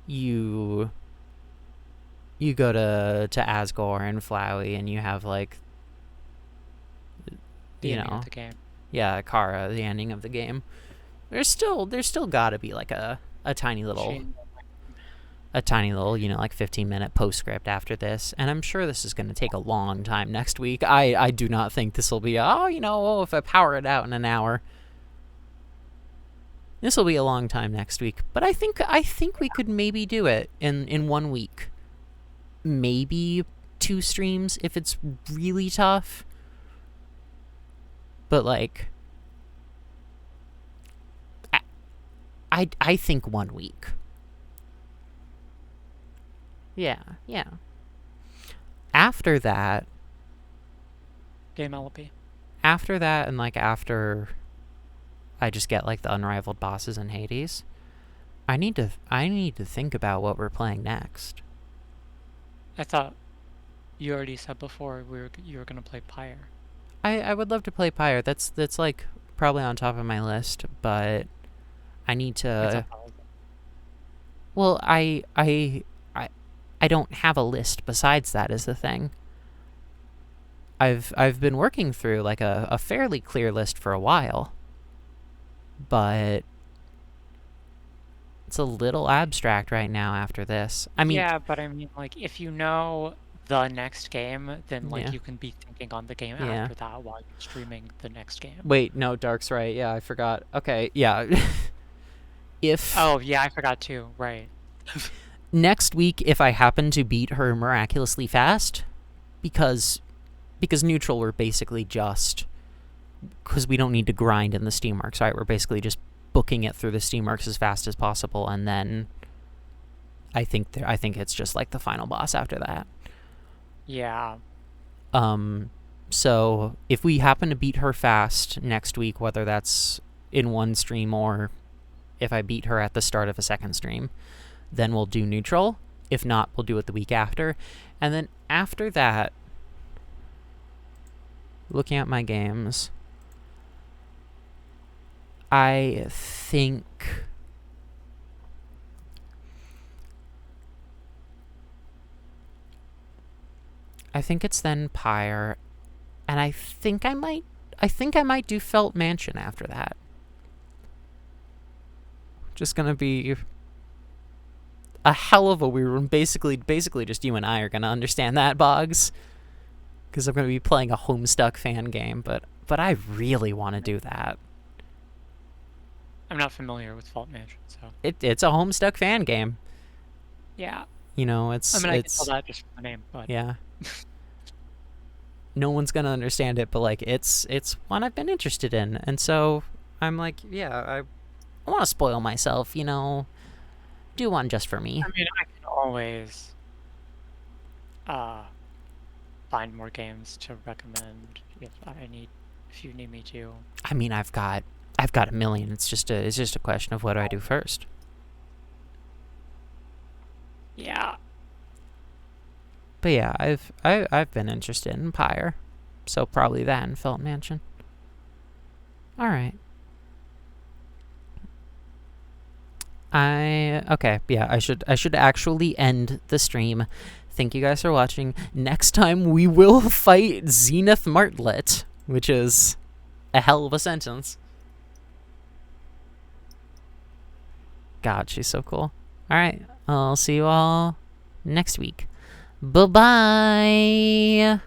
you go to Asgore and Flowey, and you have like The you ending know of the game. yeah, Kara, the ending of the game. There's still got to be like a tiny little Shane- like 15-minute postscript after this, and I'm sure this is going to take a long time next week. I do not think this will be if I power it out in an hour. This will be a long time next week, but I think we could maybe do it in 1 week. Maybe 2 streams if it's really tough. But like I think 1 week. Yeah. After that, Game LP. and like after I just get like the unrivaled bosses in Hades, I need to think about what we're playing next. I thought you already said before you were gonna play Pyre. I would love to play Pyre. That's like probably on top of my list, but I need to. Well, I don't have a list besides that is the thing. I've been working through like a fairly clear list for a while, but it's a little abstract right now after this. I mean, yeah, but I mean, like, if you know the next game, then like Yeah. you can be thinking on the game Yeah. after that while you're streaming the next game. wait, no, Dark's right. Yeah, I forgot. Okay, yeah. If Oh yeah, I forgot too. Right. next week, if I happen to beat her miraculously fast, because neutral, we're basically just because we don't need to grind in the Steam Marks, right? We're basically just booking it through the Steam Marks as fast as possible, and then I think it's just like the final boss after that. Yeah. So if we happen to beat her fast next week, whether that's in one stream or if I beat her at the start of a second stream, then we'll do neutral. If not, we'll do it the week after. And then after that, looking at my games, I think it's then Pyre, and I think I might do Felt Mansion after that. Just gonna be a hell of a weird one. Basically just you and I are gonna understand that, Boggs, because I'm gonna be playing a Homestuck fan game, but I really want to do that. I'm not familiar with Fault Mansion, so It's a Homestuck fan game. yeah. It's I mean, I can tell that just from the name, but yeah. No one's gonna understand it, but like it's one I've been interested in, and so I'm like, yeah, I want to spoil myself, do one just for me. I mean, I can always find more games to recommend if you need me to. I mean, I've got a million. It's just a question of what do I do first. Yeah. But yeah, I've been interested in Pyre, so probably that and Felt Mansion. All right. Okay, yeah, I should actually end the stream. Thank you guys for watching. Next time we will fight Zenith Martlet, which is a hell of a sentence. God, she's so cool. All right, I'll see you all next week. Bye-bye.